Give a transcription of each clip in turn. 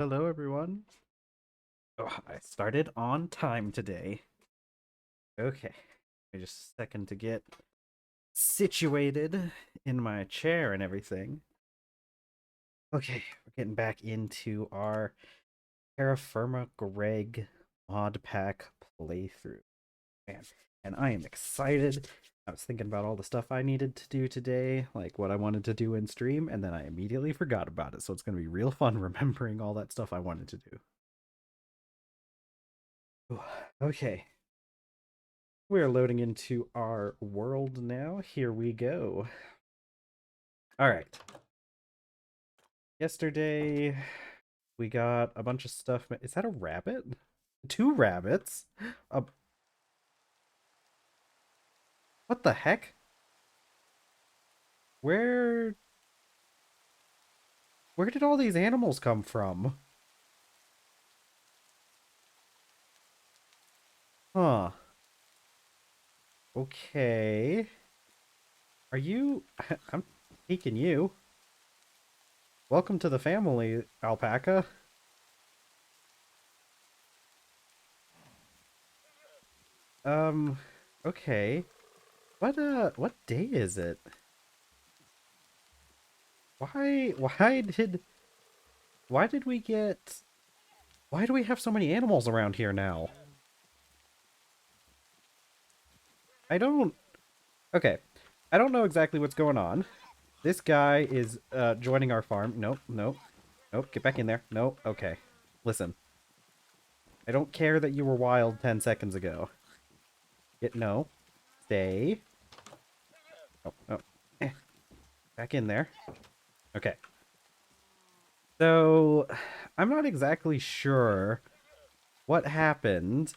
Hello, everyone. Oh, I started on time today. Okay. Give me just a second to get situated in my chair and everything. Okay, we're getting back into our TerrafirmaGreg Modpack playthrough. Man, and I am excited. I was thinking about all the stuff I needed to do today, like what I wanted to do in stream, and then I immediately forgot about it. So it's going to be real fun remembering all that stuff I wanted to do. Ooh, okay. We're loading into our world now. Here we go. All right. Yesterday, we got a bunch of stuff. Is that a rabbit? Two rabbits? Uh, what the heck? Where where did all these animals come from? Huh. Okay. Are you I'm taking you. Welcome to the family, alpaca. Um, okay. What day is it? Why did we get why do we have so many animals around here now? I don't... Okay. I don't know exactly what's going on. This guy is joining our farm. Nope, nope. Nope, get back in there. Nope, okay. Listen. I don't care that you were wild 10 seconds ago. No. Stay. Oh, oh. Eh. Back in there. Okay. So, I'm not exactly sure what happened,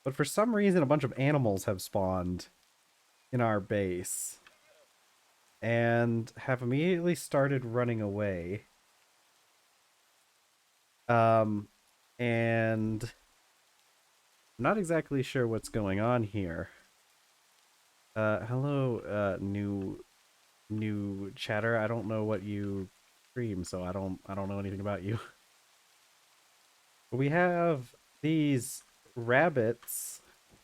but for some reason a bunch of animals have spawned in our base and have immediately started running away. Um, and I'm not exactly sure what's going on here. Hello, new chatter. I don't know what you stream, so I don't know anything about you. But we have these rabbits.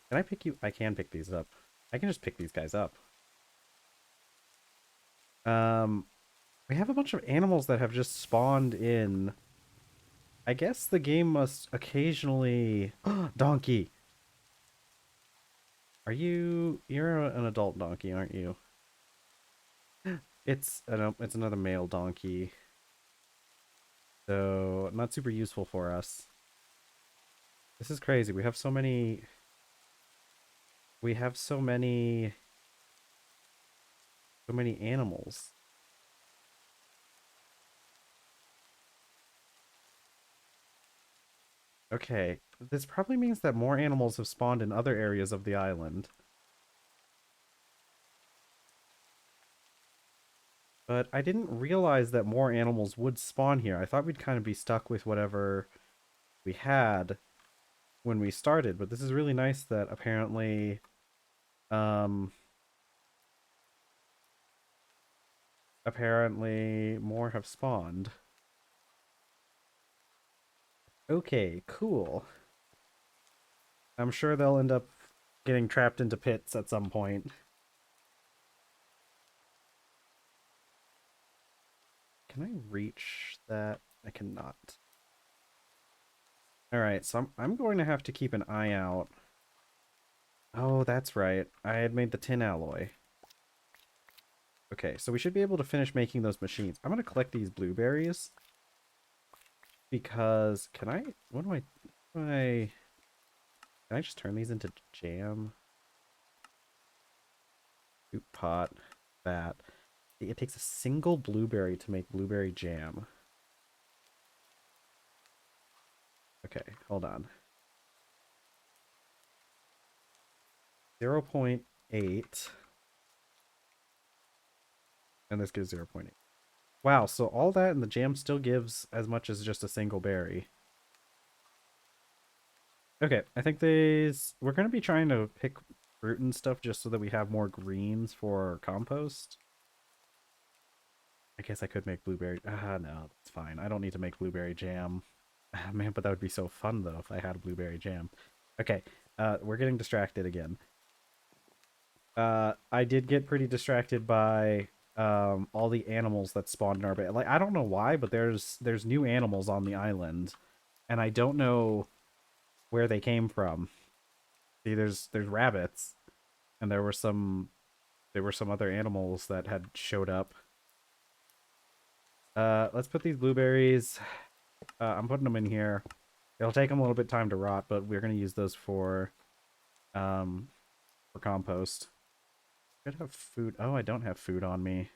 Can I pick you? I can pick these up. I can just pick these guys up. Um, we have a bunch of animals that have just spawned in. I guess the game must occasionally... Donkey! You're an adult donkey, aren't you? It's another male donkey. So, not super useful for us. This is crazy. We have so many animals. Okay, this probably means that more animals have spawned in other areas of the island. But I didn't realize that more animals would spawn here. I thought we'd kind of be stuck with whatever we had when we started, but this is really nice that um apparently more have spawned. Okay, cool. I'm sure they'll end up getting trapped into pits at some point. Can I reach that? I cannot. All right, so I'm going to have to keep an eye out. Oh, that's right. I had made the tin alloy. Okay, so we should be able to finish making those machines. I'm going to collect these blueberries because can I just turn these into jam? Soup pot, that. It takes a single blueberry to make blueberry jam. Okay, hold on. 0.8. And this gives 0.8. Wow, so all that and the jam still gives as much as just a single berry. Okay, I think we're going to be trying to pick fruit and stuff just so that we have more greens for compost. I guess I could make blueberry. Ah, no, that's fine. I don't need to make blueberry jam. Ah, man, but that would be so fun though if I had a blueberry jam. Okay, we're getting distracted again. I did get pretty distracted by all the animals that spawned in our base. Like I don't know why, but there's new animals on the island, and I don't know where they came from. See, there's rabbits, and there were some other animals that had showed up. Let's put these blueberries. I'm putting them in here. It'll take them a little bit time to rot, but we're gonna use those um for compost. I should have food. Oh, I don't have food on me.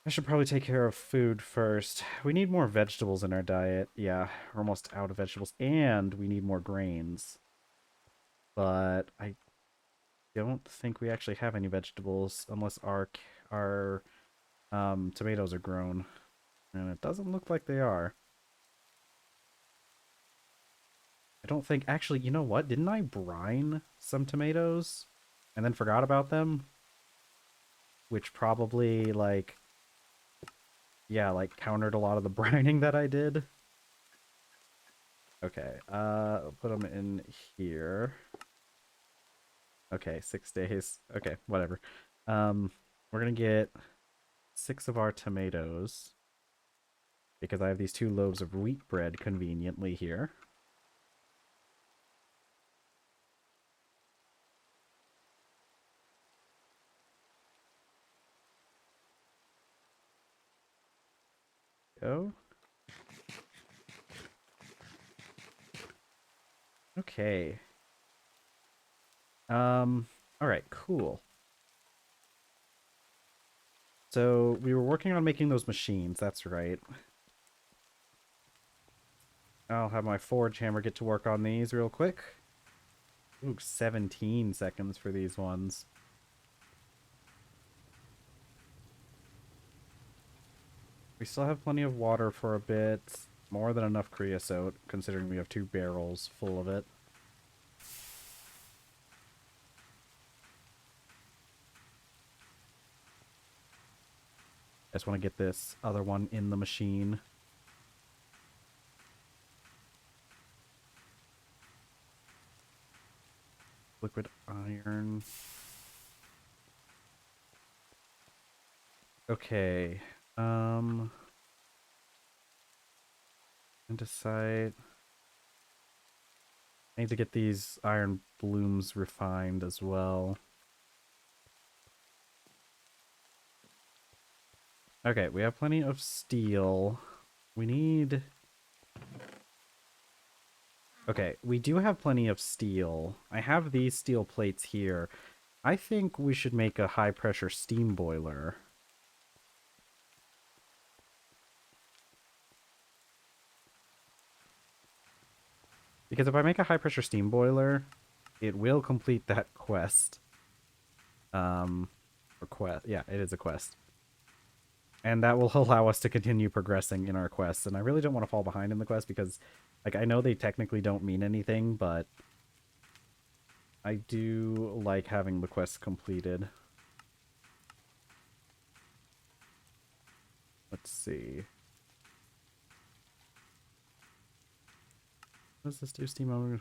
I should probably take care of food first. We need more vegetables in our diet. Yeah, we're almost out of vegetables, and we need more grains. But I don't think we actually have any vegetables unless our tomatoes are grown, and it doesn't look like they are. I don't think actually. You know what? Didn't I brine some tomatoes and then forgot about them? Which probably like yeah, like countered a lot of the brining that I did. Okay, I'll put them in here. Okay, 6 days. Okay, whatever. We're gonna get 6 of our tomatoes because I have these 2 loaves of wheat bread conveniently here. Go. Okay. All right, cool. So we were working on making those machines. That's right. I'll have my forge hammer get to work on these real quick. Ooh, 17 seconds for these ones. We still have plenty of water for a bit. More than enough creosote, considering we have 2 barrels full of it. I just want to get this other one in the machine. Liquid iron. Okay. Andesite. I need to get these iron blooms refined as well. Okay, we have plenty of steel. We need... Okay, we do have plenty of steel. I have these steel plates here. I think we should make a high-pressure steam boiler. Because if I make a high-pressure steam boiler, it will complete that quest. Or quest. Yeah, it is a quest. And that will allow us to continue progressing in our quests. And I really don't want to fall behind in the quest because, like, I know they technically don't mean anything, but I do like having the quests completed. Let's see. What does this do, steam over?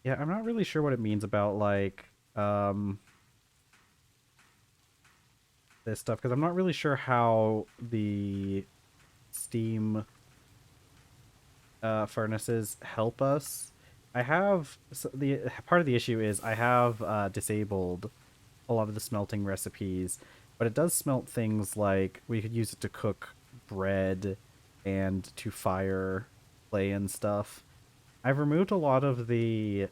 Yeah, I'm not really sure what it means about, like, this stuff, because I'm not really sure how the steam furnaces help us. I have... So the part of the issue is I have disabled a lot of the smelting recipes, but it does smelt things like we could use it to cook bread and to fire clay and stuff. I've removed a lot of the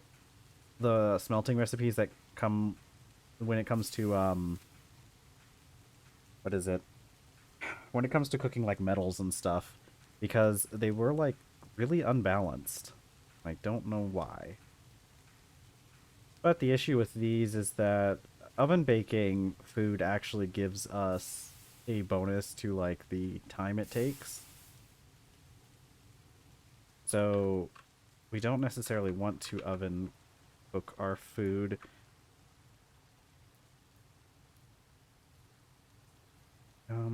smelting recipes that come when it comes to what is it? When it comes to cooking like metals and stuff, because they were like really unbalanced. I don't know why. But the issue with these is that oven baking food actually gives us a bonus to like the time it takes. So we don't necessarily want to oven cook our food.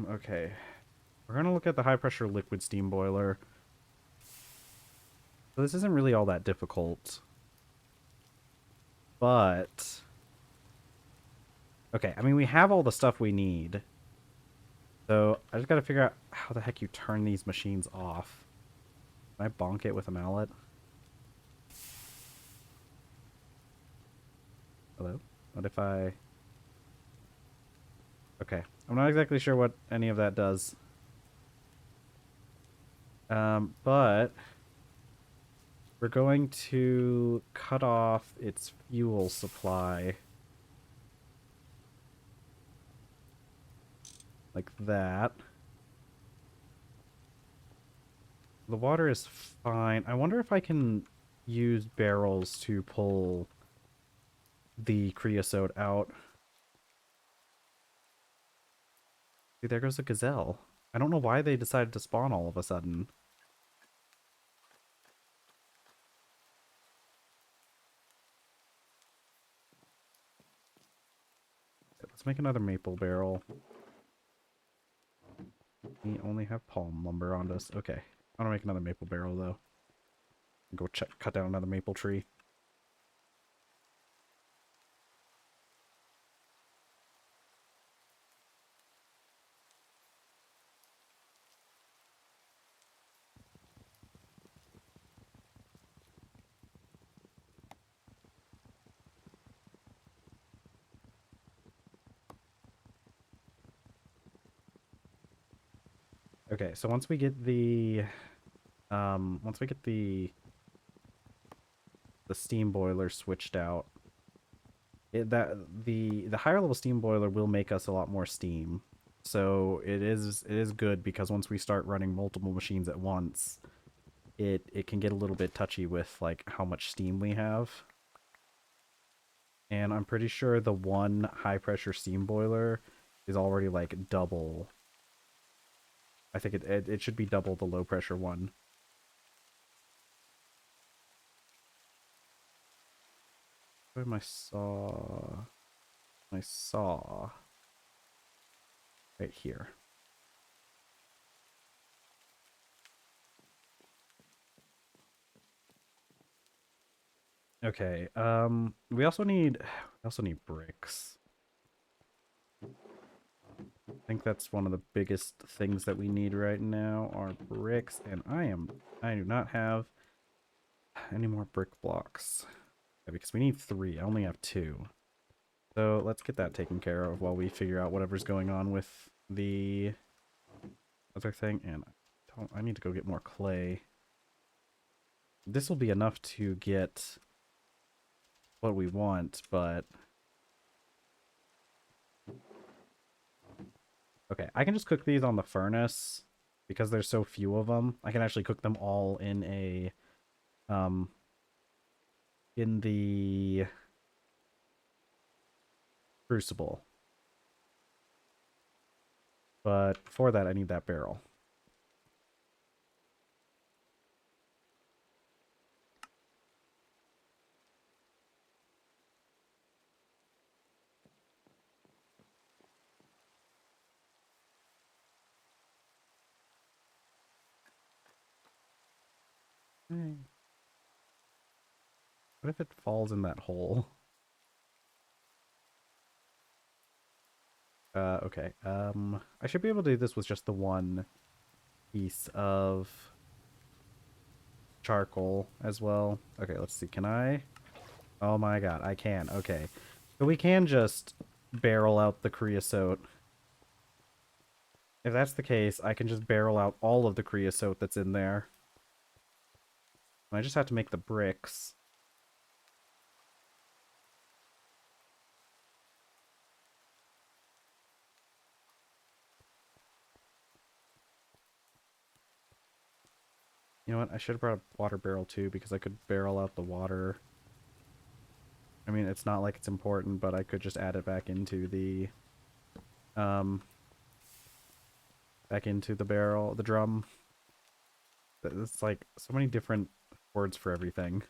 Okay. We're gonna look at the high pressure liquid steam boiler. So this isn't really all that difficult. But okay, I mean we have all the stuff we need. So I just gotta figure out how the heck you turn these machines off. Can I bonk it with a mallet? Hello? What if I... Okay. I'm not exactly sure what any of that does. But we're going to cut off its fuel supply. Like that. The water is fine. I wonder if I can use barrels to pull the creosote out. See, there goes a gazelle. I don't know why they decided to spawn all of a sudden. Let's make another maple barrel. We only have palm lumber on us. Okay. I want to make another maple barrel, though. Go cut down another maple tree. Okay, so once we get the steam boiler switched out, the higher level steam boiler will make us a lot more steam. So it is good because once we start running multiple machines at once, it can get a little bit touchy with like how much steam we have. And I'm pretty sure the one high pressure steam boiler is already like double. I think it should be double the low pressure one. Where's my saw? My saw. Right here. Okay, we also need bricks. I think that's one of the biggest things that we need right now are bricks, and I do not have any more brick blocks. Yeah, because we need 3. I only have 2. So let's get that taken care of while we figure out whatever's going on with the other thing. And I need to go get more clay. This will be enough to get what we want, but okay, I can just cook these on the furnace because there's so few of them. I can actually cook them all in a in the crucible. But for that I need that barrel. What if it falls in that hole? Okay. I should be able to do this with just the one piece of charcoal as well. Okay, let's see. Can I? Oh my god, I can. Okay. So we can just barrel out the creosote. If that's the case, I can just barrel out all of the creosote that's in there. I just have to make the bricks. You know what? I should have brought a water barrel too because I could barrel out the water. I mean, it's not like it's important, but I could just add it back into the barrel, the drum. It's like so many different words for everything.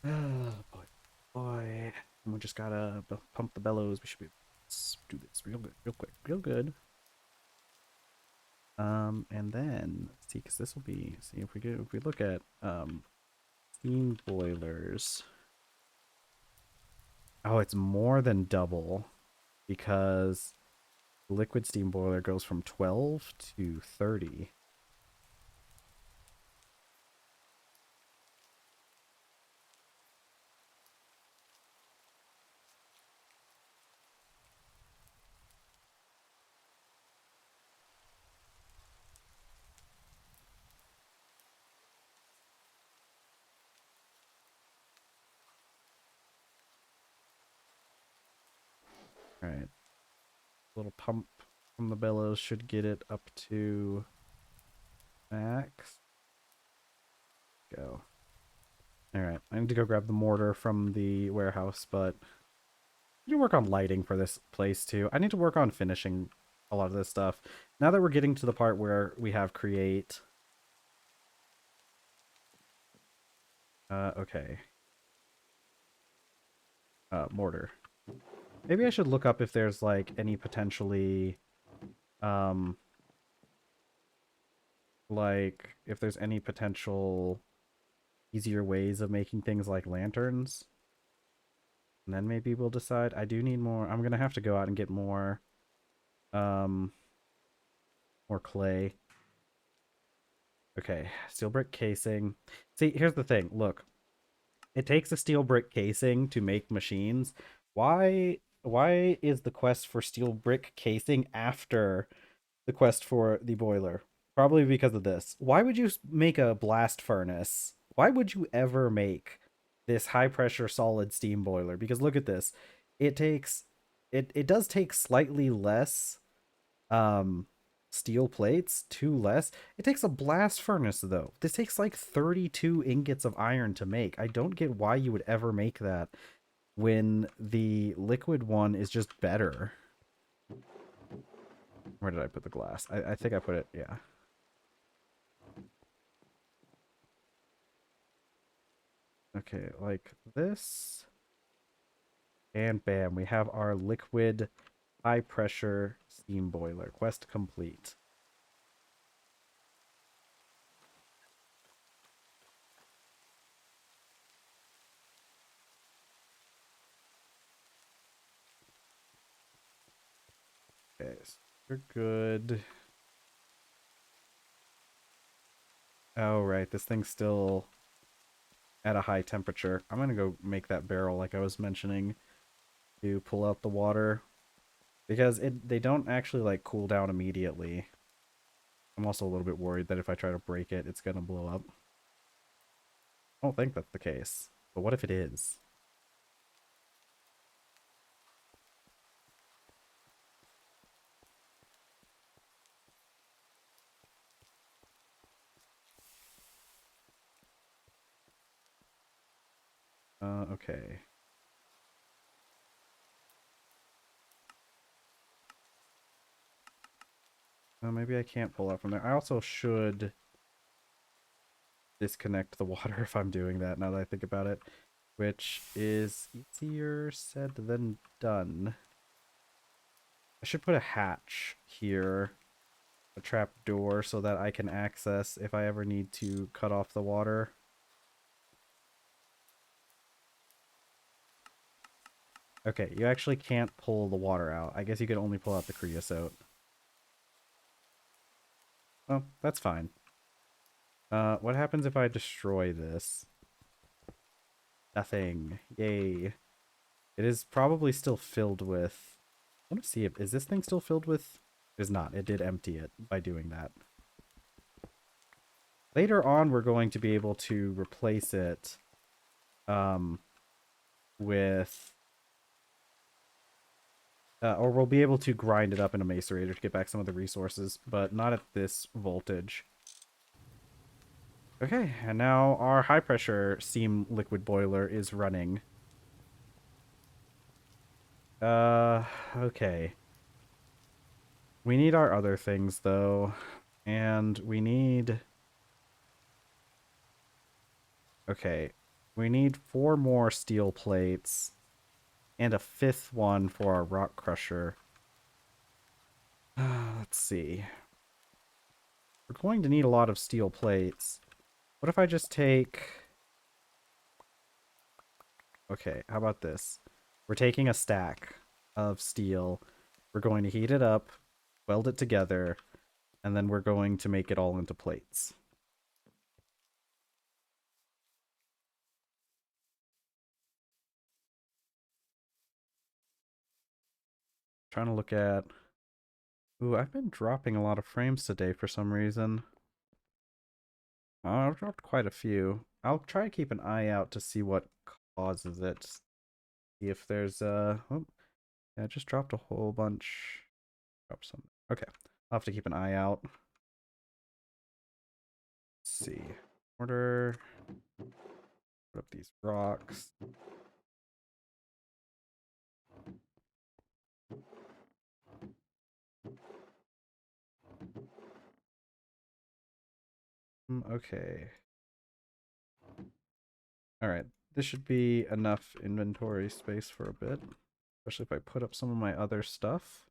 Oh boy, boy. And we just gotta pump the bellows. We should be able to do this real good, real quick, real good. And then see, because this will be, see if we look at steam boilers. Oh, it's more than double because the liquid steam boiler goes from 12 to 30. All right, little pump from the bellows should get it up to max. Go. All right, I need to go grab the mortar from the warehouse, but I need to work on lighting for this place too. I need to work on finishing a lot of this stuff. Now that we're getting to the part where we have create. Okay. Mortar. Maybe I should look up if there's like any potentially, um, like if there's any potential easier ways of making things like lanterns. And then maybe we'll decide. I do need more. I'm gonna have to go out and get um, more clay. Okay, steel brick casing. See, here's the thing. Look, it takes a steel brick casing to make machines. Why is the quest for steel brick casing after the quest for the boiler? Probably because of this. Why would you make a blast furnace? Why would you ever make this high pressure solid steam boiler? Because look at this. It takes it does take slightly less um steel plates, two less. It takes a blast furnace though. This takes like 32 ingots of iron to make. I don't get why you would ever make that when the liquid one is just better. Where did I put the glass? I think I put it, yeah. Okay, like this. And bam, we have our liquid high pressure steam boiler. Quest complete. Okay, so we're good. Oh, right, this thing's still at a high temperature. I'm gonna go make that barrel like I was mentioning to pull out the water because they don't actually like cool down immediately. I'm also a little bit worried that if I try to break it, it's gonna blow up. I don't think that's the case, but what if it is? Okay. Maybe I can't pull out from there. I also should disconnect the water if I'm doing that now that I think about it, which is easier said than done. I should put a hatch here, a trap door, so that I can access if I ever need to cut off the water. Okay, you actually can't pull the water out. I guess you can only pull out the creosote. Oh, that's fine. What happens if I destroy this? Nothing. Yay. It is probably still filled with... I want to see if... Is this thing still filled with... It is not. It did empty it by doing that. Later on, we're going to be able to replace it with... or we'll be able to grind it up in a macerator to get back some of the resources, but not at this voltage. Okay, and now our high pressure steam liquid boiler is running. Okay. We need our other things though, and we need... Okay. We need 4 more steel plates and a 5th one for our rock crusher. Let's see. We're going to need a lot of steel plates. What if I just take... Okay, how about this? We're taking a stack of steel. We're going to heat it up, weld it together, and then we're going to make it all into plates. Trying to look at... Ooh, I've been dropping a lot of frames today for some reason. Oh, I've dropped quite a few. I'll try to keep an eye out to see what causes it. See if there's oh, yeah, I just dropped a whole bunch. Drop some. Okay. I'll have to keep an eye out. Let's see. Order. Put up these rocks. Okay. Alright. This should be enough inventory space for a bit. Especially if I put up some of my other stuff.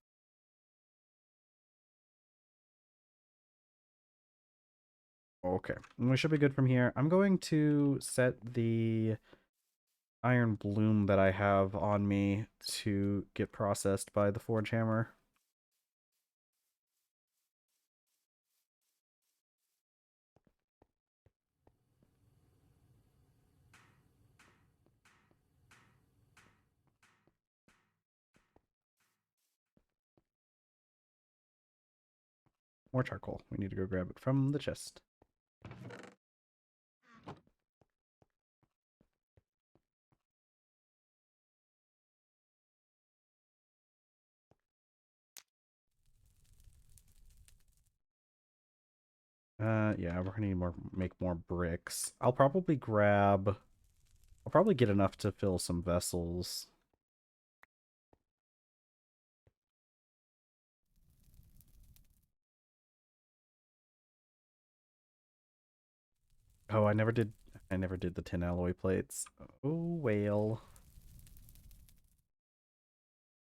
Okay. And we should be good from here. I'm going to set the iron bloom that I have on me to get processed by the forge hammer. More charcoal. We need to go grab it from the chest. Yeah, we're gonna need more, make more bricks. I'll probably get enough to fill some vessels. Oh, I never did the tin alloy plates. Oh, well.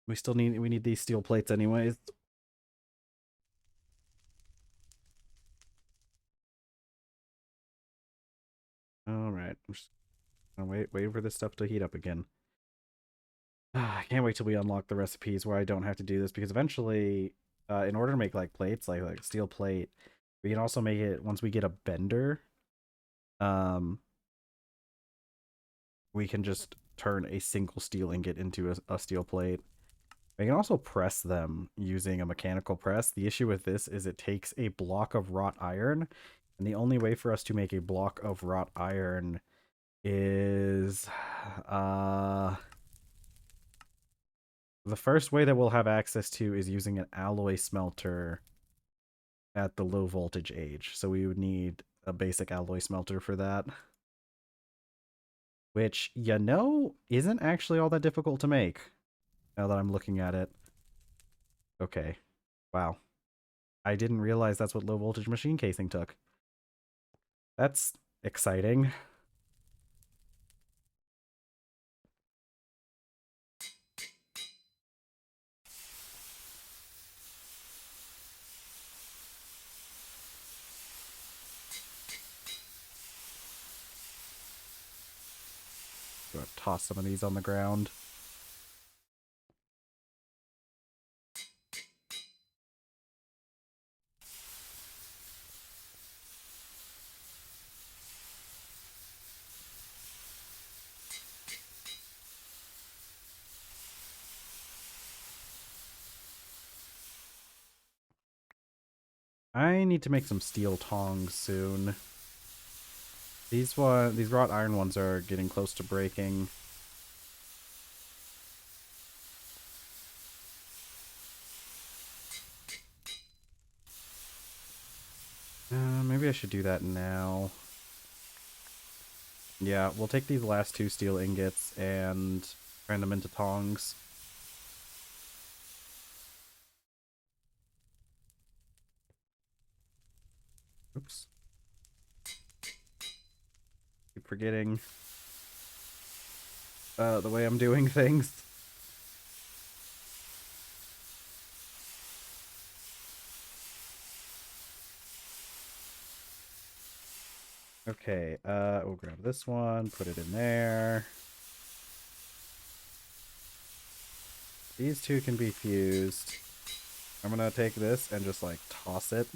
We need these steel plates anyways. Alright, I'm just gonna wait for this stuff to heat up again. I can't wait till we unlock the recipes where I don't have to do this, because eventually, in order to make like plates, like steel plate, we can also make it once we get a bender. Um, we can just turn a single steel ingot into a steel plate. We can also press them using a mechanical press. The issue with this is it takes a block of wrought iron, and the only way for us to make a block of wrought iron is the first way that we'll have access to is using an alloy smelter at the low voltage age. So we would need a basic alloy smelter for that. Which, you know, isn't actually all that difficult to make. Now that I'm looking at it. Okay. Wow. I didn't realize that's what low voltage machine casing took. That's exciting. I'm gonna toss some of these on the ground. I need to make some steel tongs soon. These wrought iron ones are getting close to breaking. Maybe I should do that now. Yeah, we'll take these last 2 steel ingots and turn them into tongs. Oops. Keep forgetting. the way I'm doing things. Okay, we'll grab this one, put it in there. These two can be fused. I'm gonna take this and just like toss it.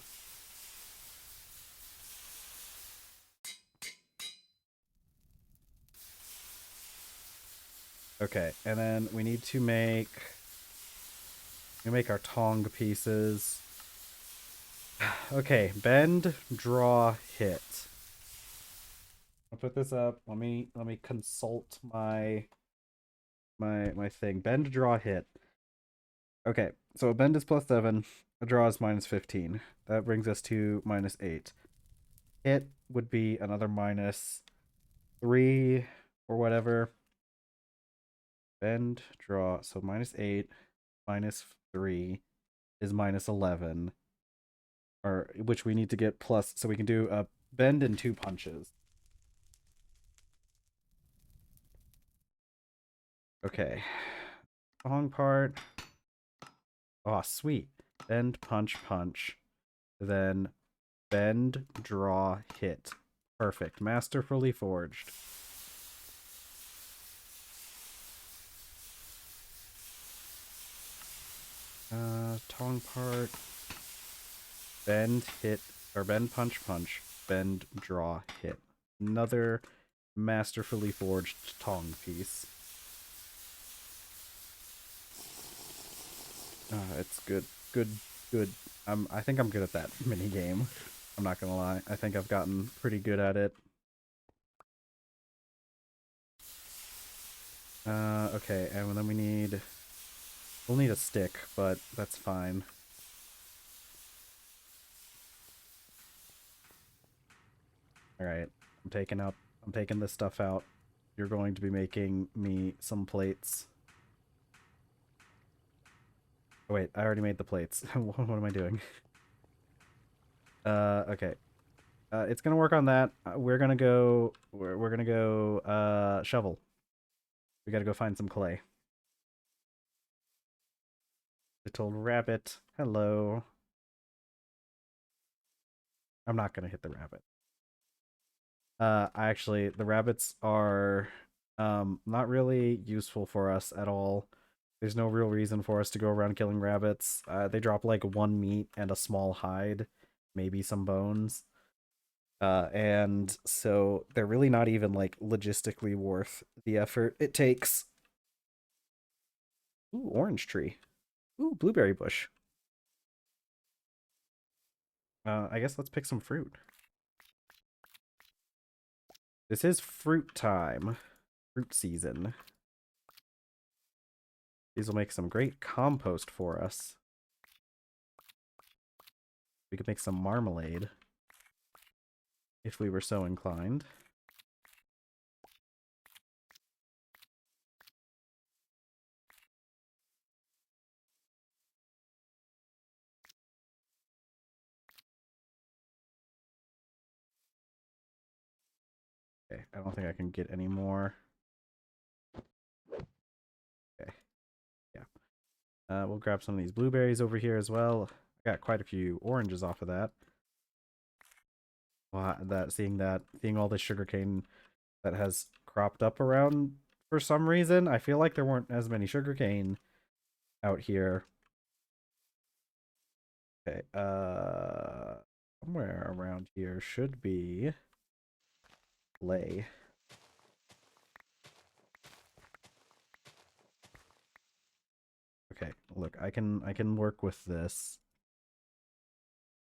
Okay, and then we need to make our tong pieces. Okay, bend, draw, hit. I'll put this up. Let me consult my thing. Bend, draw, hit. Okay, so a bend is +7, a draw is -15. That brings us to -8. Hit would be another -3 or whatever. Bend, draw, so -8 -3 is -11, or which we need to get plus, so we can do a bend and 2 punches. Okay, long part. Oh, sweet. Bend, punch, punch. Then bend, draw, hit. Perfect. Masterfully forged. Tong part. Bend, hit, or bend, punch, punch. Bend, draw, hit. Another masterfully forged tong piece. It's good. Good. I think I'm good at that mini game. I'm not gonna lie. I think I've gotten pretty good at it. Okay, and then we'll need a stick, but that's fine. Alright, I'm taking this stuff out. You're going to be making me some plates. Oh wait, I already made the plates. What am I doing? Okay. It's gonna work on that. We're gonna go shovel. We gotta go find some clay. Little rabbit. Hello. I'm not gonna hit the rabbit. Actually, the rabbits are not really useful for us at all. There's no real reason for us to go around killing rabbits. They drop like 1 meat and a small hide, maybe some bones. And so they're really not even like logistically worth the effort it takes. Ooh, orange tree. Ooh, blueberry bush. I guess let's pick some fruit. This is fruit time. Fruit season. These will make some great compost for us. We could make some marmalade if we were so inclined. Okay, I don't think I can get any more. Okay, yeah. We'll grab some of these blueberries over here as well. I got quite a few oranges off of that. Wow, seeing all this sugarcane that has cropped up around for some reason. I feel like there weren't as many sugarcane out here. Okay, somewhere around here should be clay. Okay, look, I can work with this.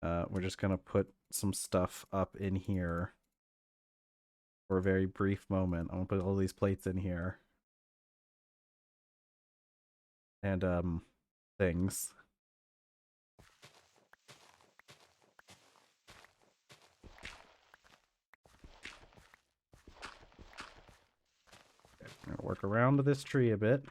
We're just gonna put some stuff up in here for a very brief moment. I'm gonna put all these plates in here. And things. Okay, I'm gonna work around this tree a bit.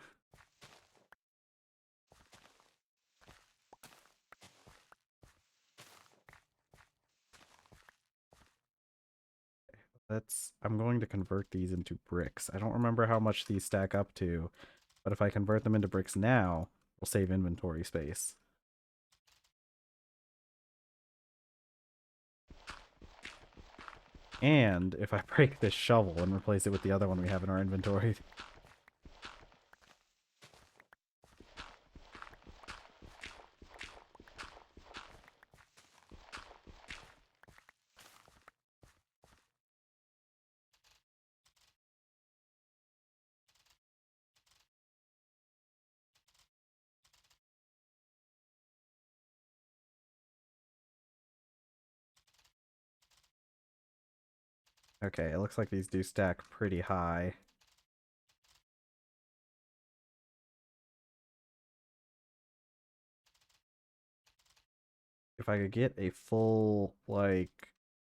I'm going to convert these into bricks. I don't remember how much these stack up to, but if I convert them into bricks now, we'll save inventory space. And if I break this shovel and replace it with the other one we have in our inventory. Okay, it looks like these do stack pretty high. If I could get a full, like,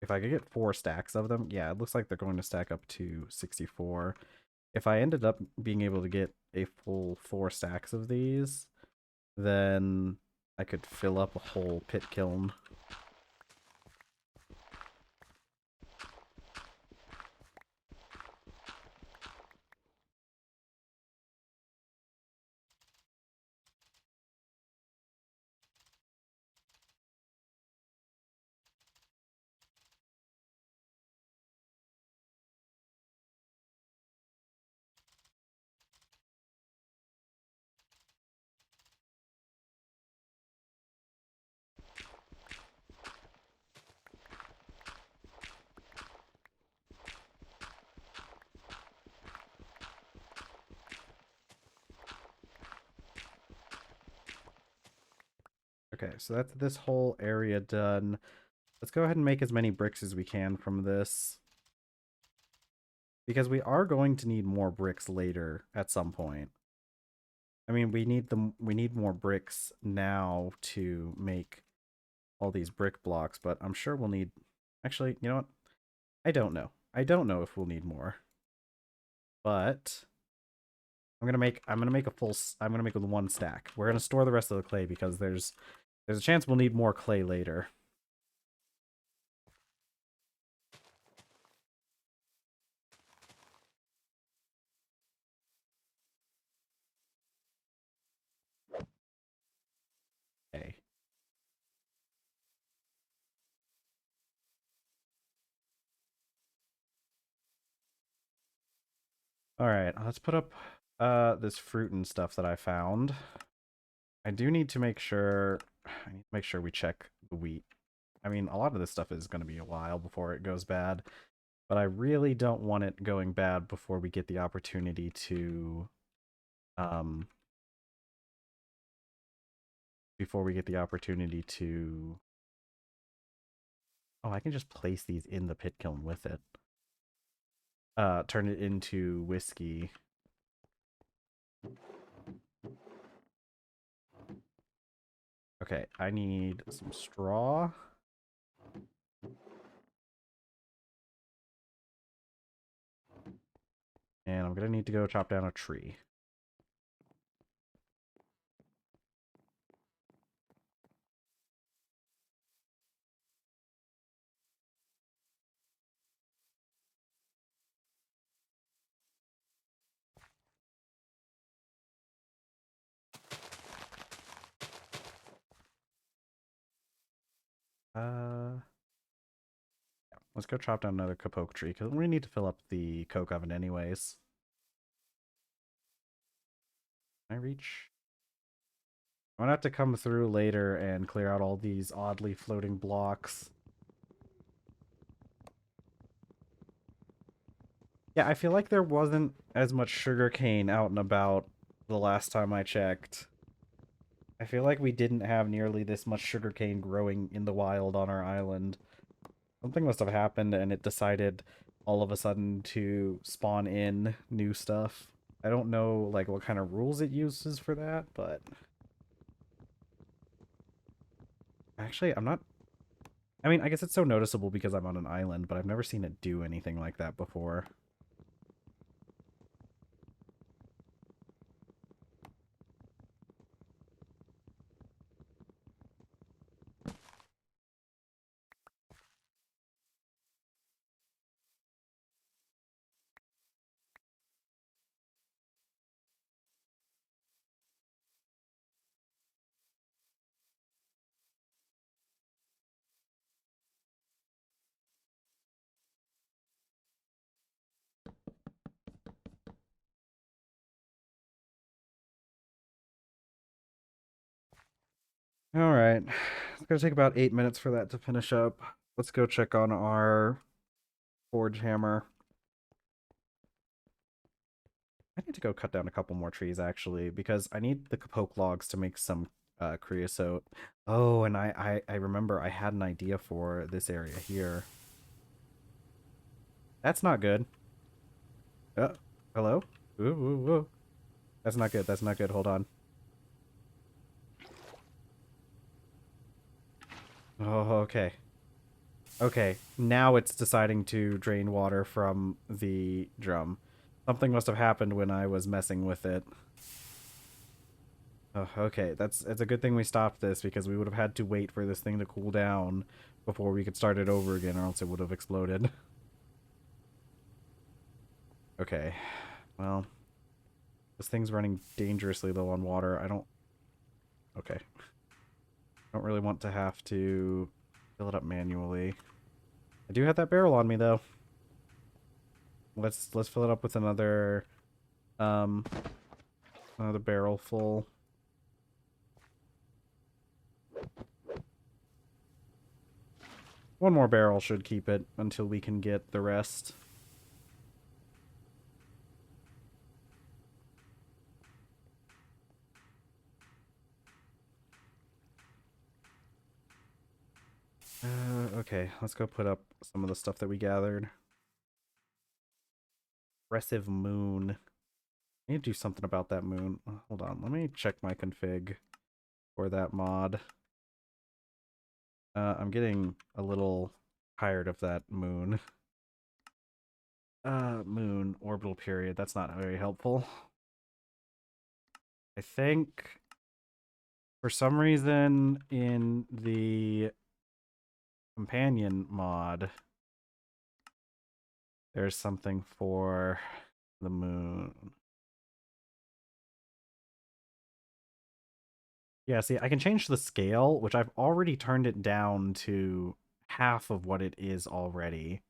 if I could get 4 stacks of them, yeah, it looks like they're going to stack up to 64. If I ended up being able to get a full 4 stacks of these, then I could fill up a whole pit kiln. Okay, so that's this whole area done. Let's go ahead and make as many bricks as we can from this. Because we are going to need more bricks later at some point. I mean, we need more bricks now to make all these brick blocks, but I'm sure we'll need... Actually, you know what? I don't know. I don't know if we'll need more. But I'm gonna make a 1 stack. We're gonna store the rest of the clay because there's a chance we'll need more clay later. Okay. Alright, let's put up this fruit and stuff that I found. I do need to make sure we check the wheat. I mean, a lot of this stuff is going to be a while before it goes bad, but I really don't want it going bad before we get the opportunity to Oh, I can just place these in the pit kiln with it. Turn it into whiskey. Okay, I need some straw. And I'm gonna need to go chop down a tree. Let's go chop down another kapoke tree, because we need to fill up the coke oven anyways. Can I reach? I'm gonna have to come through later and clear out all these oddly floating blocks. Yeah, I feel like there wasn't as much sugarcane out and about the last time I checked. I feel like we didn't have nearly this much sugarcane growing in the wild on our island. Something must have happened and it decided all of a sudden to spawn in new stuff. I don't know like what kind of rules it uses for that, but actually I'm not... I mean, I guess it's so noticeable because I'm on an island, but I've never seen it do anything like that before. Alright. It's gonna take about 8 minutes for that to finish up. Let's go check on our forge hammer. I need to go cut down a couple more trees, actually, because I need the poke logs to make some creosote. Oh, and I remember I had an idea for this area here. That's not good. Hello? Ooh, ooh, ooh. That's not good. That's not good. Hold on. Oh, okay. Okay, now it's deciding to drain water from the drum. Something must have happened when I was messing with it. Oh, okay, it's a good thing we stopped this because we would have had to wait for this thing to cool down before we could start it over again, or else it would have exploded. Okay, well, this thing's running dangerously low on water. I don't... Okay. I don't really want to have to fill it up manually. I do have that barrel on me, though. Let's fill it up with another barrel full. One more barrel should keep it until we can get the rest. Okay, let's go put up some of the stuff that we gathered. Aggressive moon. I need to do something about that moon. Hold on, let me check my config for that mod. I'm getting a little tired of that moon. Moon, orbital period. That's not very helpful. I think for some reason in the companion mod, there's something for the moon. Yeah, see, I can change the scale, which I've already turned it down to half of what it is already.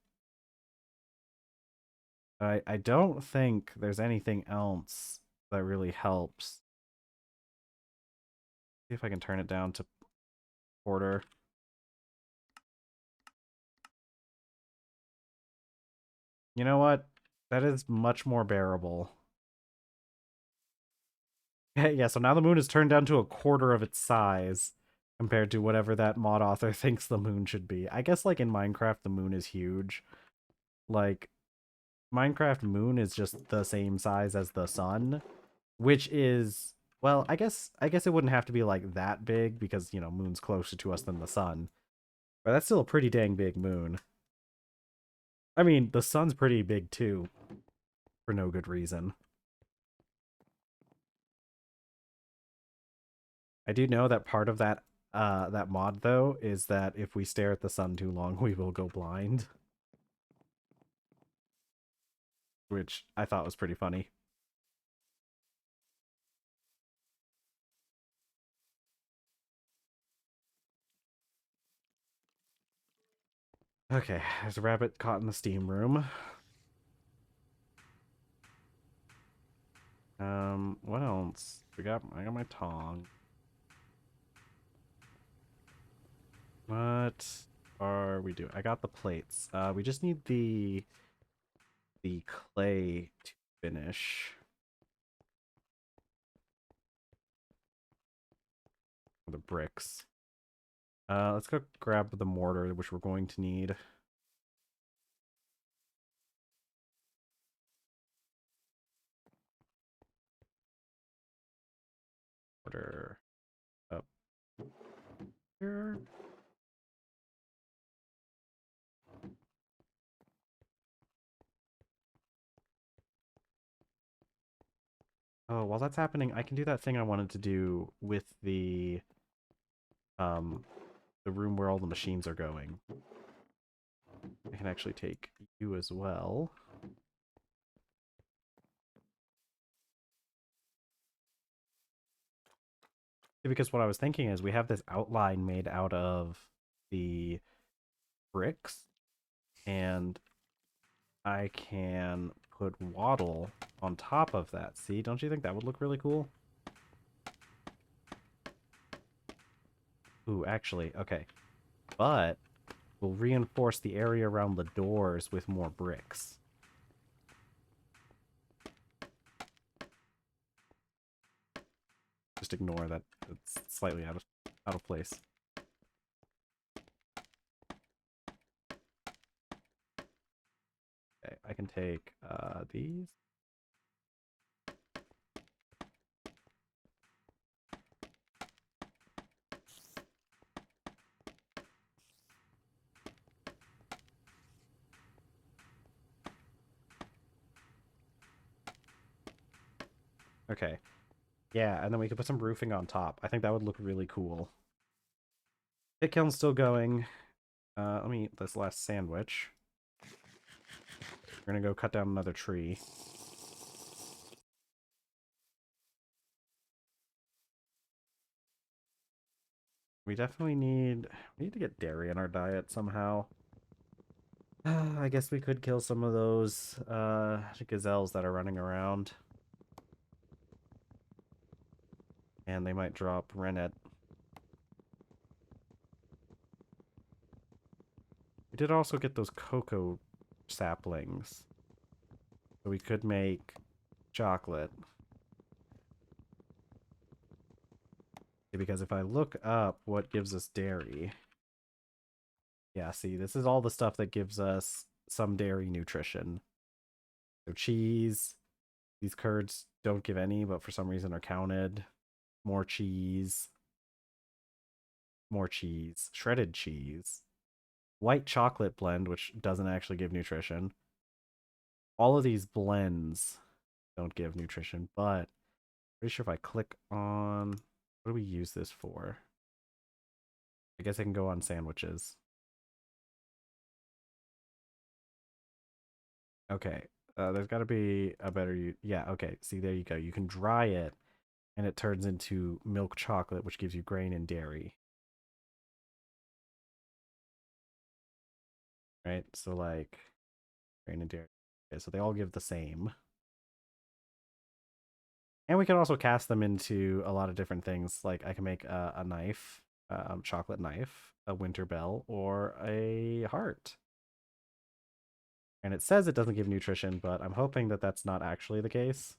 I don't think there's anything else that really helps. See if I can turn it down to quarter. You know what? That is much more bearable. Yeah, so now the moon is turned down to a quarter of its size compared to whatever that mod author thinks the moon should be. I guess, like, in Minecraft, the moon is huge. Like, Minecraft moon is just the same size as the sun, which is, well, I guess it wouldn't have to be like that big because, you know, moon's closer to us than the sun. But that's still a pretty dang big moon. I mean, the sun's pretty big too, for no good reason. I do know that part of that mod though is that if we stare at the sun too long, we will go blind, which I thought was pretty funny. Okay, there's a rabbit caught in the steam room. What else? I got my tong. What are we doing? I got the plates. We just need the clay to finish. The bricks. Let's go grab the mortar, which we're going to need. Mortar up here. Oh, while that's happening, I can do that thing I wanted to do with um the room where all the machines are going. I can actually take you as well. Because what I was thinking is we have this outline made out of the bricks, and I can put waddle on top of that. See, don't you think that would look really cool? Ooh, actually, okay. But we'll reinforce the area around the doors with more bricks. Just ignore that it's slightly out of place. Okay, I can take these. Okay. Yeah, and then we could put some roofing on top. I think that would look really cool. Pit kiln's still going. Let me eat this last sandwich. We're gonna go cut down another tree. We definitely we need to get dairy in our diet somehow. I guess we could kill some of those gazelles that are running around. And they might drop rennet. We did also get those cocoa saplings. So we could make chocolate. Because if I look up what gives us dairy... Yeah, see, this is all the stuff that gives us some dairy nutrition. So cheese. These curds don't give any, but for some reason are counted. More cheese. More cheese. Shredded cheese. White chocolate blend, which doesn't actually give nutrition. All of these blends don't give nutrition, but pretty sure if I click on... What do we use this for? I guess I can go on sandwiches. Okay. There's got to be a better... Yeah, okay. See, there you go. You can dry it, and it turns into milk chocolate, which gives you grain and dairy. Right? So, like, grain and dairy. Okay, so they all give the same. And we can also cast them into a lot of different things. Like, I can make a knife, chocolate knife, a winter bell, or a heart. And it says it doesn't give nutrition, but I'm hoping that that's not actually the case.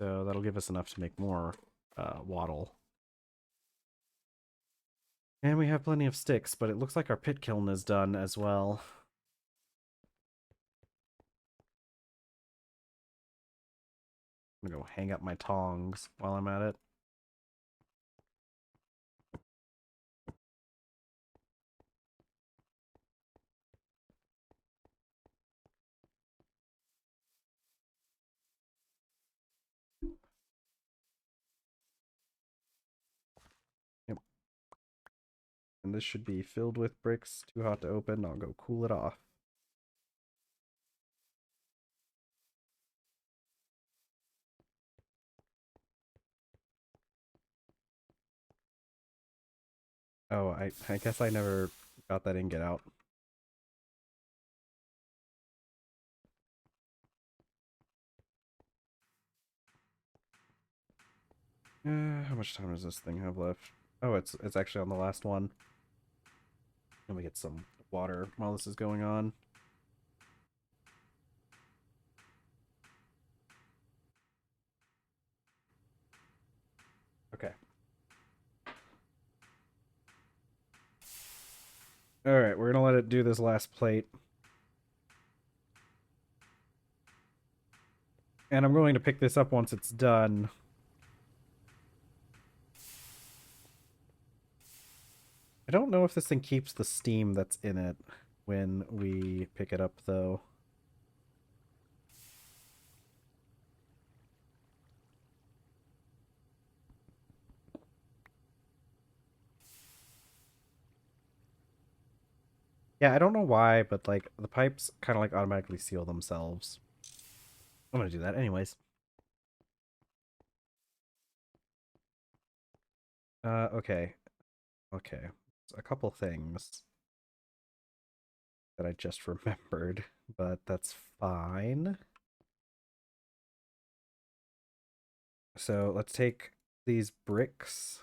So that'll give us enough to make more wattle. And we have plenty of sticks, but it looks like our pit kiln is done as well. I'm gonna go hang up my tongs while I'm at it. Yep. And this should be filled with bricks. Too hot to open. I'll go cool it off. Oh, I guess I never got that ingot out. How much time does this thing have left? Oh, it's actually on the last one. Let me get some water while this is going on. Okay. Alright, we're gonna let it do this last plate. And I'm going to pick this up once it's done. I don't know if this thing keeps the steam that's in it when we pick it up, though. Yeah, I don't know why, but like the pipes kind of like automatically seal themselves. I'm gonna do that anyways. Okay. Okay. A couple things that I just remembered, but that's fine. So let's take these bricks.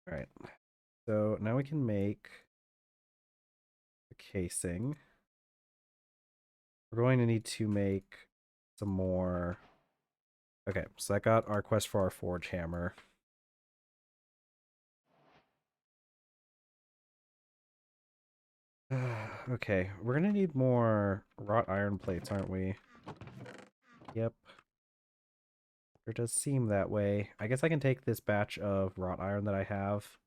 All right. So now we can make the casing. We're going to need to make some more. Okay, so I got our quest for our forge hammer. Okay, we're gonna need more wrought iron plates, aren't we? Yep. It does seem that way. I guess I can take this batch of wrought iron that I have.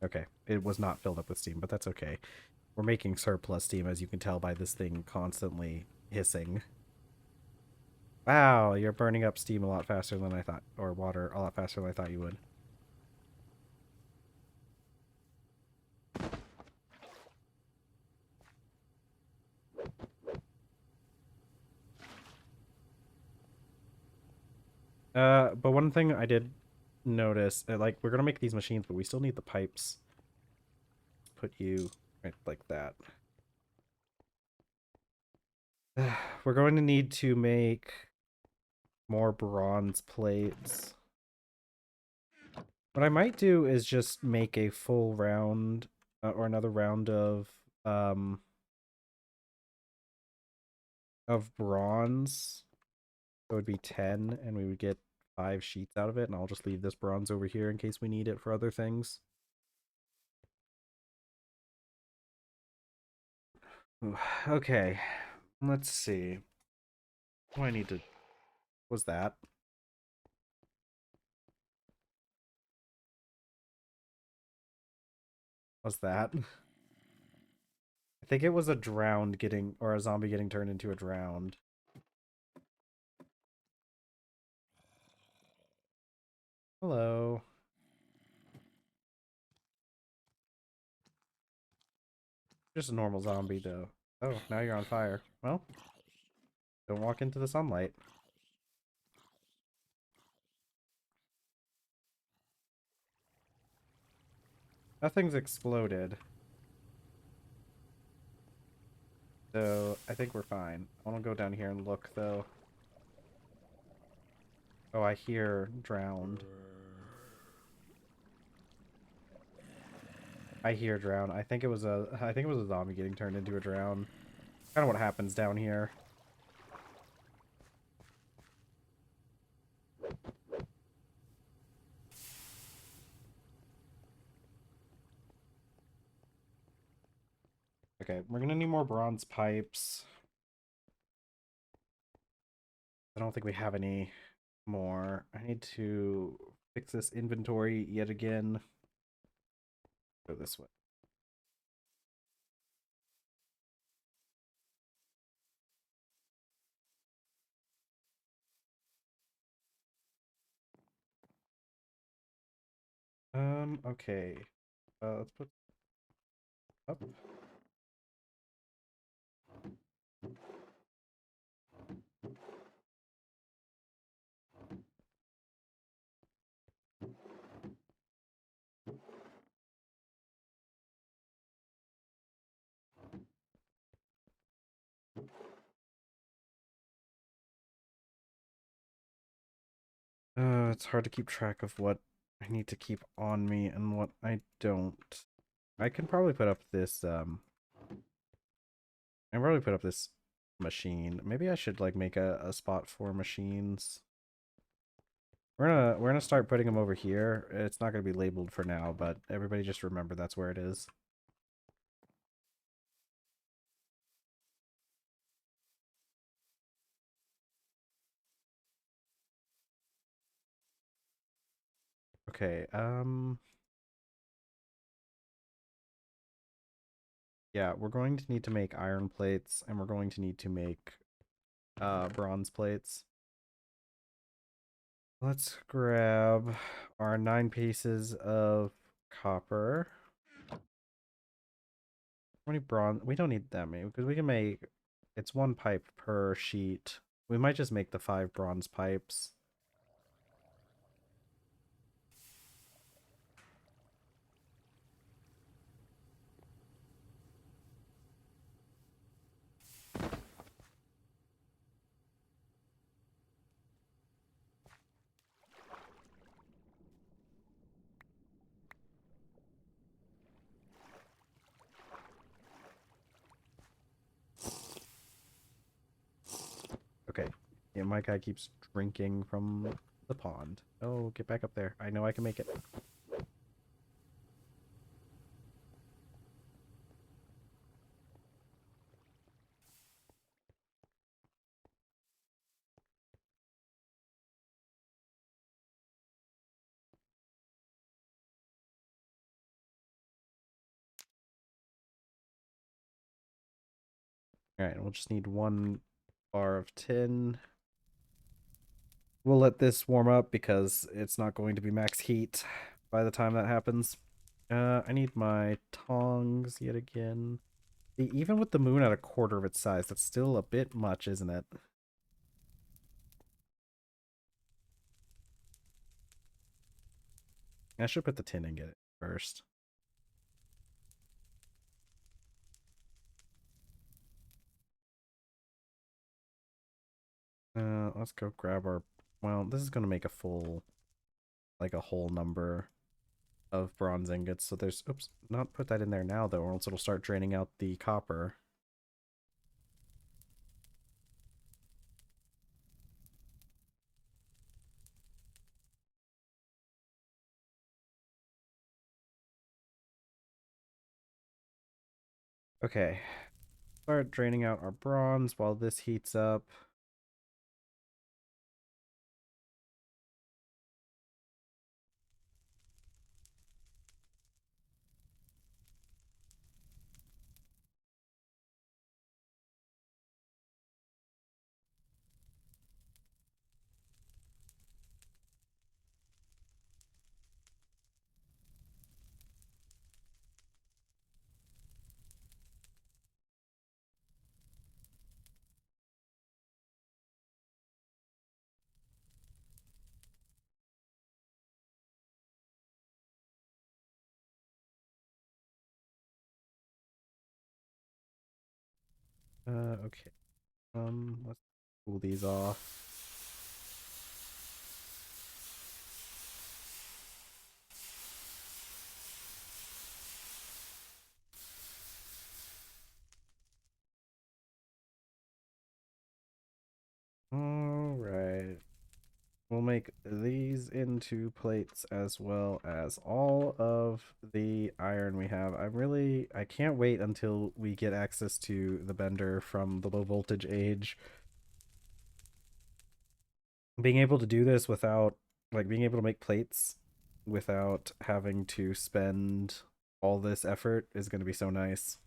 Okay, it was not filled up with steam, but that's okay. We're making surplus steam, as you can tell by this thing constantly hissing. Wow, you're burning up steam a lot faster than I thought, or water a lot faster than I thought you would. But one thing I did notice, like, we're gonna make these machines, but we still need the pipes. Put you right like that. We're going to need to make more bronze plates. What I might do is just make a full round, or another round of bronze. That would be 10, and we would get 5 sheets out of it, and I'll just leave this bronze over here in case we need it for other things. Okay, let's see. What do I need to... Was that? Was that? I think it was a drowned getting... Or a zombie getting turned into a drowned. Hello. Just a normal zombie, though. Oh, now you're on fire. Well, don't walk into the sunlight. Nothing's exploded. So, I think we're fine. I want to go down here and look, though. Oh, I hear drowned. I hear drown. I think it was a zombie getting turned into a drown. Kind of what happens down here. Okay, we're gonna need more bronze pipes. I don't think we have any more. I need to fix this inventory yet again. Go this way. Okay. Let's put up. It's hard to keep track of what I need to keep on me and what I don't. I can probably put up this, I can probably put up this machine. Maybe I should, like, make a spot for machines. We're gonna start putting them over here. It's not gonna be labeled for now, but everybody just remember that's where it is. Okay, Yeah, we're going to need to make iron plates, and we're going to need to make bronze plates. Let's grab our 9 pieces of copper. How many bronze? We don't need that many because we can make. It's 1 pipe per sheet. We might just make the 5 bronze pipes. Okay. Yeah, my guy keeps drinking from the pond. Oh, get back up there. I know I can make it. Alright, we'll just need 1 bar of tin. We'll let this warm up because it's not going to be max heat by the time that happens. I need my tongs yet again. Even with the moon at 1/4 of its size, that's still a bit much, isn't it? I should put the tin and get it first. Let's go grab our... Well, this is going to make a full, like a whole number of bronze ingots. So there's... Oops, not put that in there now, though, or else it'll start draining out the copper. Okay. Start draining out our bronze while this heats up. Okay. Let's pull these off. Alright. We'll make these into plates as well as all of the iron we have. I can't wait until we get access to the bender from the low voltage age. Being able to do this without, like, being able to make plates without having to spend all this effort is going to be so nice.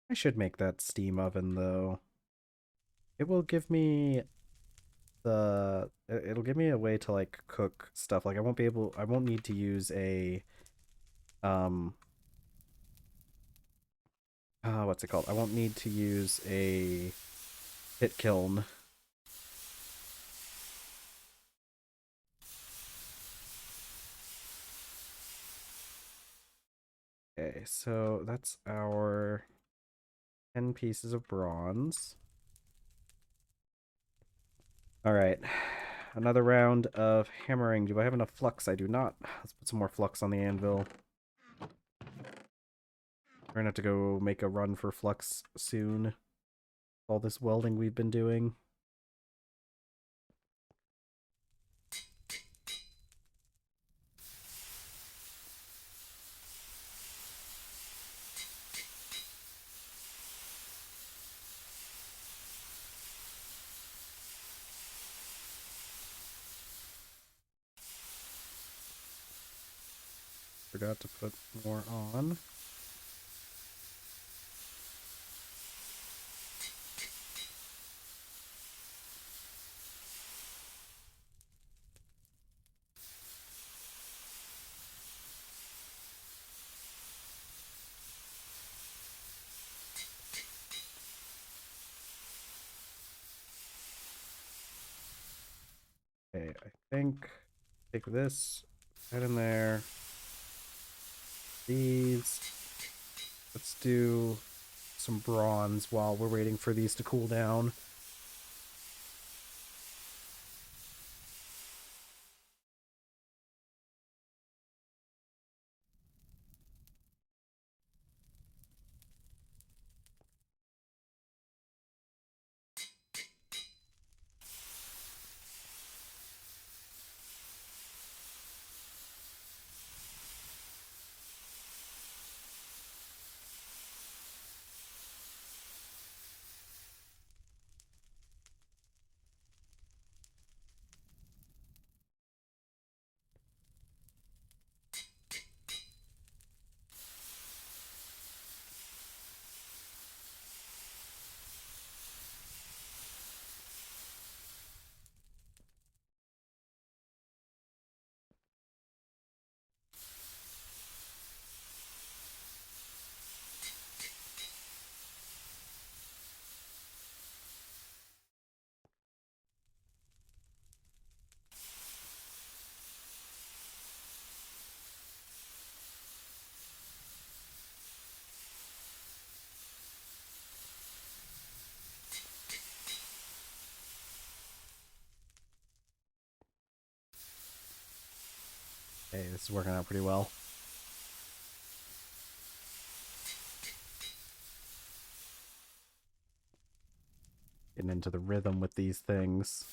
I should make that steam oven though. It will give me it'll give me a way to like cook stuff. Like I won't need to use a um what's it called? I won't need to use a pit kiln. Okay, so that's our 10 pieces of bronze. All right. Another round of hammering. Do I have enough flux? I do not. Let's put some more flux on the anvil. We're gonna have to go make a run for flux soon. All this welding we've been doing. Forgot to put more on. Okay, I think take this, right in there. These. Let's do some bronze while we're waiting for these to cool down. Hey, this is working out pretty well. Getting into the rhythm with these things.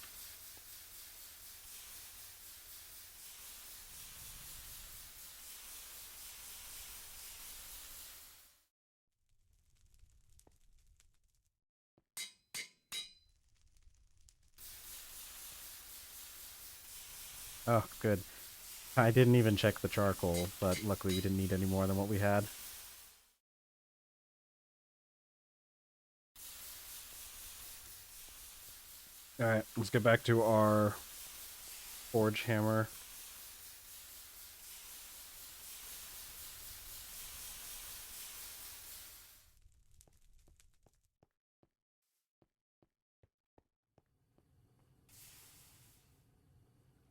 Oh, good. I didn't even check the charcoal, but luckily we didn't need any more than what we had. Alright, let's get back to our forge hammer.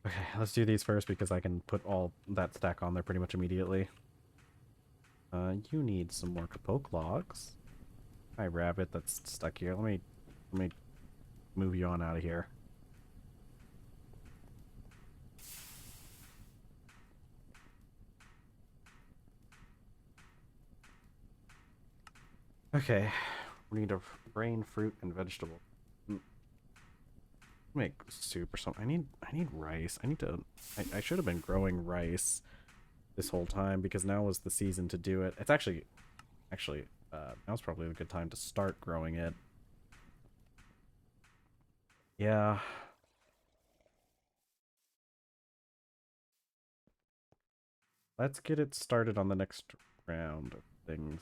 Okay, let's do these first because I can put all that stack on there pretty much immediately. You need some more kapoke logs. Hi, rabbit that's stuck here. Let me move you on out of here. Okay, we need a grain, fruit, and vegetable. Make soup or something. I need rice. I should have been growing rice this whole time because now was the season to do it. It's actually now's probably a good time to start growing it. Yeah. Let's get it started on the next round of things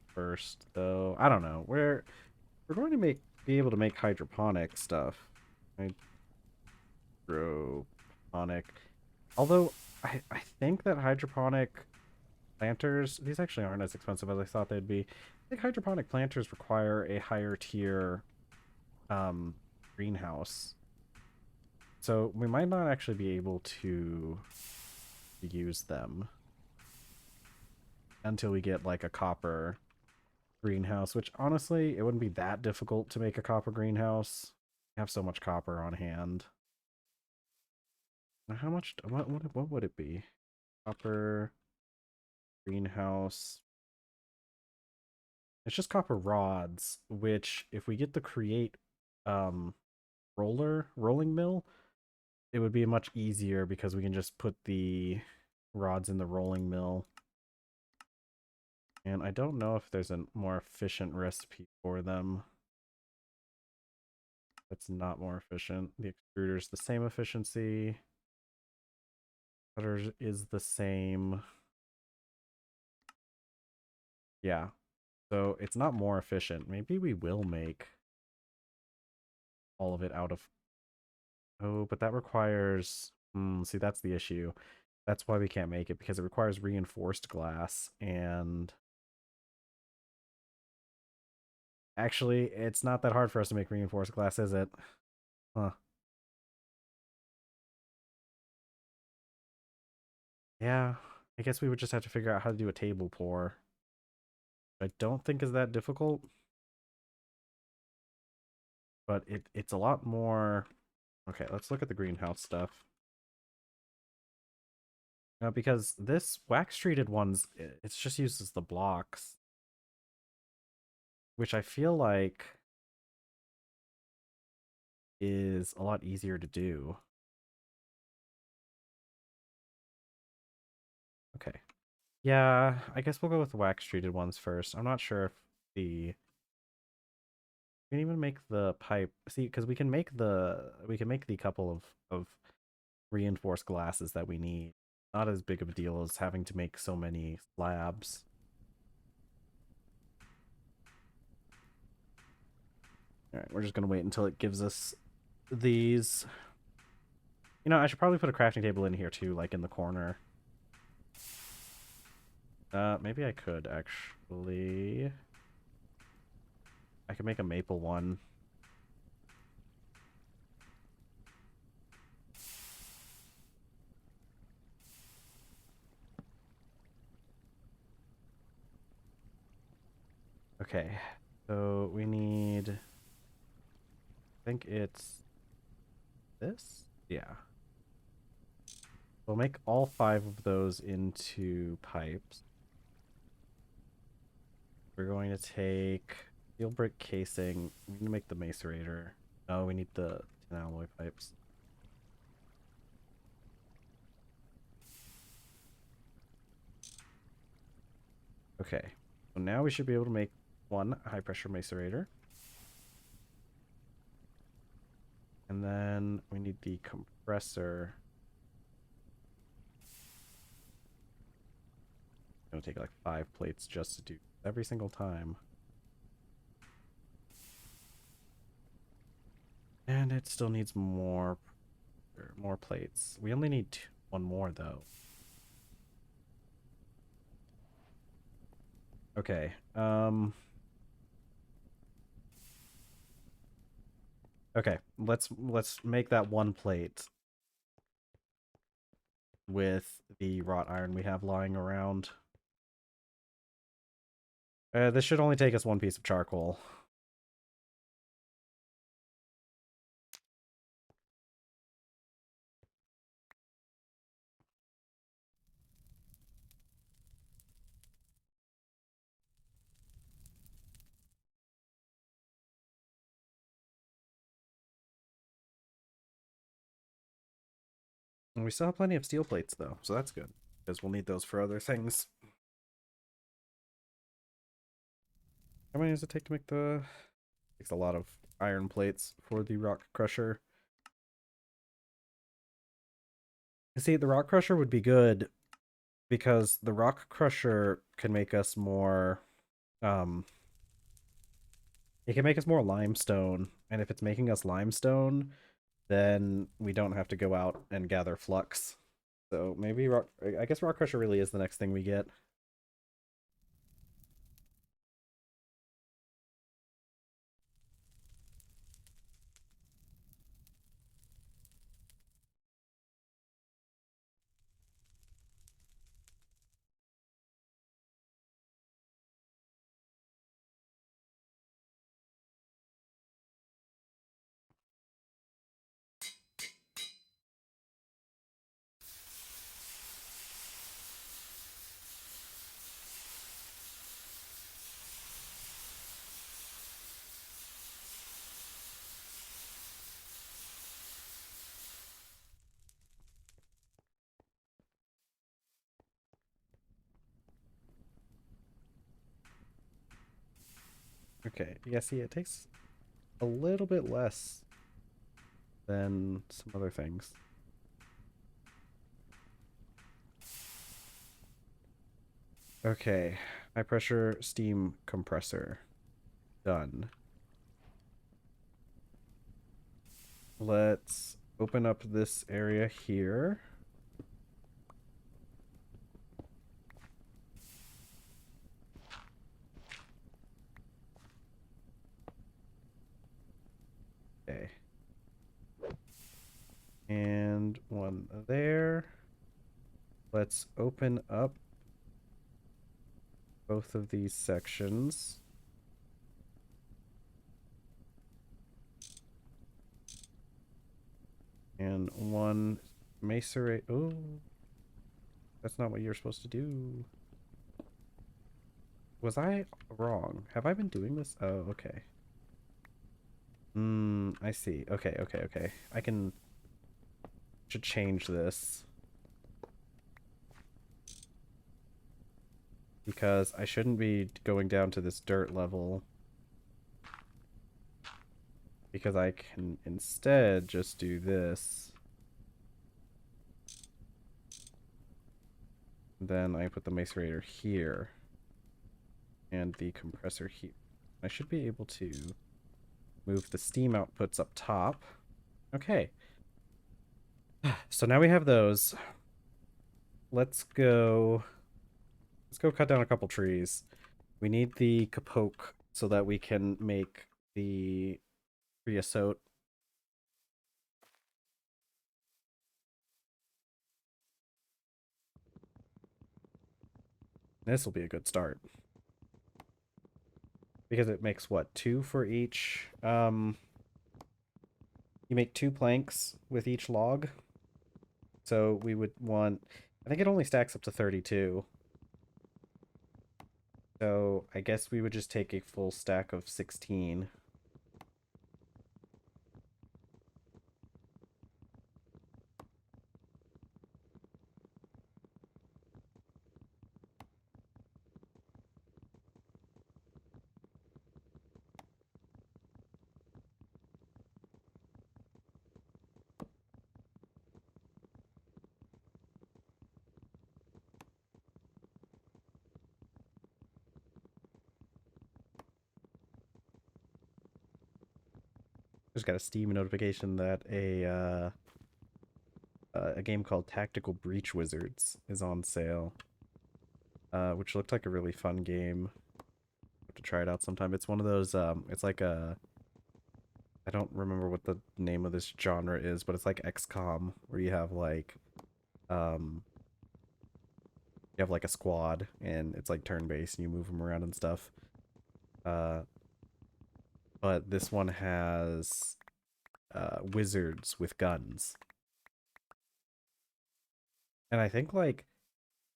first, though. I don't know. We're going to be able to make hydroponic stuff. Hydroponic. Although I think that hydroponic planters, these actually aren't as expensive as I thought they'd be. I think hydroponic planters require a higher tier greenhouse. So we might not actually be able to use them until we get like a copper greenhouse, which honestly, it wouldn't be that difficult to make a copper greenhouse. I have so much copper on hand. Now, how much, what would it be? Copper greenhouse. It's just copper rods, which if we get the create um rolling mill, it would be much easier because we can just put the rods in the rolling mill. And I don't know if there's a more efficient recipe for them. That's not more efficient. The extruder's the same efficiency. Cutters is the same. Yeah. So it's not more efficient. Maybe we will make all of it out of... Oh, but that requires... see, that's the issue. That's why we can't make it, because it requires reinforced glass, and... Actually, it's not that hard for us to make reinforced glass, is it? Huh. Yeah, I guess we would just have to figure out how to do a table pour. I don't think is that difficult, but it's a lot more... Okay, let's look at the greenhouse stuff. Because this wax-treated ones, it's just uses the blocks, which I feel like is a lot easier to do. Okay. Yeah, I guess we'll go with the wax-treated ones first. I'm not sure if the... We can even make the pipe... See, because we can make the couple of reinforced glasses that we need. Not as big of a deal as having to make so many slabs. Alright, we're just going to wait until it gives us these. You know, I should probably put a crafting table in here too, like in the corner. Maybe I could actually. I could make a maple one. Okay, so we need... I think it's this? Yeah. We'll make all 5 of those into pipes. We're going to take steel brick casing. We need to make the macerator. No, we need the tin alloy pipes. Okay, so now we should be able to make one high pressure macerator. And then we need the compressor. It'll take like 5 plates just to do every single time. And it still needs more plates. We only need one more though. Okay. Okay, let's make that one plate with the wrought iron we have lying around. This should only take us 1 piece of charcoal. And we still have plenty of steel plates though, so that's good, because we'll need those for other things. How many does it take to make the... Takes a lot of iron plates for the rock crusher. See, the rock crusher would be good because the rock crusher can make us more... It can make us more limestone, and if it's making us limestone, then we don't have to go out and gather flux. So maybe I guess rock crusher really is the next thing we get. Okay, yeah, see, it takes a little bit less than some other things. Okay, High pressure steam compressor. Done. Let's open up this area here. Okay. And one there. Let's open up both of these sections. And one macerate. Oh, that's not what you're supposed to do. Was I wrong? Have I been doing this? Oh, okay. I see. Okay, okay, okay. Should change this. Because I shouldn't be going down to this dirt level. Because I can instead just do this. Then I put the macerator here. And the compressor here. I should be able to move the steam outputs up top. Okay. So now we have those. Let's go cut down a couple trees. We need the kapoke so that we can make the creosote. This will be a good start. Because it makes what, 2 for each? You make 2 planks with each log. So we would want, I think it only stacks up to 32. So I guess we would just take a full stack of 16. Just got a Steam notification that a game called Tactical Breach Wizards is on sale, which looked like a really fun game. Have to try it out sometime. It's one of those. It's like a. I don't remember what the name of this genre is, but it's like XCOM, where you have like, um, you have like a squad, and it's like turn-based, and you move them around and stuff. Uh, but this one has wizards with guns, and I think like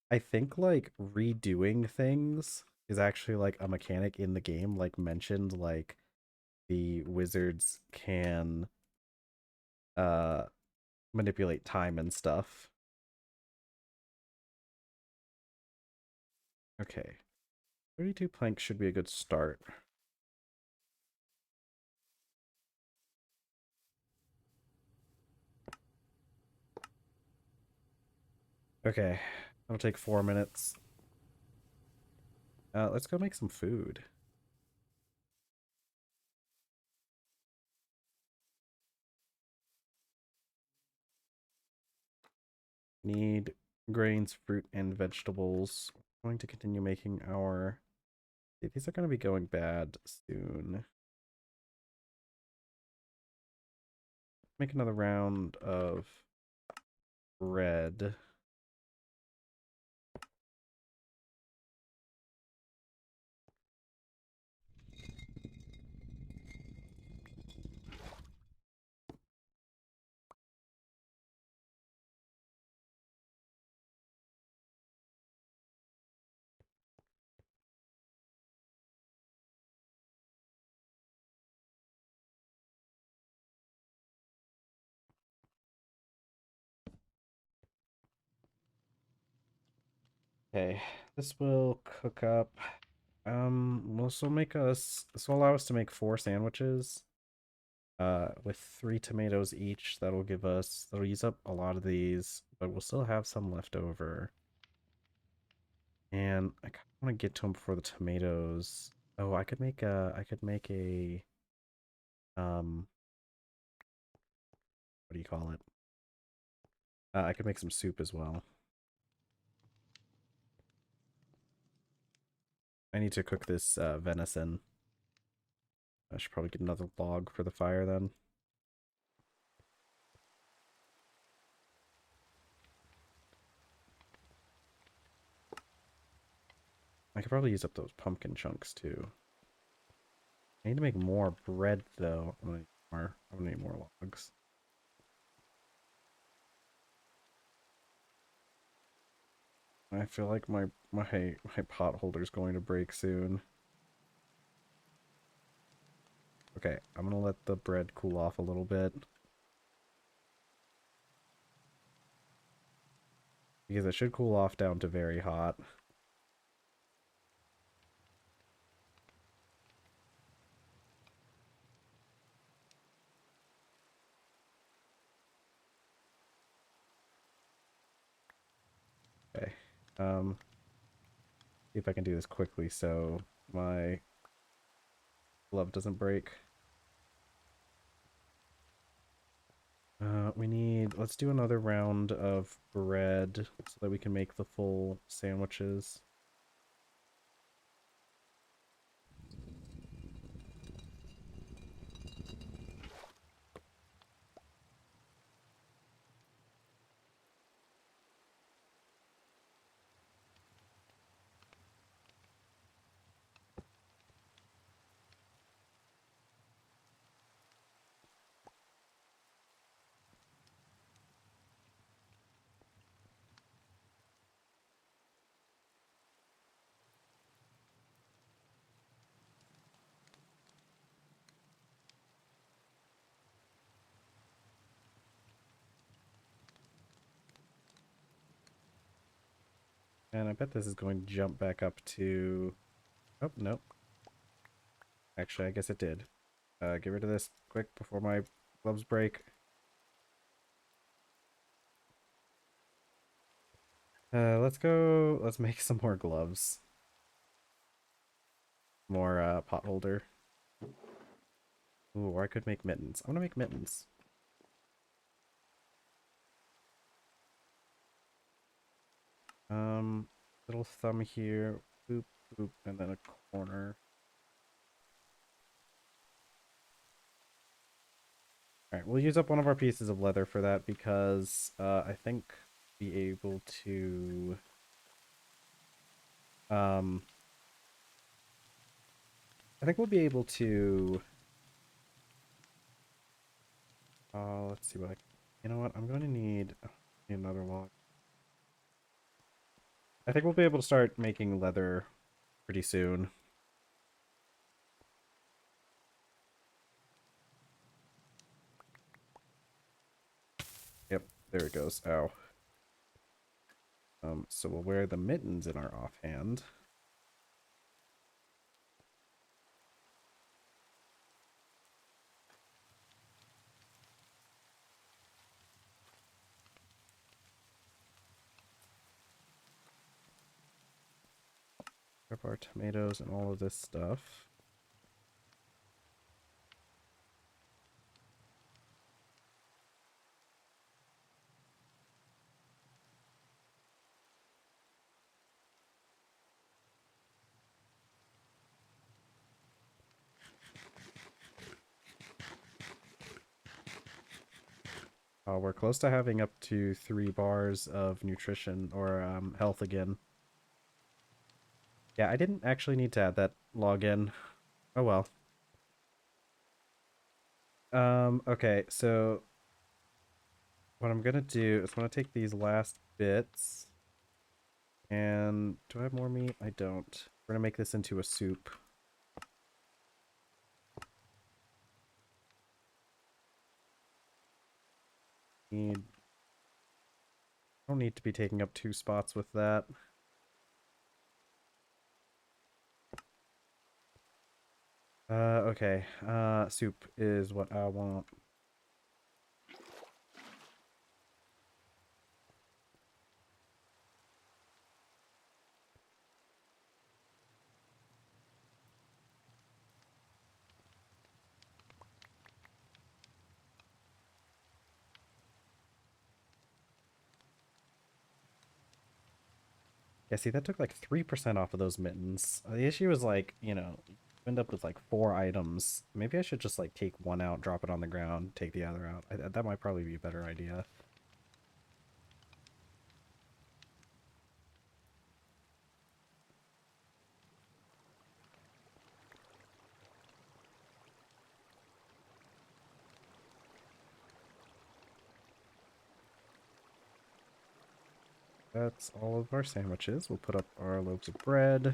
redoing things is actually like a mechanic in the game, like mentioned, like the wizards can uh manipulate time and stuff. Okay. 32 planks should be a good start. Okay. That'll take 4 minutes. Let's go make some food. Need grains, fruit, and vegetables. We're going to continue making our... These are going to be going bad soon. Make another round of bread. Okay, this will cook up. This will allow us to make 4 sandwiches. With 3 tomatoes each. That'll use up a lot of these, but we'll still have some left over. And I kind of want to get to them before the tomatoes. Oh, I could make a um what do you call it? I could make some soup as well. I need to cook this venison. I should probably get another log for the fire then. I could probably use up those pumpkin chunks too. I need to make more bread though. I'm gonna need more logs. I feel like my pot holder's going to break soon. Okay, I'm gonna let the bread cool off a little bit. Because it should cool off down to very hot. Okay. See if I can do this quickly so my glove doesn't break. Let's do another round of bread so that we can make the full sandwiches. And I bet this is going to jump back up to... Oh, nope. Actually, I guess it did. Get rid of this quick before my gloves break. Let's make some more gloves. More pot holder. Ooh, or I could make mittens. I'm gonna make mittens. Little thumb here, boop, boop, and then a corner. Alright, we'll use up one of our pieces of leather for that because I think be able to um I think we'll be able to let's see what you know what, I'm going to need another log. I think we'll be able to start making leather pretty soon. Yep, there it goes. Ow. So we'll wear the mittens in our offhand. Grab our tomatoes and all of this stuff. We're close to having up to 3 bars of nutrition or health again. Yeah, I didn't actually need to add that log in. Oh well. Okay, so what I'm gonna do is I'm gonna take these last bits and do I have more meat? I don't. We're gonna make this into a soup. Need don't need to be taking up 2 spots with that. Okay. Soup is what I want. Yeah, see, that took like 3% off of those mittens. The issue is like, you know, you end up with like 4 items. Maybe I should just like take one out, drop it on the ground, take the other out. That might probably be a better idea. That's all of our sandwiches. We'll put up our loaves of bread.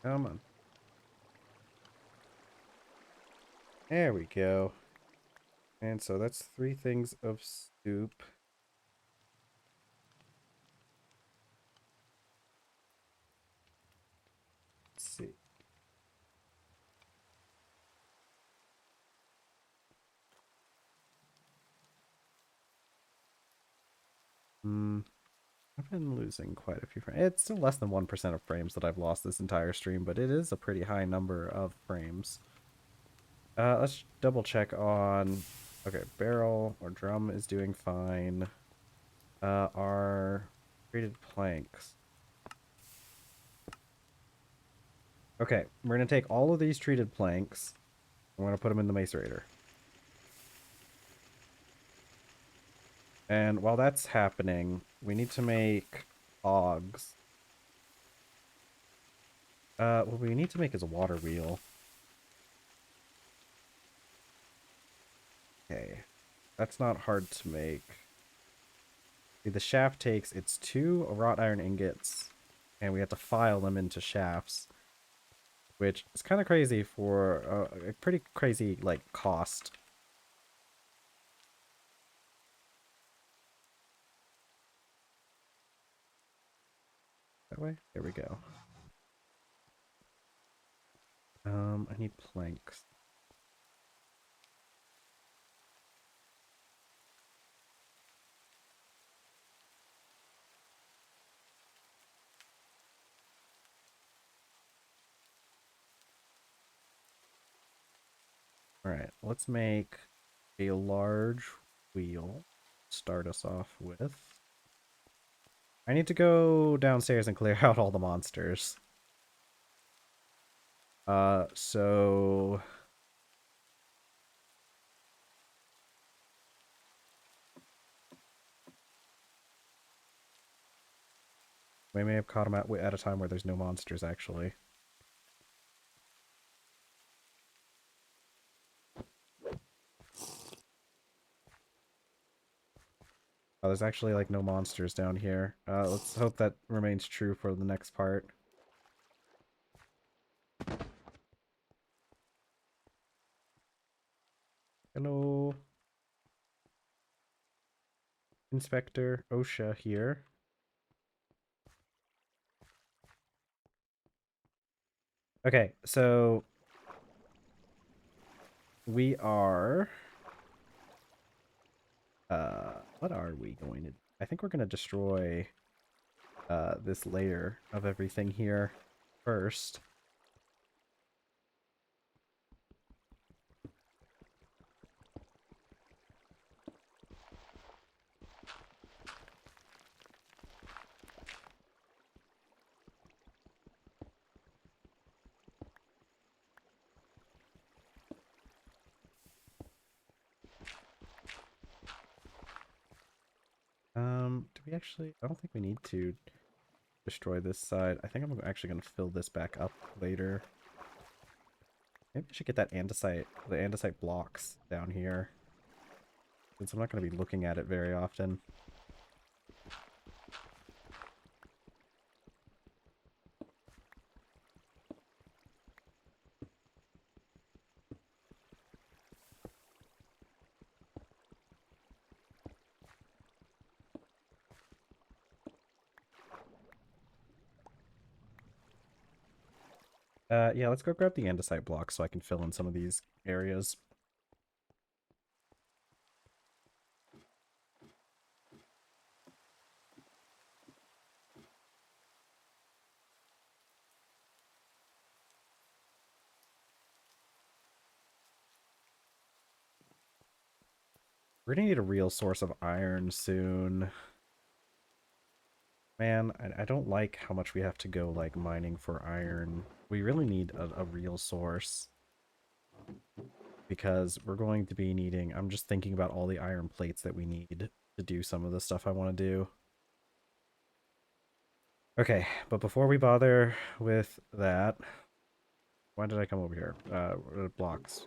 Come on. There we go. And so that's 3 things of soup. Let's see. I've been losing quite a few frames. It's still less than 1% of frames that I've lost this entire stream, but it is a pretty high number of frames. Let's double check on... Okay, barrel or drum is doing fine. Our treated planks. Okay, we're going to take all of these treated planks. I'm going to put them in the macerator. And while that's happening, we need to make hogs. What we need to make is a water wheel. Okay. That's not hard to make. See, the shaft takes, it's 2 wrought iron ingots, and we have to file them into shafts, which is kind of crazy for a pretty crazy, like, cost. That way? There we go. I need planks. Alright, let's make a large wheel. Start us off with. I need to go downstairs and clear out all the monsters. So... We may have caught him at a time where there's no monsters, actually. Oh, there's actually, like, no monsters down here. Let's hope that remains true for the next part. Hello. Inspector OSHA here. Okay, so... we are... what are we going to... I think we're going to destroy this layer of everything here first. Do we actually... I don't think we need to destroy this side. I think I'm actually going to fill this back up later. Maybe I should get that andesite, the andesite blocks down here, since I'm not going to be looking at it very often. Yeah, let's go grab the andesite block so I can fill in some of these areas. We're gonna need a real source of iron soon. Man, I don't like how much we have to go, like, mining for iron. We really need a real source. Because we're going to be needing... I'm just thinking about all the iron plates that we need to do some of the stuff I want to do. Okay, but before we bother with that... Why did I come over here? Blocks.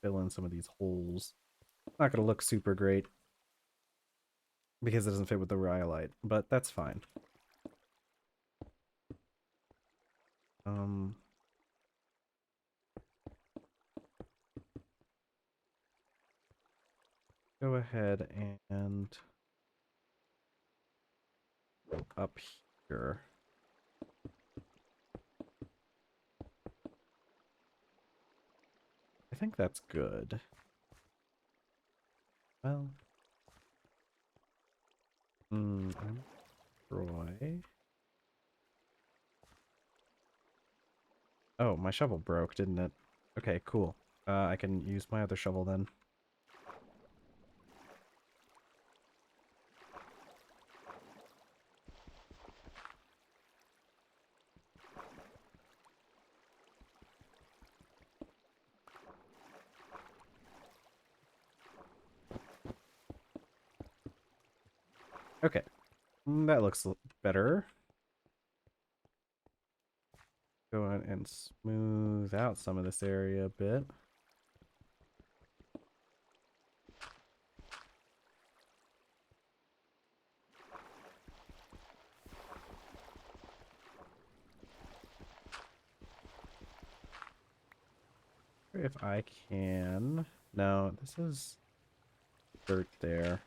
Fill in some of these holes. Not going to look super great because it doesn't fit with the rhyolite, but that's fine. Go ahead and go up here. I think that's good. Well, I'm Roy. Oh, my shovel broke, didn't it? Okay, cool. I can use my other shovel then. Okay, that looks better. Go ahead and smooth out some of this area a bit. If I can... No, this is dirt there.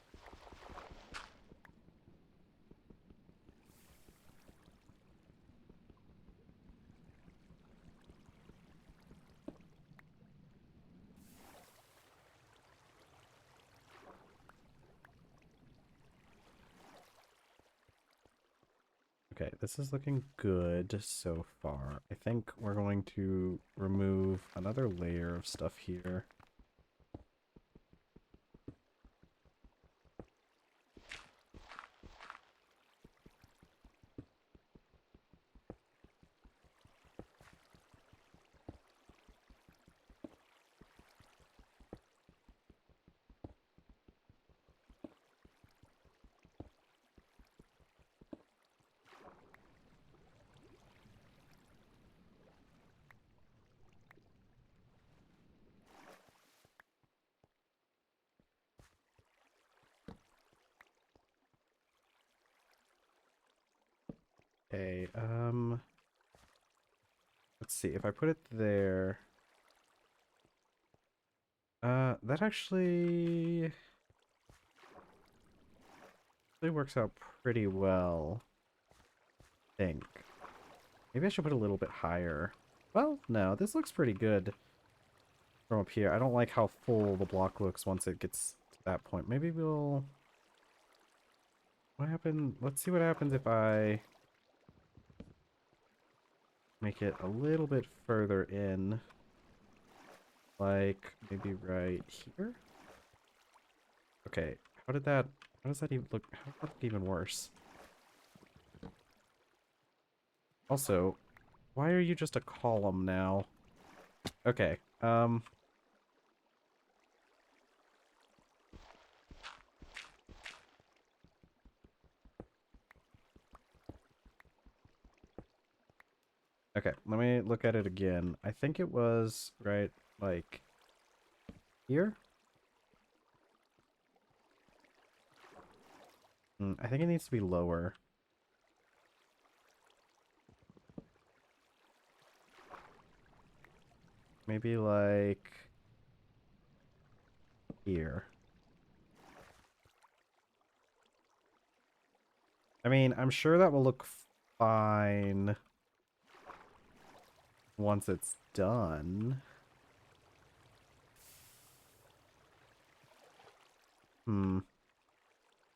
Okay, this is looking good so far. I think we're going to remove another layer of stuff here. Okay, let's see, if I put it there... that actually works out pretty well, I think. Maybe I should put it a little bit higher. Well, no, this looks pretty good from up here. I don't like how full the block looks once it gets to that point. Maybe we'll... What happened? Let's see what happens if I make it a little bit further in. Like, maybe right here? Okay, how does that even look, how does that look even worse? Also, why are you just a column now? Okay, okay, let me look at it again. I think it was right, like, here? I think it needs to be lower. Maybe like here. I mean, I'm sure that will look fine once it's done.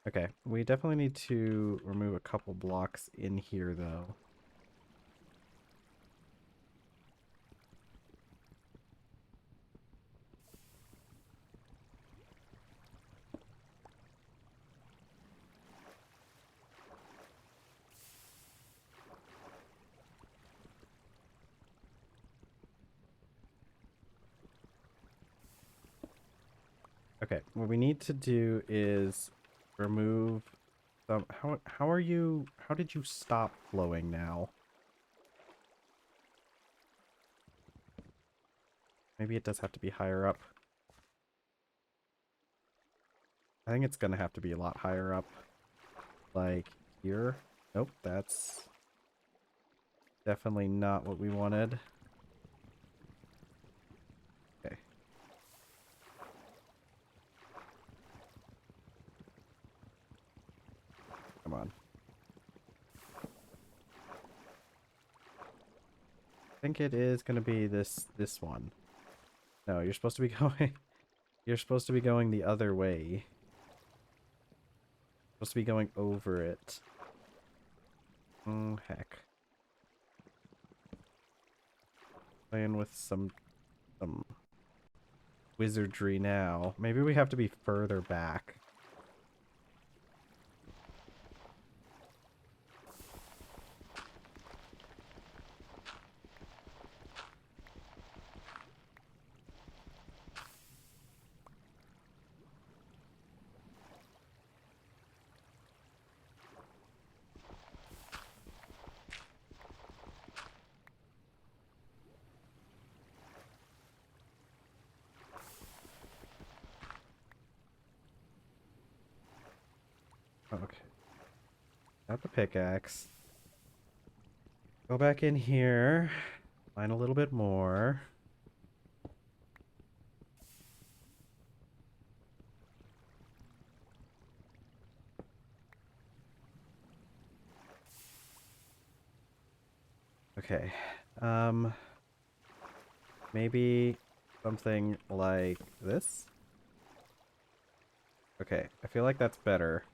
Okay, we definitely need to remove a couple blocks in here, though. Okay, what we need to do is remove some... How did you stop flowing now? Maybe it does have to be higher up. I think it's gonna have to be a lot higher up. Like here. Nope, that's definitely not what we wanted. Okay. Come on. I think it is gonna be this one. No, you're supposed to be going... You're supposed to be going the other way. Supposed to be going over it. Heck. Playing with some wizardry now. Maybe we have to be further back. Okay. Got the pickaxe. Go back in here. Find a little bit more. Okay. Maybe something like this? Okay, I feel like that's better.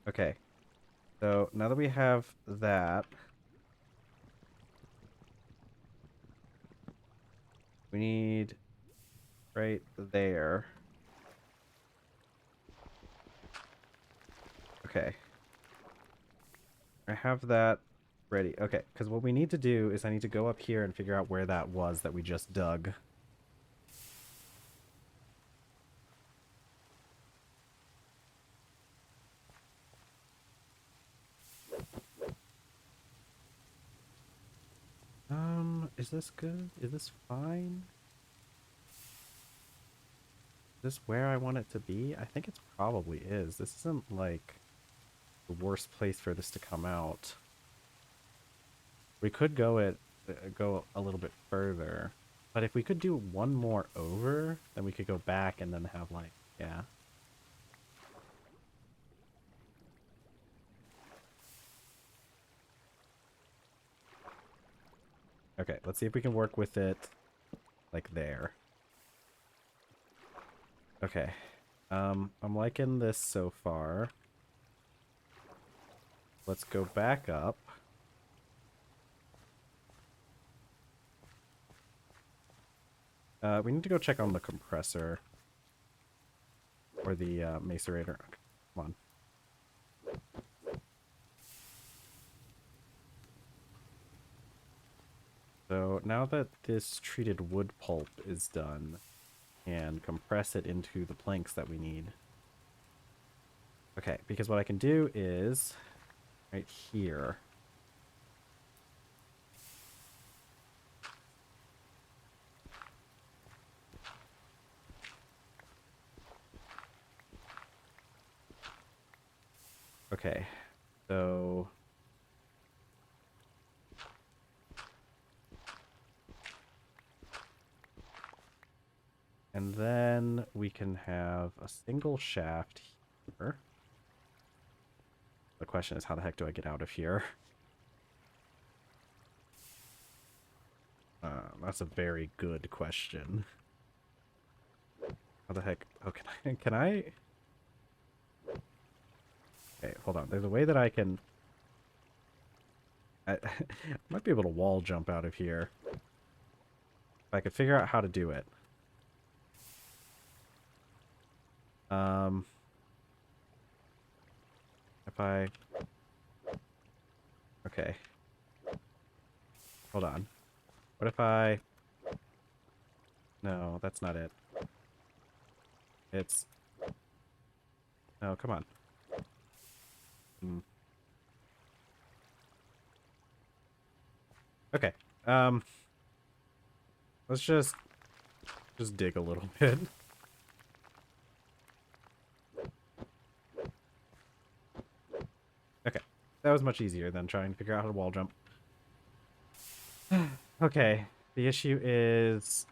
Okay. So, now that we have that, we need right there. Okay. I have that ready. Okay, because what we need to do is I need to go up here and figure out where that was that we just dug. Is this good? Is this fine? Is this where I want it to be? I think it probably is. This isn't like the worst place for this to come out. We could go a little bit further. But if we could do one more over, then we could go back and then have like, yeah. Okay, let's see if we can work with it like there. Okay. I'm liking this so far. Let's go back up. We need to go check on the compressor. Or the macerator. Okay, come on. So now that this treated wood pulp is done, and compress it into the planks that we need. Okay, because what I can do is right here. Okay, so And then we can have a single shaft here. The question is, how the heck do I get out of here? That's a very good question. How the heck? Oh, can I? Okay, hold on. There's a way that I can... I might be able to wall jump out of here. If I could figure out how to do it. If I... Okay. Hold on. What if I... No, that's not it. It's... No, come on. Okay. Let's just dig a little bit. Okay. That was much easier than trying to figure out how to wall jump. Okay. The issue is...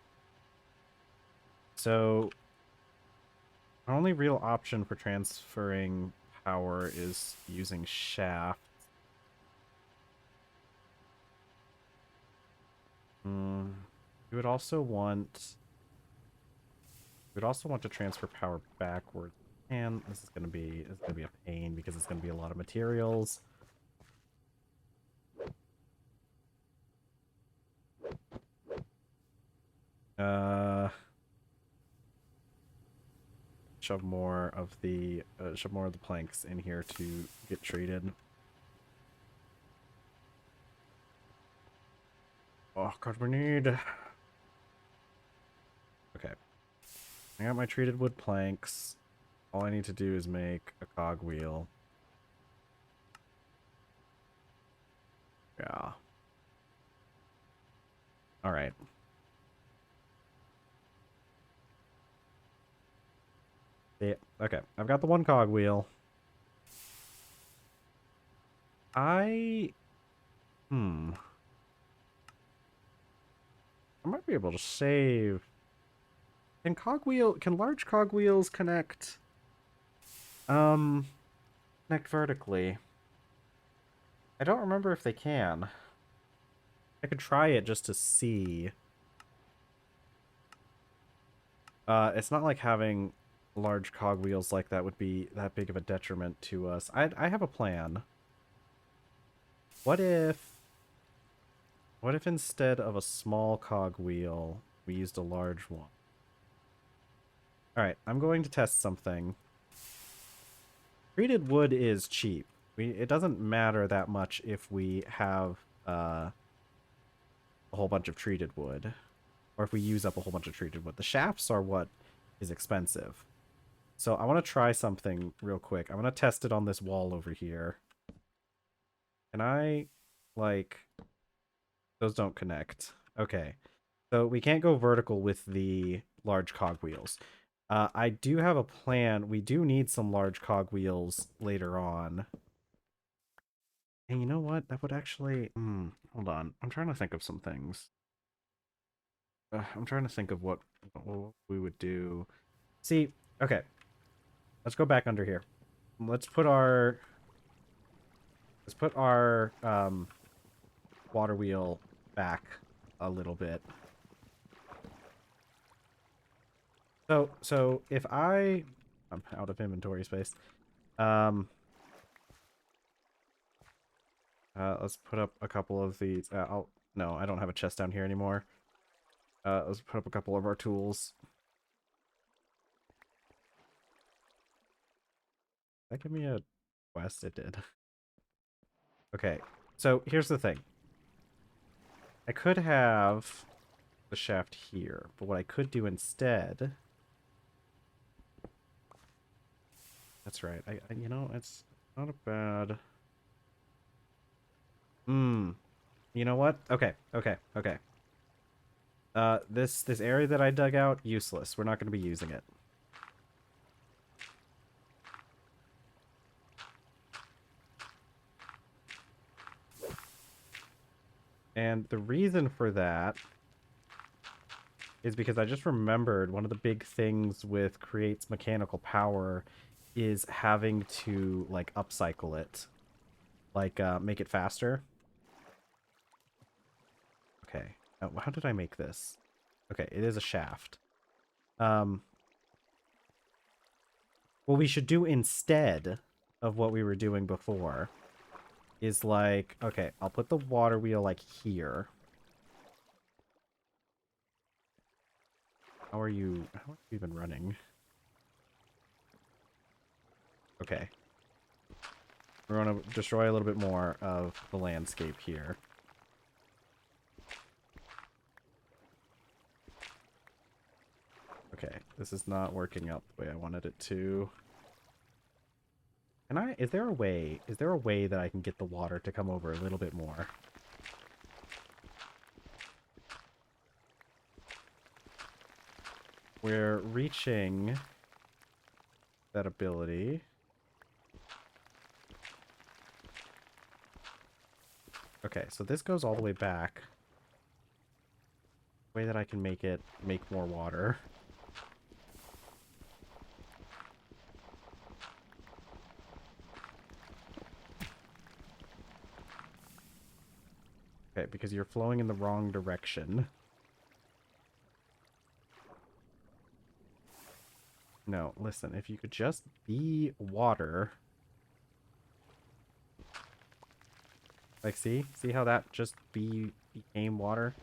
So... Our only real option for transferring power is using shafts. We would also want... We'd also want to transfer power backward. And this is gonna be a pain because it's gonna be a lot of materials. Shove more of the planks in here to get treated. Oh god, we need... Okay. I got my treated wood planks. All I need to do is make a cogwheel. Yeah. Alright. Yeah, okay. I've got the one cogwheel. I might be able to save... Can large cogwheels connect vertically? I don't remember if they can. I could try it just to see. It's not like having large cogwheels like that would be that big of a detriment to us. I have a plan. What if instead of a small cogwheel, we used a large one? Alright, I'm going to test something. Treated wood is cheap. It doesn't matter that much if we have a whole bunch of treated wood. Or if we use up a whole bunch of treated wood. The shafts are what is expensive. So I want to try something real quick. I'm going to test it on this wall over here. Can I, like... Those don't connect. Okay. So we can't go vertical with the large cogwheels. I do have a plan. We do need some large cogwheels later on. And you know what? That would actually... hold on. I'm trying to think of some things. I'm trying to think of what we would do. See, okay. Let's go back under here. Let's put our water wheel back a little bit. So if I'm out of inventory space. Let's put up a couple of these. No, I don't have a chest down here anymore. Let's put up a couple of our tools. Did that give me a quest? It did. Okay, so here's the thing. I could have the shaft here, but what I could do instead... That's right. You know, it's not a bad... You know what? Okay. This area that I dug out, useless. We're not going to be using it. And the reason for that is because I just remembered one of the big things with creates mechanical power is having to like upcycle it, like make it faster. Okay. How did I make this? Okay, it is a shaft. Um, what we should do instead of what we were doing before is like, okay, I'll put the water wheel like here. How are you even running? Okay. We're going to destroy a little bit more of the landscape here. Okay, this is not working out the way I wanted it to. Is there a way that I can get the water to come over a little bit more? We're reaching that ability. Okay, so this goes all the way back. Way that I can make it make more water. Okay, because you're flowing in the wrong direction. No, listen, if you could just be water. Like, see? See how that just became water?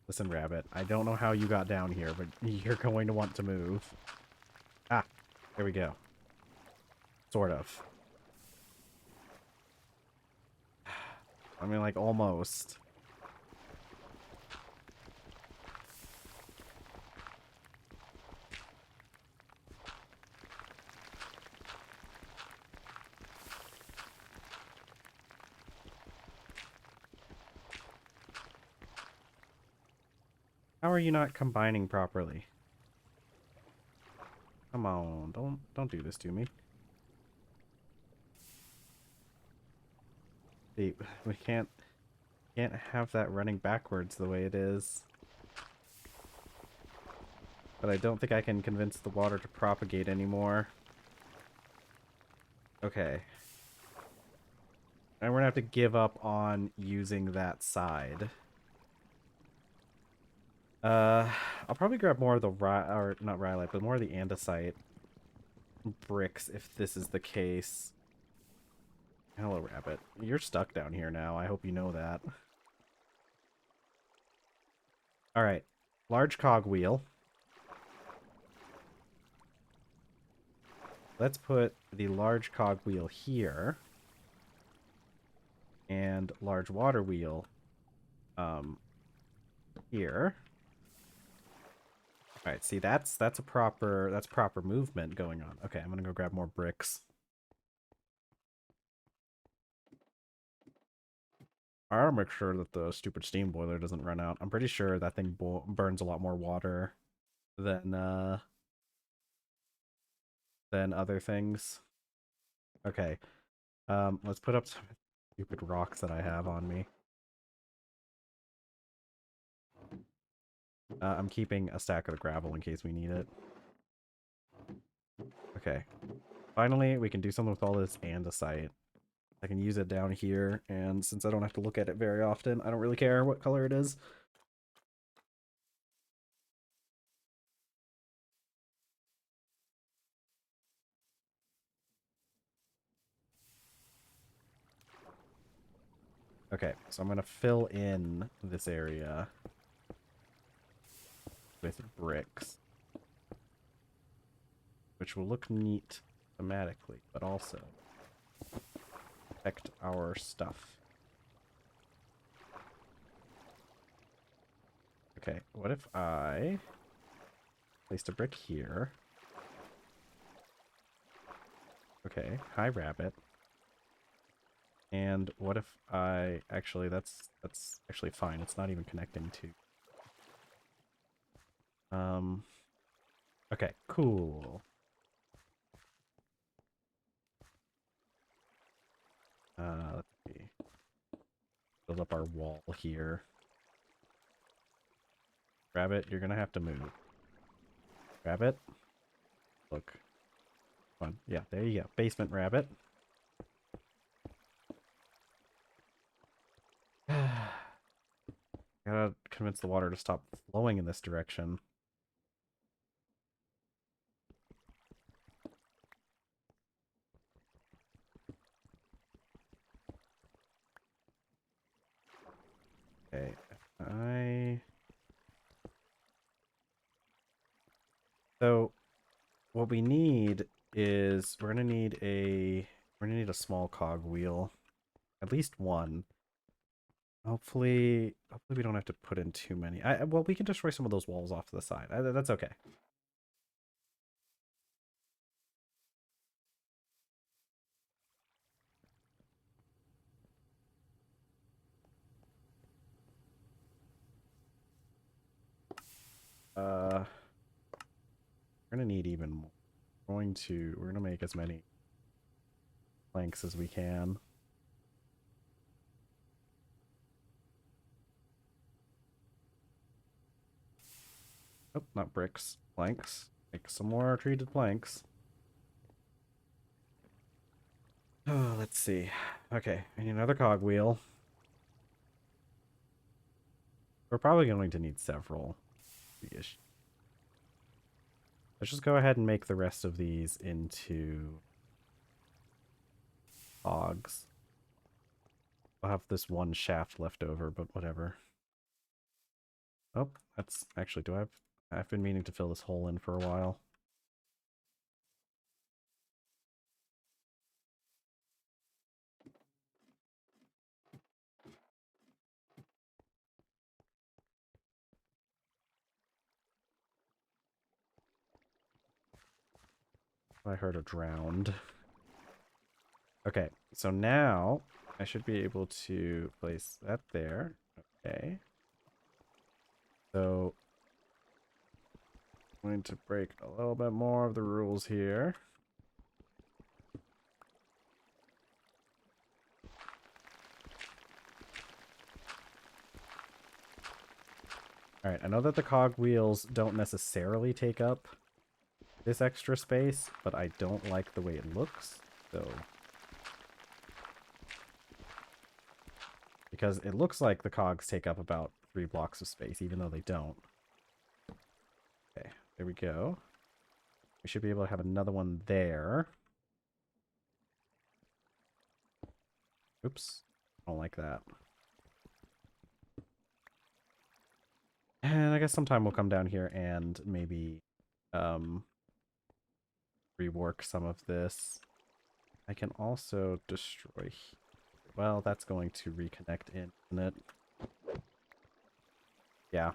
Listen, Rabbit, I don't know how you got down here, but you're going to want to move. Ah, there we go. Sort of. I mean, like, almost. How are you not combining properly? Come on, don't do this to me. See, we can't have that running backwards the way it is. But I don't think I can convince the water to propagate anymore. Okay. And we're gonna have to give up on using that side. I'll probably grab more of the or not rhyolite, but more of the andesite bricks if this is the case. Hello, Rabbit. You're stuck down here now. I hope you know that. Alright. Large cogwheel. Let's put the large cogwheel here. And large water wheel here. Alright, see that's proper movement going on. Okay, I'm gonna go grab more bricks. I'll make sure that the stupid steam boiler doesn't run out. I'm pretty sure that thing burns a lot more water than other things. Okay. Let's put up some stupid rocks that I have on me. I'm keeping a stack of the gravel in case we need it. Okay. Finally, we can do something with all this andesite. I can use it down here, and since I don't have to look at it very often, I don't really care what color it is. Okay, so I'm going to fill in this area with bricks, which will look neat thematically, but also protect our stuff. Okay, what if I placed a brick here? Okay, hi Rabbit. And what if I actually that's actually fine. It's not even connecting to okay, cool. Let's see. Build up our wall here. Rabbit, you're gonna have to move. Rabbit. Look. Come on. Yeah, there you go. Basement rabbit. Gotta convince the water to stop flowing in this direction. Okay, So, what we need is we're gonna need a small cog wheel, at least one. Hopefully we don't have to put in too many. Well, we can destroy some of those walls off to the side. That's okay. We're gonna need even more. We're gonna make as many planks as we can. Oh, not bricks. Planks. Make some more treated planks. Oh, let's see. Okay, I need another cogwheel. We're probably going to need several. Let's just go ahead and make the rest of these into cogs. I'll have this one shaft left over, but whatever. Oh, that's actually, I've been meaning to fill this hole in for a while. I heard a drowned. Okay, so now I should be able to place that there. Okay. So I'm going to break a little bit more of the rules here. Alright, I know that the cog wheels don't necessarily take up this extra space, but I don't like the way it looks, so... Because it looks like the cogs take up about 3 blocks of space, even though they don't. Okay, there we go. We should be able to have another one there. Oops. I don't like that. And I guess sometime we'll come down here and maybe rework some of this. I can also destroy... Well, that's going to reconnect in, isn't it? Yeah.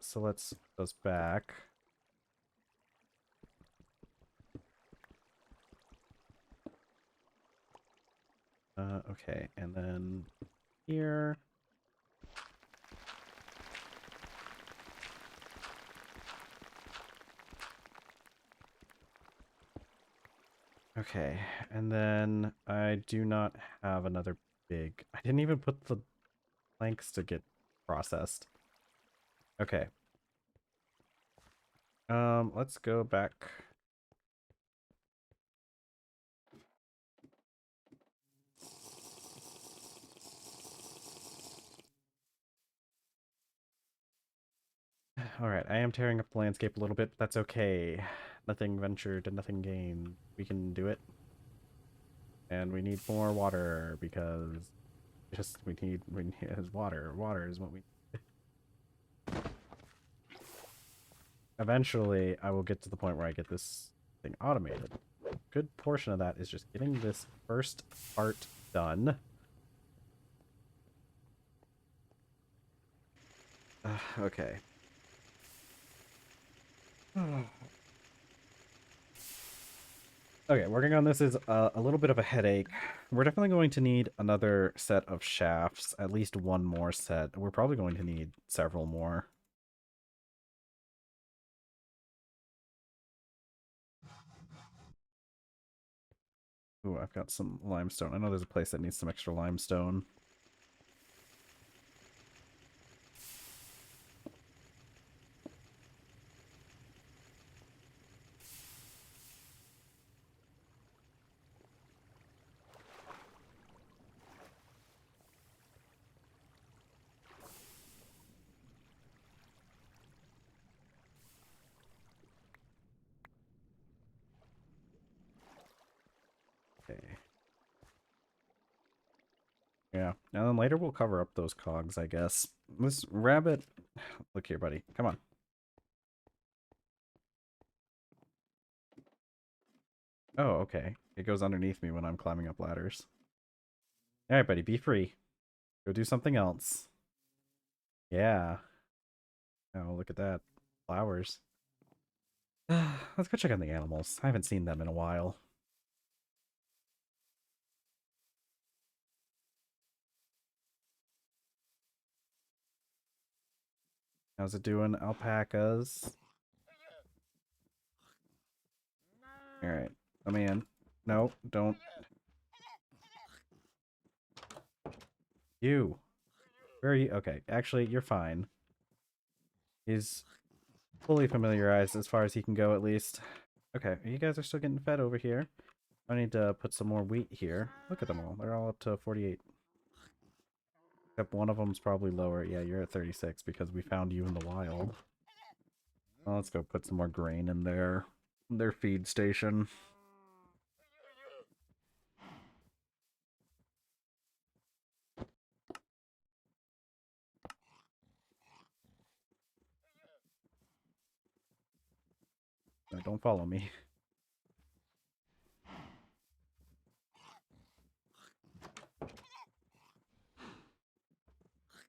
So let's put those back. Okay, and then here. Okay, and then I do not have another big... I didn't even put the planks to get processed. Okay. Let's go back. Alright, I am tearing up the landscape a little bit, but that's okay. Nothing ventured and nothing gained. We can do it. And we need more water because we need water. Water is what we need. Eventually, I will get to the point where I get this thing automated. A good portion of that is just getting this first part done. Okay. Okay, working on this is a little bit of a headache. We're definitely going to need another set of shafts, at least one more set. We're probably going to need several more. Ooh, I've got some limestone. I know there's a place that needs some extra limestone. Okay. Yeah, and then later we'll cover up those cogs, I guess. This rabbit... Look here, buddy. Come on. Oh, okay. It goes underneath me when I'm climbing up ladders. Alright, buddy, be free. Go do something else. Yeah. Oh, look at that. Flowers. Let's go check on the animals. I haven't seen them in a while. How's it doing, alpacas? Alright, let me in. No, don't. You. Where are you? Okay, actually, you're fine. He's fully familiarized as far as he can go, at least. Okay, you guys are still getting fed over here. I need to put some more wheat here. Look at them all. They're all up to 48. Except one of them's probably lower. Yeah, you're at 36 because we found you in the wild. Well, let's go put some more grain in their feed station. No, don't follow me.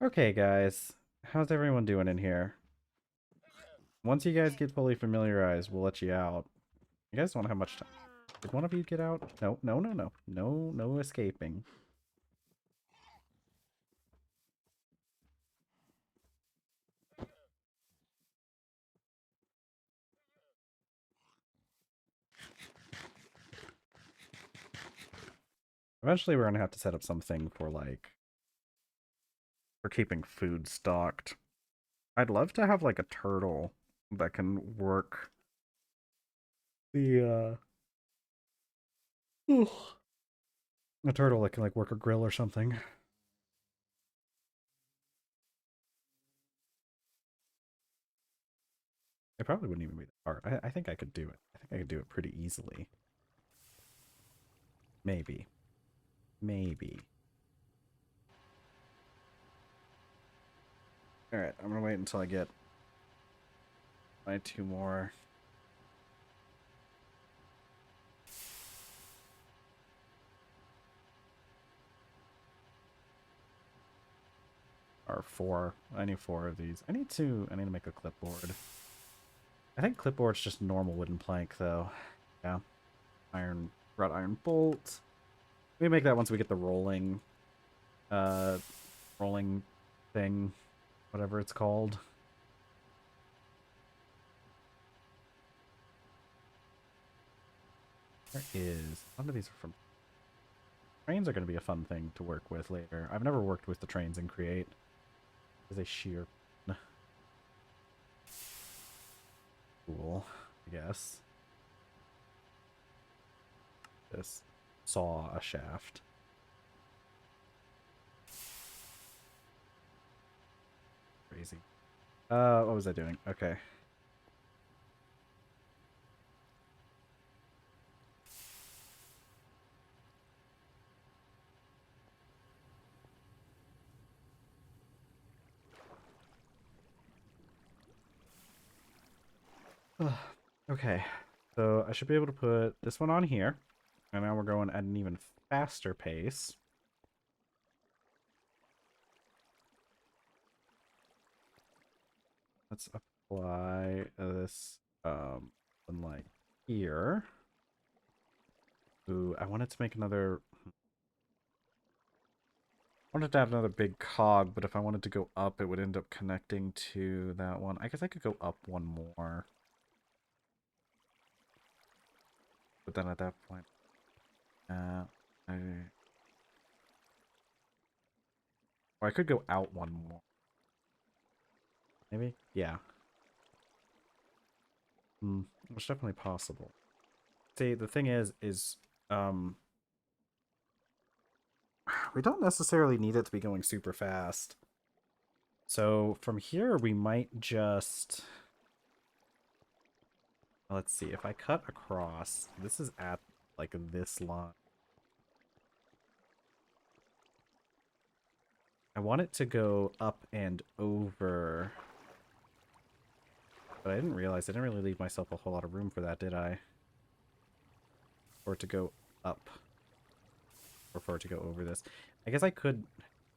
Okay, guys. How's everyone doing in here? Once you guys get fully familiarized, we'll let you out. You guys don't have much time. Did one of you get out? No, no, no, no. No, no escaping. Eventually we're gonna have to set up something for, like, for keeping food stocked. I'd love to have, like, a turtle that can work the, a turtle that can, like, work a grill or something. It probably wouldn't even be that hard. I think I could do it. I think I could do it pretty easily. Maybe. Maybe. Alright, I'm gonna wait until I get my 2 more. Or 4. I need 4 of these. I need to make a clipboard. I think clipboard's just normal wooden plank, though. Yeah. Wrought iron bolt. We make that once we get the rolling thing, whatever it's called. There is... None of these are from... Trains are going to be a fun thing to work with later. I've never worked with the trains in Create. As a sheer... Cool, I guess. This saw a shaft. Crazy. What was I doing? Okay. Okay. So I should be able to put this one on here. And now we're going at an even faster pace. Let's apply this one like here. Ooh, I wanted to make another... I wanted to add another big cog, but if I wanted to go up, it would end up connecting to that one. I guess I could go up one more. But then at that point... Or I could go out one more. Maybe? Yeah. It's definitely possible. See, the thing is, we don't necessarily need it to be going super fast. So from here, we might just... Let's see, if I cut across, this is at, like, this line. I want it to go up and over. But I didn't realize I didn't really leave myself a whole lot of room for that, did I? For it to go up. Or for it to go over this. I guess I could...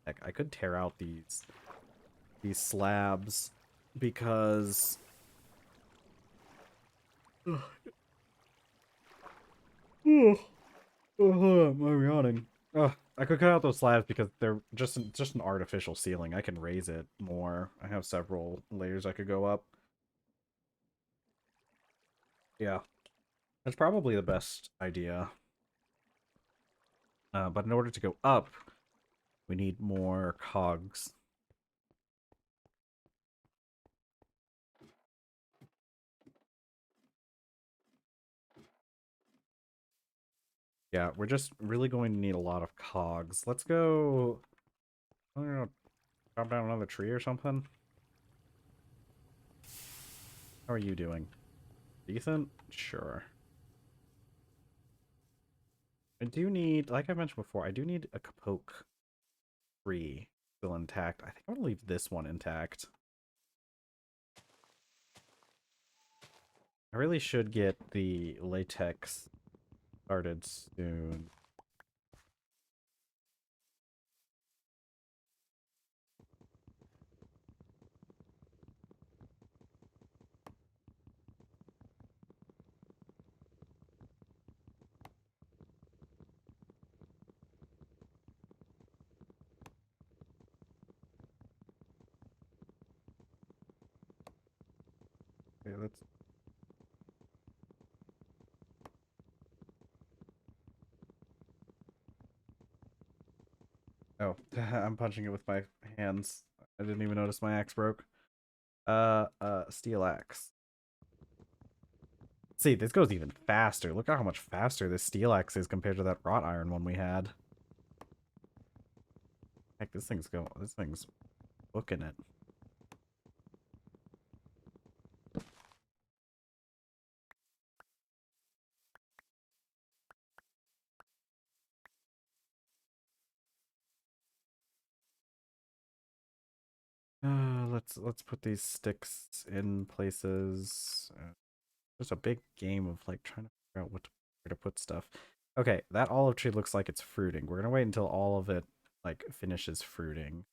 Heck, I could tear out these slabs because... I'm yawning. I could cut out those slabs because they're just an artificial ceiling. I can raise it more. I have several layers I could go up. Yeah, that's probably the best idea. But in order to go up, we need more cogs. Yeah, we're just really going to need a lot of cogs. Let's go... I don't know, chop down another tree or something? How are you doing? Decent? Sure. I do need, like I mentioned before, I do need a kapoke tree still intact. I think I'm gonna leave this one intact. I really should get the latex started soon. Okay, let's... Oh, I'm punching it with my hands. I didn't even notice my axe broke. Steel axe. See, this goes even faster. Look at how much faster this steel axe is compared to that wrought iron one we had. Heck, this thing's booking it. Let's put these sticks in places. There's a big game of like trying to figure out where to put stuff. Okay, that olive tree looks like it's fruiting. We're gonna wait until all of it like finishes fruiting.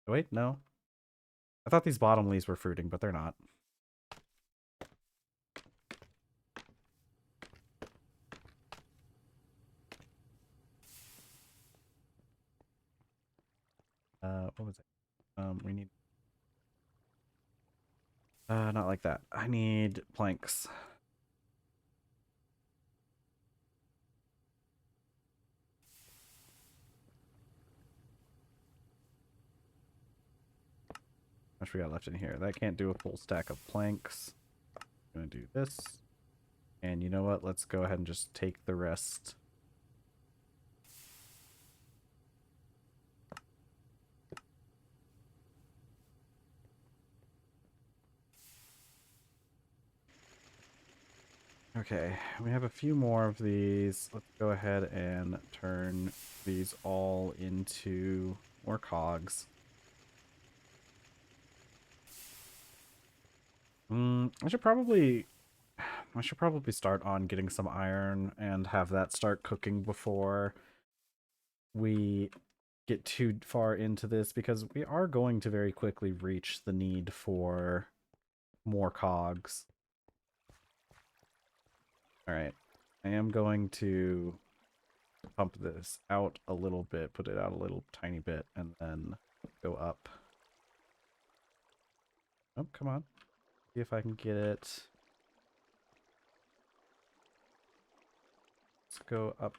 Wait, no. I thought these bottom leaves were fruiting, but they're not. What was it? We need not like that. I need planks. How much we got left in here? That can't do a full stack of planks. I'm gonna do this. And you know what? Let's go ahead and just take the rest. Okay, we have a few more of these. Let's go ahead and turn these all into more cogs. I should probably start on getting some iron and have that start cooking before we get too far into this, because we are going to very quickly reach the need for more cogs. Alright, I am going to pump this out a little bit, put it out a little tiny bit, and then go up. Oh, come on. See if I can get it. Let's go up.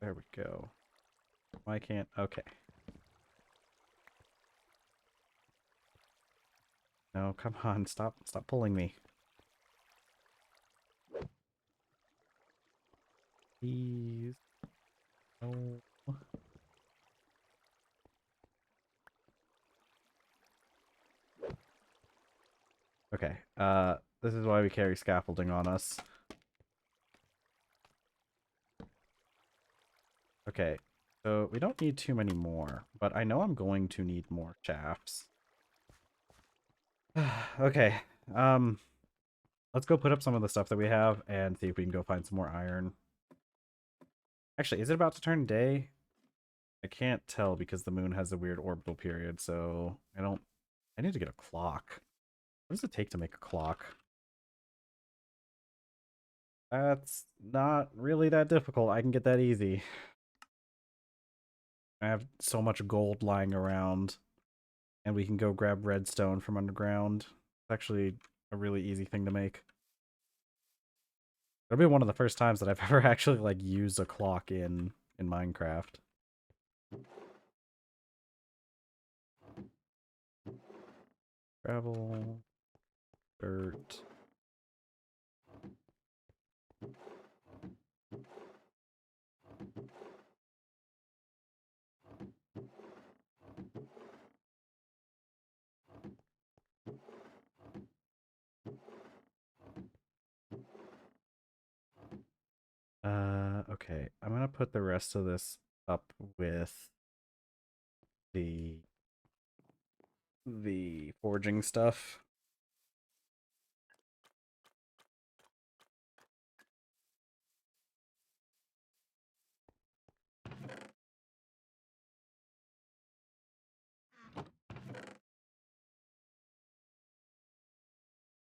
There we go. Why can't... Okay. No, come on. Stop pulling me. Please. No. Okay. This is why we carry scaffolding on us. Okay. So we don't need too many more, but I know I'm going to need more shafts. Okay. Um, let's go put up some of the stuff that we have and see if we can go find some more iron. Actually, is it about to turn day? I can't tell because the moon has a weird orbital period, so I need to get a clock. What does it take to make a clock? That's not really that difficult. I can get that easy. I have so much gold lying around, and we can go grab redstone from underground. It's actually a really easy thing to make. It'll be one of the first times that I've ever actually like used a clock in Minecraft. Gravel, dirt. Okay. I'm gonna put the rest of this up with the forging stuff.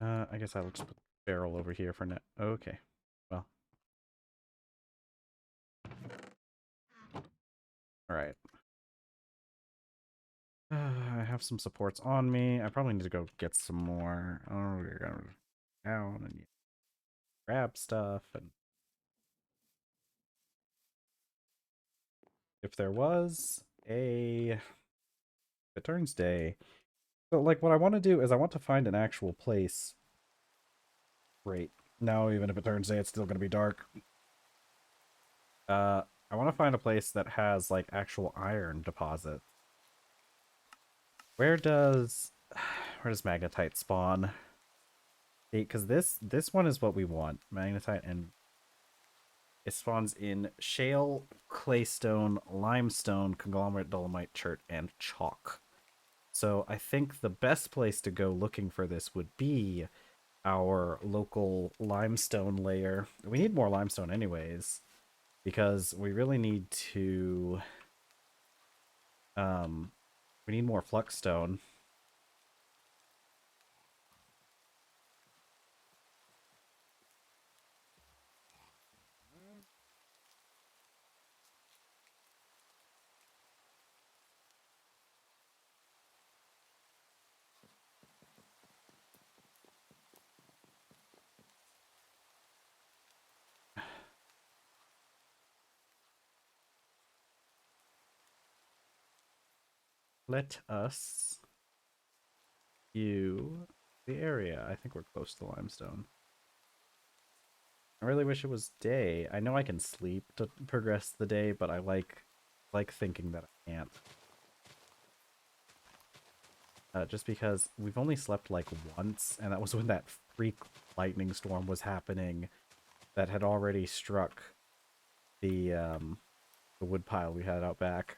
I guess I'll just put the barrel over here for now. Okay. Well. Alright. I have some supports on me. I probably need to go get some more. Oh, we're going down and grab stuff. And if there was a... If it turns day. So, like, what I want to do is I want to find an actual place. Great. Now, even if it turns day, it's still going to be dark. I want to find a place that has, like, actual iron deposit. Where does... Where does magnetite spawn? Because this one is what we want. Magnetite, and it spawns in shale, claystone, limestone, conglomerate, dolomite, chert, and chalk. So I think the best place to go looking for this would be our local limestone layer. We need more limestone anyways, because we really need to we need more flux stone. Let us view the area. I think we're close to limestone. I really wish it was day. I know I can sleep to progress the day, but I like thinking that I can't. Just because we've only slept like once, and that was when that freak lightning storm was happening that had already struck the wood pile we had out back.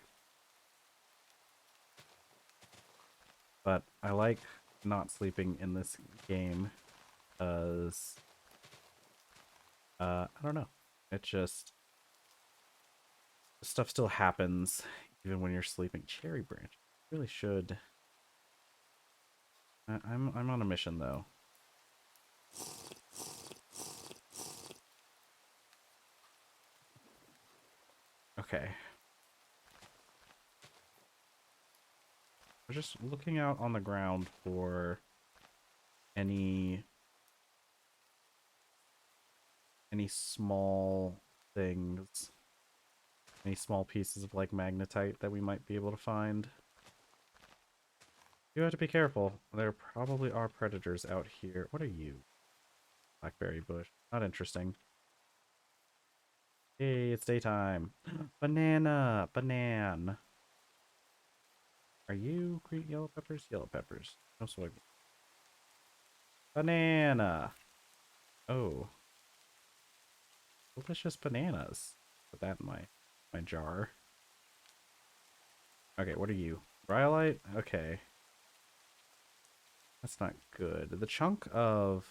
But I like not sleeping in this game because I don't know. It just stuff still happens even when you're sleeping. Cherry branch. Really should. I'm on a mission though. Okay. We're just looking out on the ground for any small things, any small pieces of like magnetite that we might be able to find. You have to be careful. There probably are predators out here. What are you? Blackberry bush. Not interesting. Hey, it's daytime. Banana! Banana! Are you green yellow peppers? Yellow peppers. No soybean. Banana! Oh. Delicious bananas. Put that in my jar. Okay, what are you? Rhyolite? Okay. That's not good. The chunk of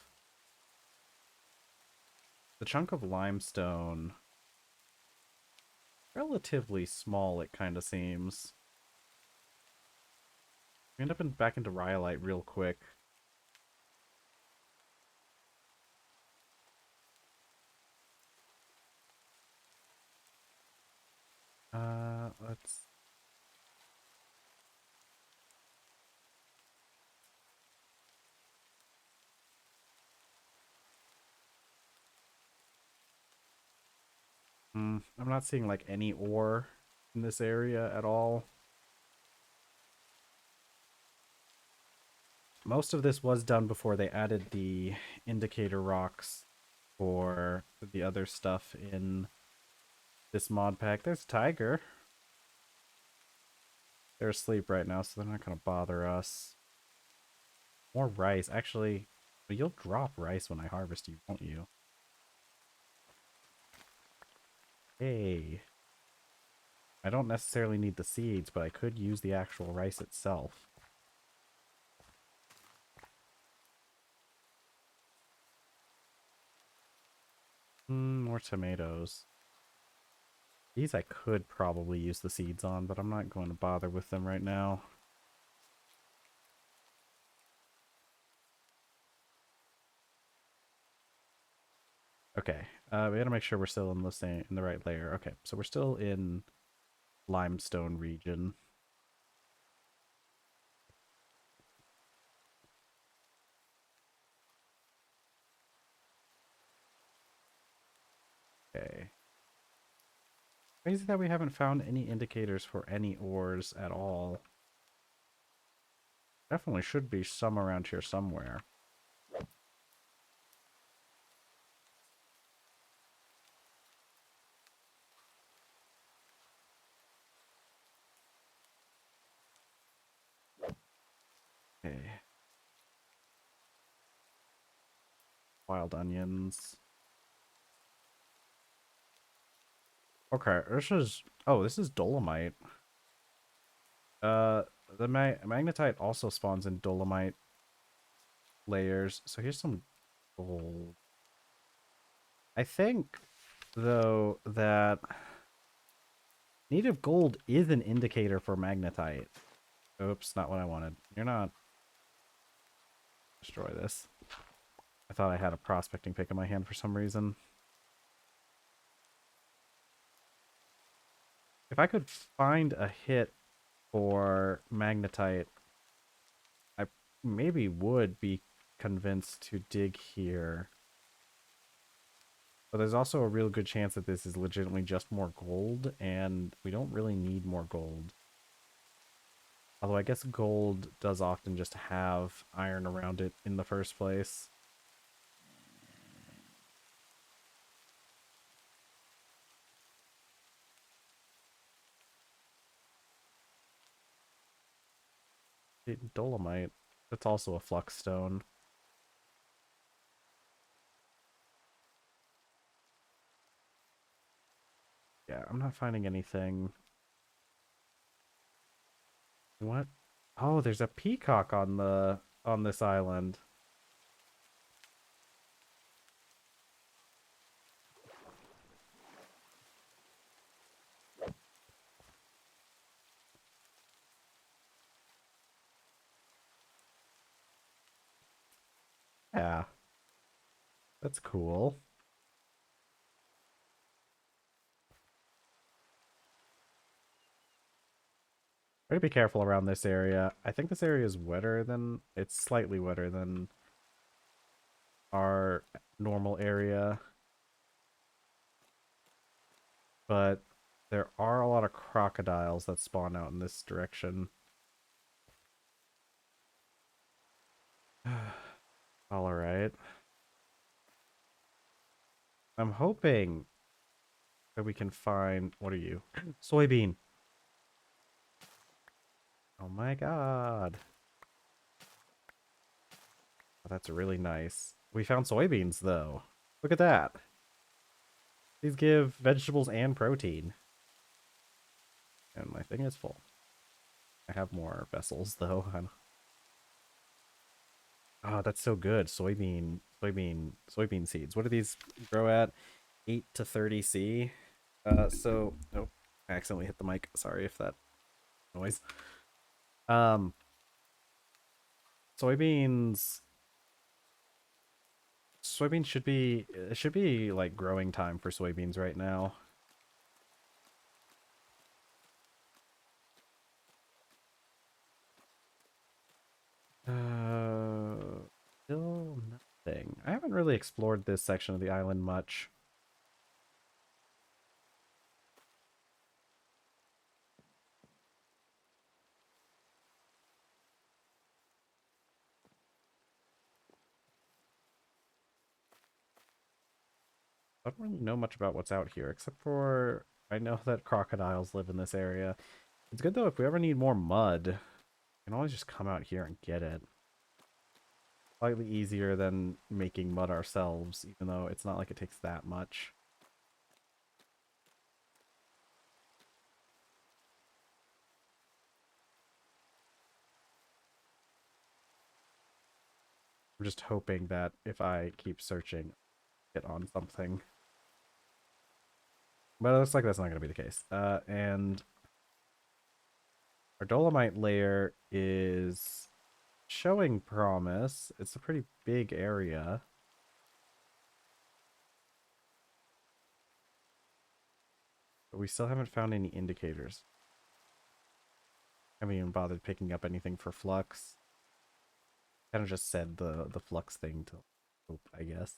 limestone, relatively small, it kind of seems. We end up back into rhyolite real quick. Let's... I'm not seeing like any ore in this area at all. Most of this was done before they added the indicator rocks for the other stuff in this mod pack. There's a tiger. They're asleep right now, so they're not going to bother us. More rice. Actually, you'll drop rice when I harvest you, won't you? Hey. I don't necessarily need the seeds, but I could use the actual rice itself. More tomatoes. These I could probably use the seeds on, but I'm not going to bother with them right now. Okay, we gotta make sure we're still in the right layer. Okay, so we're still in limestone region. Okay. Crazy that we haven't found any indicators for any ores at all. Definitely should be some around here somewhere. Okay. Wild onions. Okay, this is dolomite. Uh, the magnetite also spawns in dolomite layers. So here's some gold. I think, though, that native gold is an indicator for magnetite. Oops, not what I wanted. You're not. Destroy this. I thought I had a prospecting pick in my hand for some reason. If I could find a hit for magnetite, I maybe would be convinced to dig here. But there's also a real good chance that this is legitimately just more gold, and we don't really need more gold. Although I guess gold does often just have iron around it in the first place. Dolomite. That's also a flux stone. Yeah, I'm not finding anything. What? Oh, there's a peacock on this island. Yeah, that's cool. Try to be careful around this area. I think this area is wetter than... It's slightly wetter than our normal area. But there are a lot of crocodiles that spawn out in this direction. Alright. I'm hoping that we can find... What are you? Soybean! Oh my god. Oh, that's really nice. We found soybeans, though. Look at that. These give vegetables and protein. And my thing is full. I have more vessels though. Oh, that's so good. Soybean seeds. What do these grow at? 8 to 30 C. Oh, I accidentally hit the mic. Sorry if that noise. Um, soybeans. Soybeans should be it should be like growing time for soybeans right now. Still nothing. I haven't really explored this section of the island much. I don't really know much about what's out here, except for I know that crocodiles live in this area. It's good though if we ever need more mud, we can always just come out here and get it. Slightly easier than making mud ourselves, even though it's not like it takes that much. I'm just hoping that if I keep searching, I get on something. But it looks like that's not going to be the case. And our dolomite layer is showing promise. It's a pretty big area. But we still haven't found any indicators. I haven't even bothered picking up anything for flux. Kind of just said the flux thing to hope, I guess.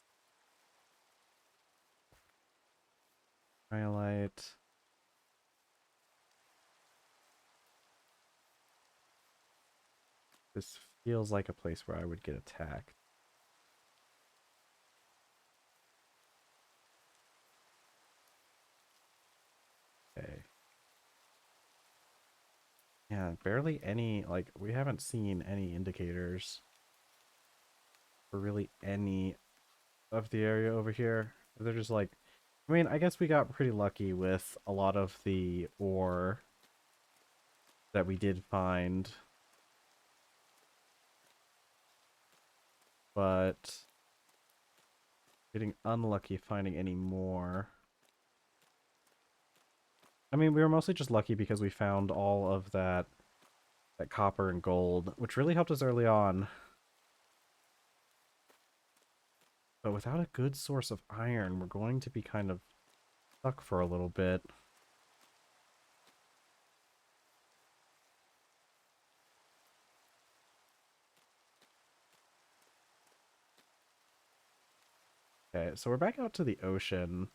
Highlight. This feels like a place where I would get attacked. Okay. Yeah, barely any, like, we haven't seen any indicators for really any of the area over here. They're just like, I mean, I guess we got pretty lucky with a lot of the ore that we did find. But getting unlucky finding any more. I mean, we were mostly just lucky because we found all of that copper and gold, which really helped us early on. But without a good source of iron, we're going to be kind of stuck for a little bit. Okay, so we're back out to the ocean.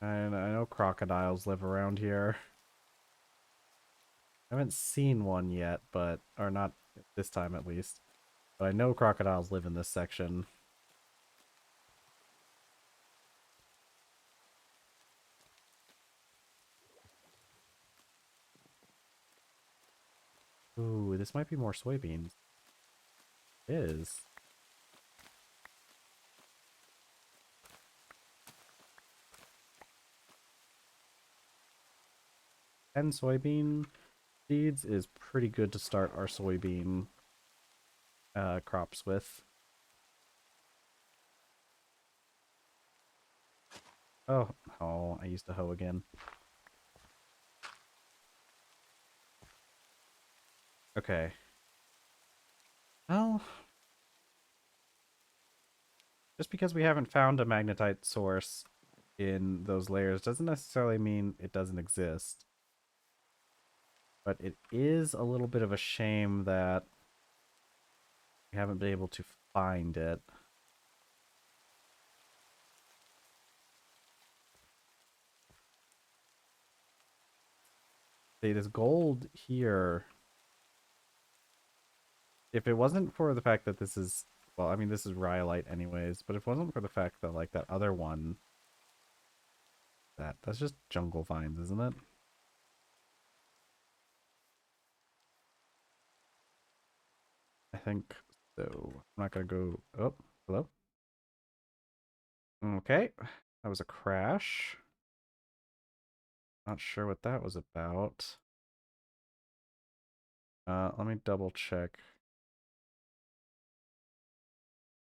And I know crocodiles live around here. I haven't seen one yet, but, or not this time at least. But I know crocodiles live in this section. Ooh, this might be more soybeans. It is. 10 soybean seeds is pretty good to start our soybean crops with. Oh, I used a hoe again. Okay. Well, just because we haven't found a magnetite source in those layers doesn't necessarily mean it doesn't exist. But it is a little bit of a shame that we haven't been able to find it. See, this gold here, if it wasn't for the fact that this is, well, I mean, this is rhyolite anyways, but if it wasn't for the fact that, like, that other one, that's just jungle vines, isn't it? I think so. I'm not gonna go, oh, hello? Okay, that was a crash. Not sure what that was about. Let me double check.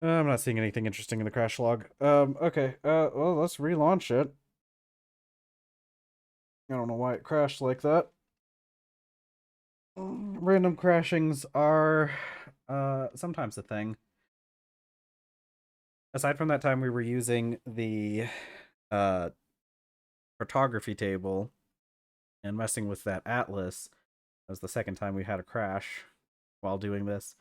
I'm not seeing anything interesting in the crash log. Okay. Well, let's relaunch it. I don't know why it crashed like that. Random crashings are sometimes a thing. Aside from that time we were using the uh photography table and messing with that atlas, that was the second time we had a crash while doing this.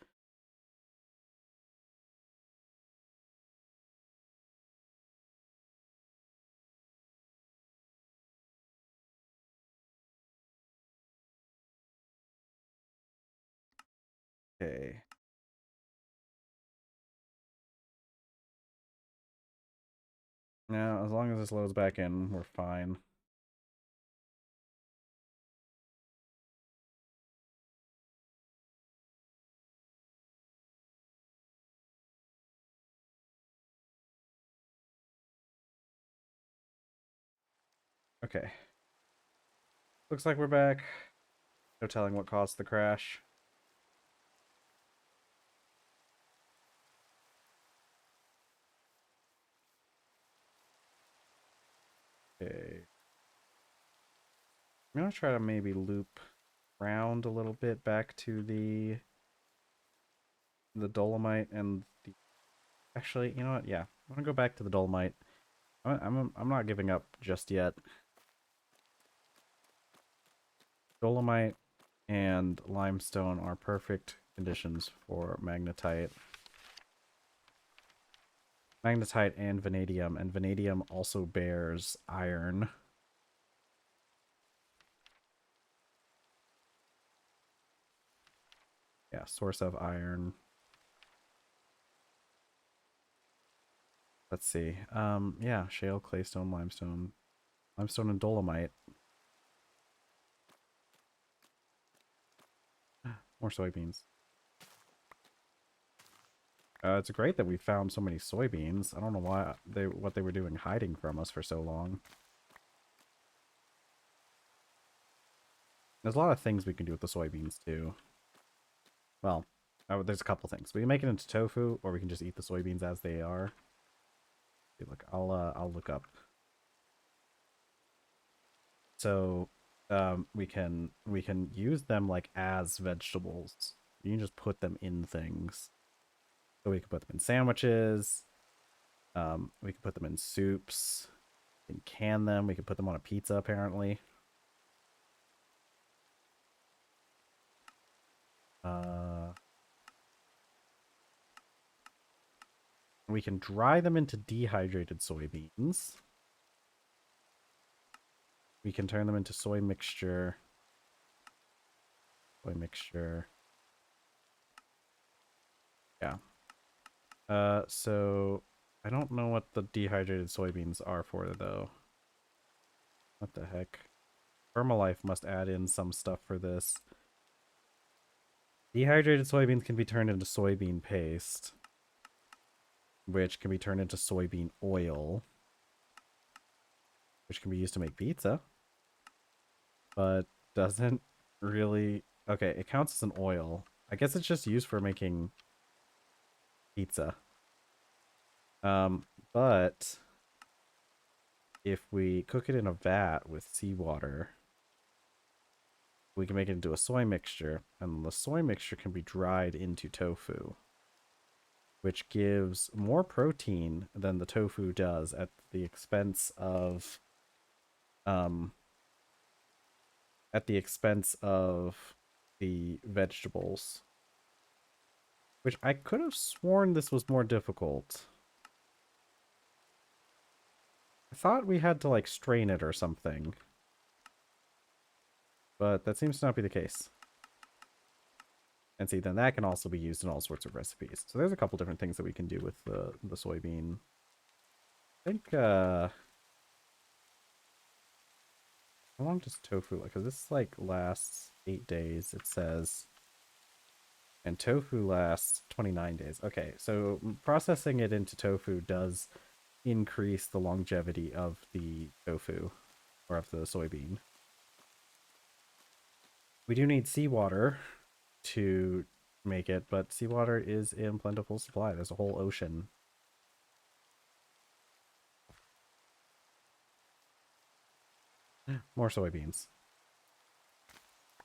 Okay. Now, as long as this loads back in, we're fine. Okay. Looks like we're back. No telling what caused the crash. Okay. I'm gonna try to maybe loop around a little bit back to the dolomite and the. Actually, you know what? Yeah, I'm gonna go back to the dolomite. I'm not giving up just yet. Dolomite and limestone are perfect conditions for magnetite. Magnetite and vanadium also bears iron. Yeah, source of iron. Let's see. Yeah, shale, claystone, limestone. Limestone and dolomite. More soybeans. It's great that we found so many soybeans. I don't know what they were doing hiding from us for so long. There's a lot of things we can do with the soybeans too. Well, there's a couple things. We can make it into tofu, or we can just eat the soybeans as they are. Look, I'll look up. So, we can use them like as vegetables. You can just put them in things. So we can put them in sandwiches. We can put them in soups. We can can them. We can put them on a pizza, apparently. We can dry them into dehydrated soybeans. We can turn them into soy mixture. Soy mixture. Yeah. So I don't know what the dehydrated soybeans are for, though. What the heck? Herbalife must add in some stuff for this. Dehydrated soybeans can be turned into soybean paste, which can be turned into soybean oil, which can be used to make pizza, but doesn't really... Okay, it counts as an oil. I guess it's just used for making pizza. But if we cook it in a vat with seawater, we can make it into a soy mixture, and the soy mixture can be dried into tofu, which gives more protein than the tofu does at the expense of the vegetables. Which I could have sworn this was more difficult. I thought we had to like strain it or something. But that seems to not be the case. And see, then that can also be used in all sorts of recipes. So there's a couple different things that we can do with the soybean. I think, how long does tofu, because this like lasts 8 days, it says. And tofu lasts 29 days. Okay, so processing it into tofu does increase the longevity of the tofu, or of the soybean. We do need seawater to make it, but seawater is in plentiful supply. There's a whole ocean. More soybeans.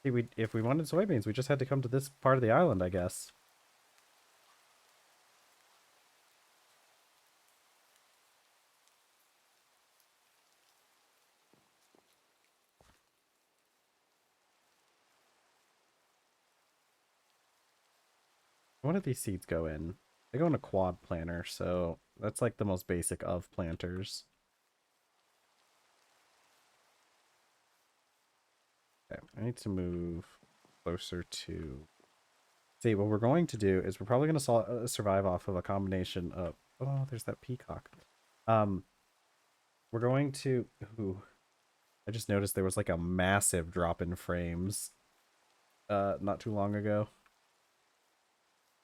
See, if we wanted soybeans, we just had to come to this part of the island, I guess. What did these seeds go in? They go in a quad planter, so that's like the most basic of planters. Okay, I need to move closer to... See, what we're going to do is we're probably going to survive off of a combination of... Oh, there's that peacock. Um, we're going to... Ooh, I just noticed there was like a massive drop in frames not too long ago.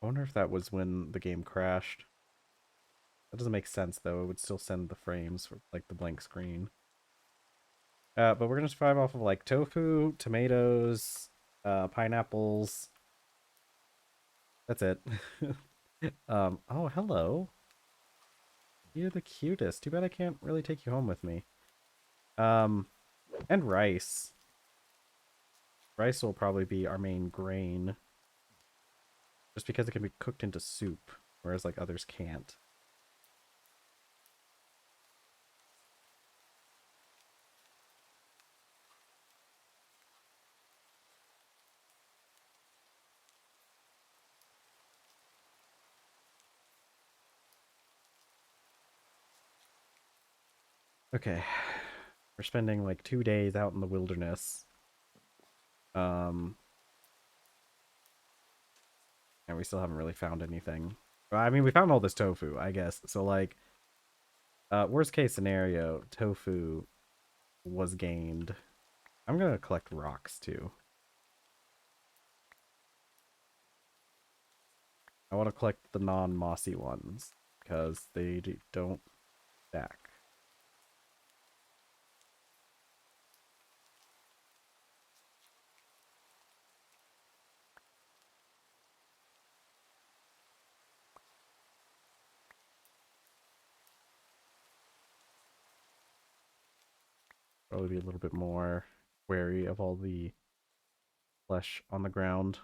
I wonder if that was when the game crashed. That doesn't make sense, though. It would still send the frames for, like, the blank screen. But we're going to survive off of, like, tofu, tomatoes, pineapples. That's it. Oh, hello. You're the cutest. Too bad I can't really take you home with me. And rice. Rice will probably be our main grain. Just because it can be cooked into soup, whereas, like, others can't. Okay. We're spending like 2 days out in the wilderness. Um, and we still haven't really found anything. Well, I mean, we found all this tofu, I guess. So like, worst case scenario, tofu was gained. I'm gonna collect rocks too. I want to collect the non-mossy ones because they don't stack. Probably be a little bit more wary of all the flesh on the ground.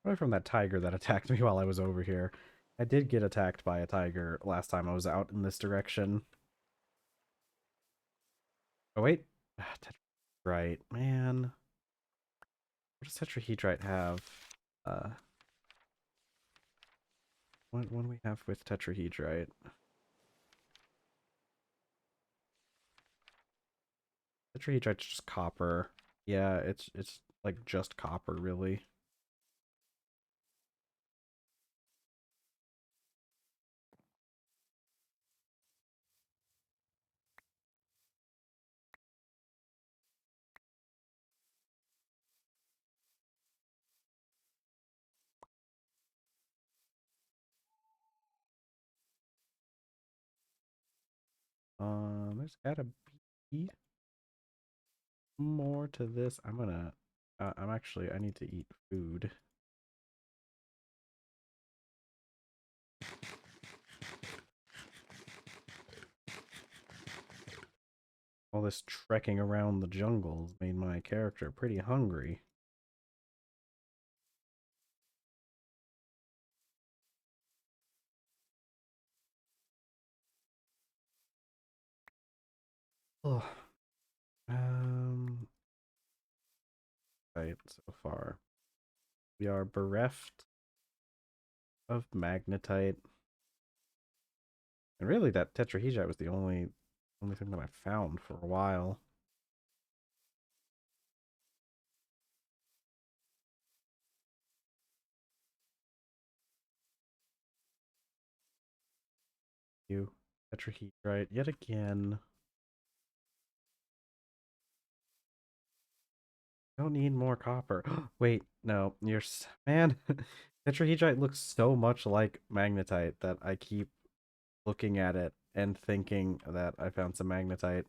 Probably from that tiger that attacked me while I was over here. I did get attacked by a tiger last time I was out in this direction. Oh, wait. Tetrahedrite. Man. What does tetrahedrite have? Uh, what do we have with tetrahedrite? Tetrahedrite's just copper. Yeah, it's like just copper, really. There's gotta be more to this. I need to eat food. All this trekking around the jungles made my character pretty hungry. Oh, um, right so far. We are bereft of magnetite. And really that tetrahedrite was the only thing that I found for a while. You tetrahedrite yet again. Don't need more copper. Wait, no, man. Tetrahedrite looks so much like magnetite that I keep looking at it and thinking that I found some magnetite.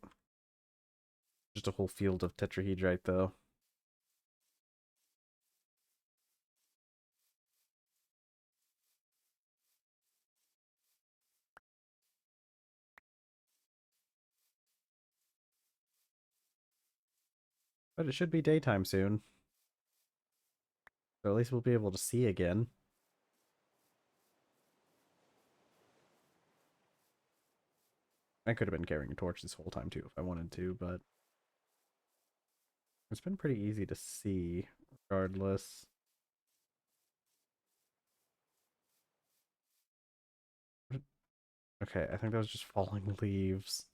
Just a whole field of tetrahedrite, though. But it should be daytime soon. So at least we'll be able to see again. I could have been carrying a torch this whole time too if I wanted to, but it's been pretty easy to see regardless. Okay, I think that was just falling leaves.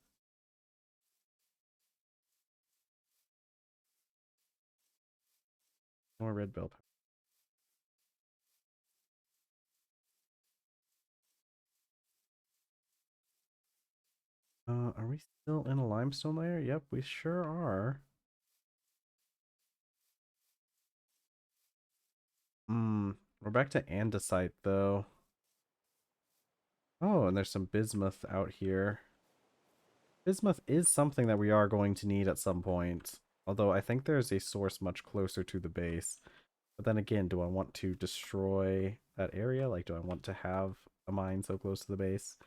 More red bell pepper. Are we still in a limestone layer? Yep, we sure are. We're back to andesite though. Oh, and there's some bismuth out here. Bismuth is something that we are going to need at some point. Although I think there's a source much closer to the base. But then again, do I want to destroy that area? Like, do I want to have a mine so close to the base?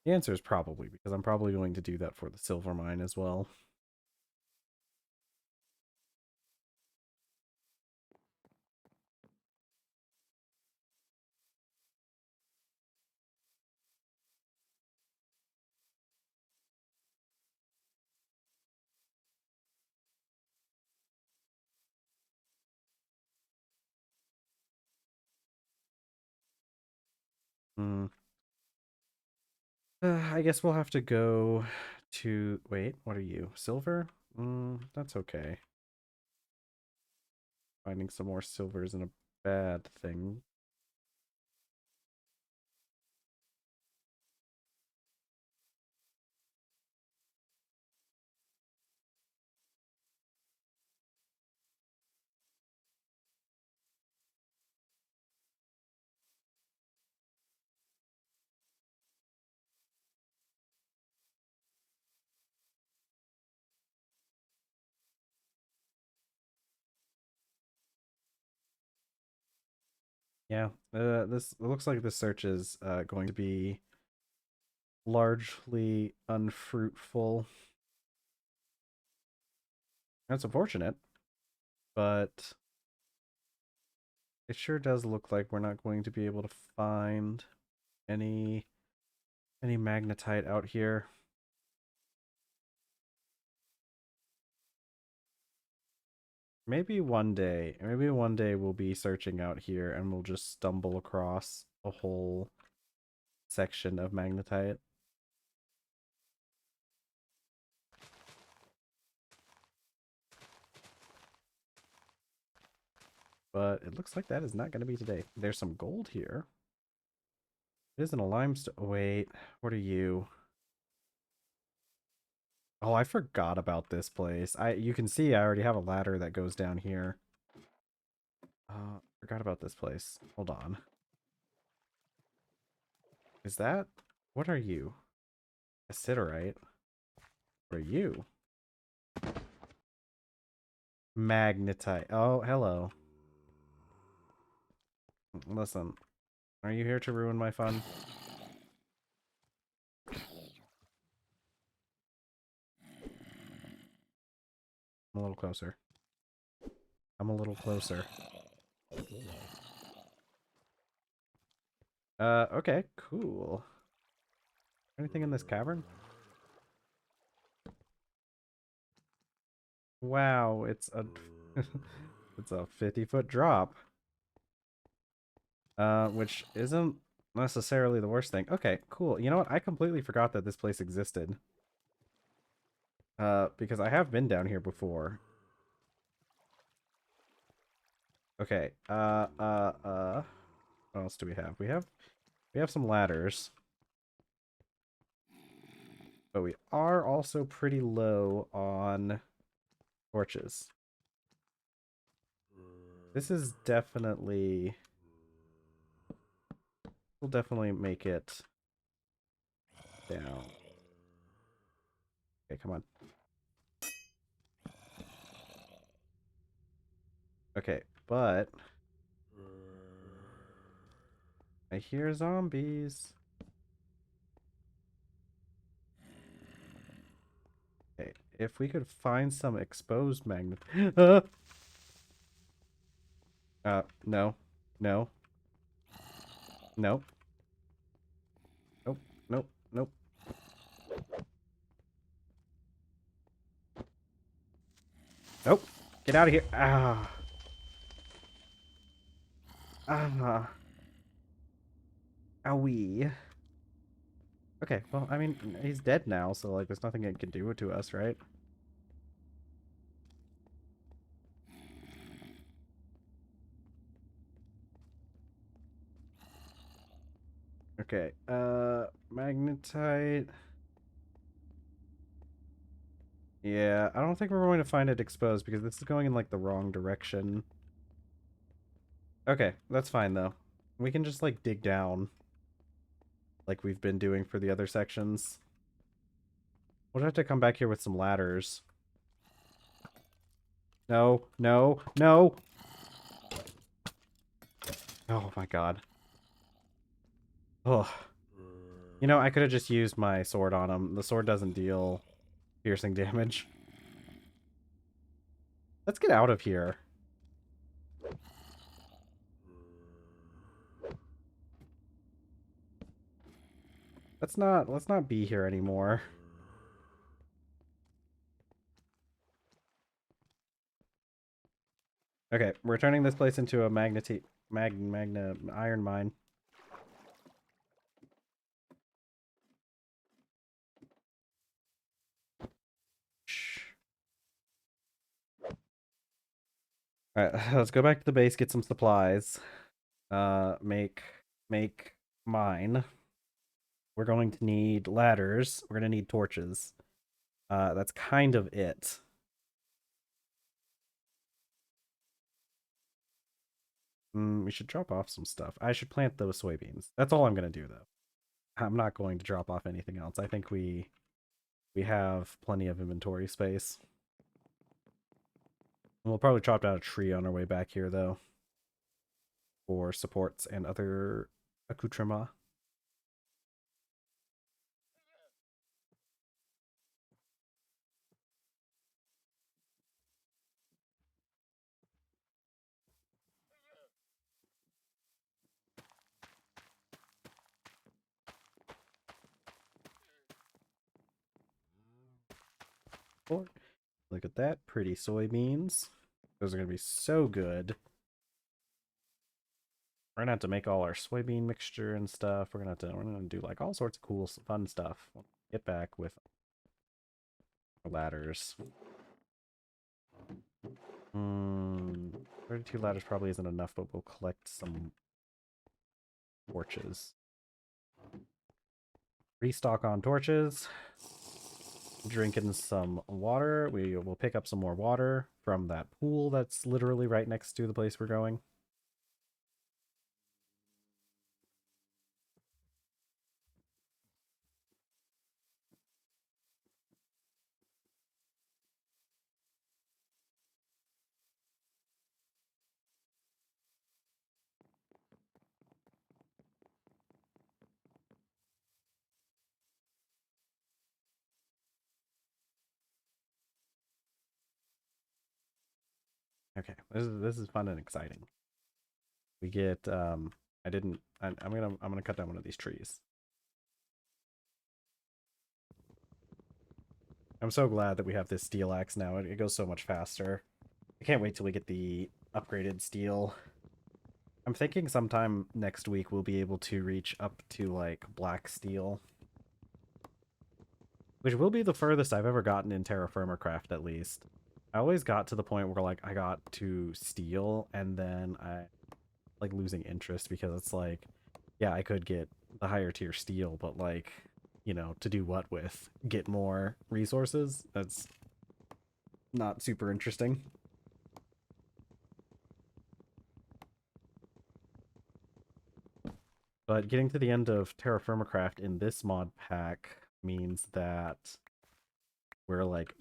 The answer is probably, because I'm probably going to do that for the silver mine as well. Hmm. I guess we'll have to go to... Wait, what are you? Silver? That's okay. Finding some more silver isn't a bad thing. Yeah, this it looks like this search is going to be largely unfruitful. That's unfortunate, but it sure does look like we're not going to be able to find any magnetite out here. Maybe one day we'll be searching out here and we'll just stumble across a whole section of magnetite. But it looks like that is not going to be today. There's some gold here. It isn't a limestone. Wait, what are you? Oh, I forgot about this place. You can see I already have a ladder that goes down here. Forgot about this place. Hold on. Is that... What are you? A siderite? What are you? Magnetite. Oh, hello. Listen. Are you here to ruin my fun? I'm a little closer. I'm a little closer. Okay, cool. Anything in this cavern? Wow, it's a it's a 50-foot drop. Which isn't necessarily the worst thing. Okay, cool. You know what? I completely forgot that this place existed. Because I have been down here before. Okay, what else do we have? We have some ladders. But we are also pretty low on torches. This is definitely will definitely make it down. Okay, come on. Okay, but I hear zombies. Okay, if we could find some exposed magnet. No. No. Nope. Nope. Nope. Nope. Nope. Get out of here. Ah. Ah. Owie. Okay, well, I mean, he's dead now, so, like, there's nothing it can do to us, right? Okay, magnetite. Yeah, I don't think we're going to find it exposed because this is going in, like, the wrong direction. Okay, that's fine, though. We can just, like, dig down like we've been doing for the other sections. We'll have to come back here with some ladders. No, no, no! Oh my god. Oh. You know, I could have just used my sword on him. The sword doesn't deal piercing damage. Let's get out of here. Let's not be here anymore. Okay, we're turning this place into a magna iron mine. Shh. Alright, let's go back to the base, get some supplies. Make mine. We're going to need ladders. We're going to need torches. That's kind of it. We should drop off some stuff. I should plant those soybeans. That's all I'm going to do, though. I'm not going to drop off anything else. I think we have plenty of inventory space. We'll probably chop down a tree on our way back here, though, for supports and other accoutrements. Look at that, pretty soybeans. Those are going to be so good. We're going to have to make all our soybean mixture and stuff. We're going to do like all sorts of cool, fun stuff. We'll get back with ladders. 32 ladders probably isn't enough, but we'll collect some torches. Restock on torches. Drinking some water. We will pick up some more water from that pool that's literally right next to the place we're going. Okay, this is fun and exciting. We get I'm gonna cut down one of these trees. I'm so glad that we have this steel axe now. It goes so much faster. I can't wait till we get the upgraded steel. I'm thinking sometime next week we'll be able to reach up to like black steel, which will be the furthest I've ever gotten in TerrafirmaCraft, at least. I always got to the point where like I got to steel and then I like losing interest because it's like, yeah, I could get the higher tier steel, but like, you know, to do what with? Get more resources? That's not super interesting. But getting to the end of TerrafirmaCraft in this mod pack means that we're like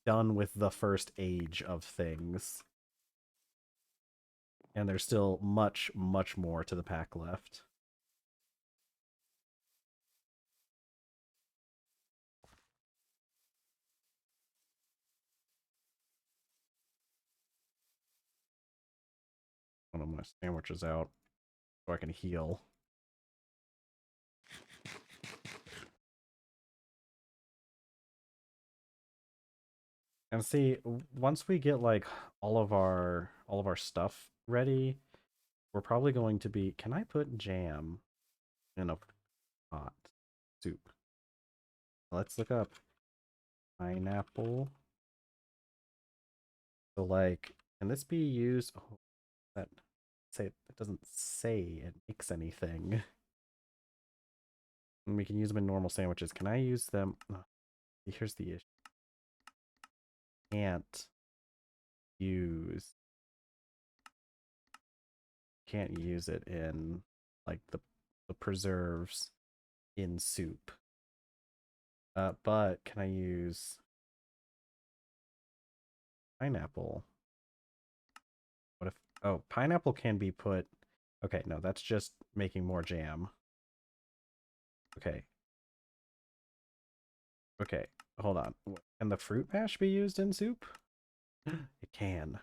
done with the first age of things. And there's still much, much more to the pack left. One of my sandwiches out so I can heal. And see, once we get like all of our stuff ready, we're probably going to be. Can I put jam in a pot soup? Let's look up pineapple. So like, can this be used? Oh, that say it doesn't say it makes anything. And we can use them in normal sandwiches. Can I use them? Oh, here's the issue. Can't use can't use it in like the preserves in soup. But can I use pineapple? What if oh, pineapple can be put okay, no, that's just making more jam. Okay. Okay, hold on. Can the fruit mash be used in soup? It can.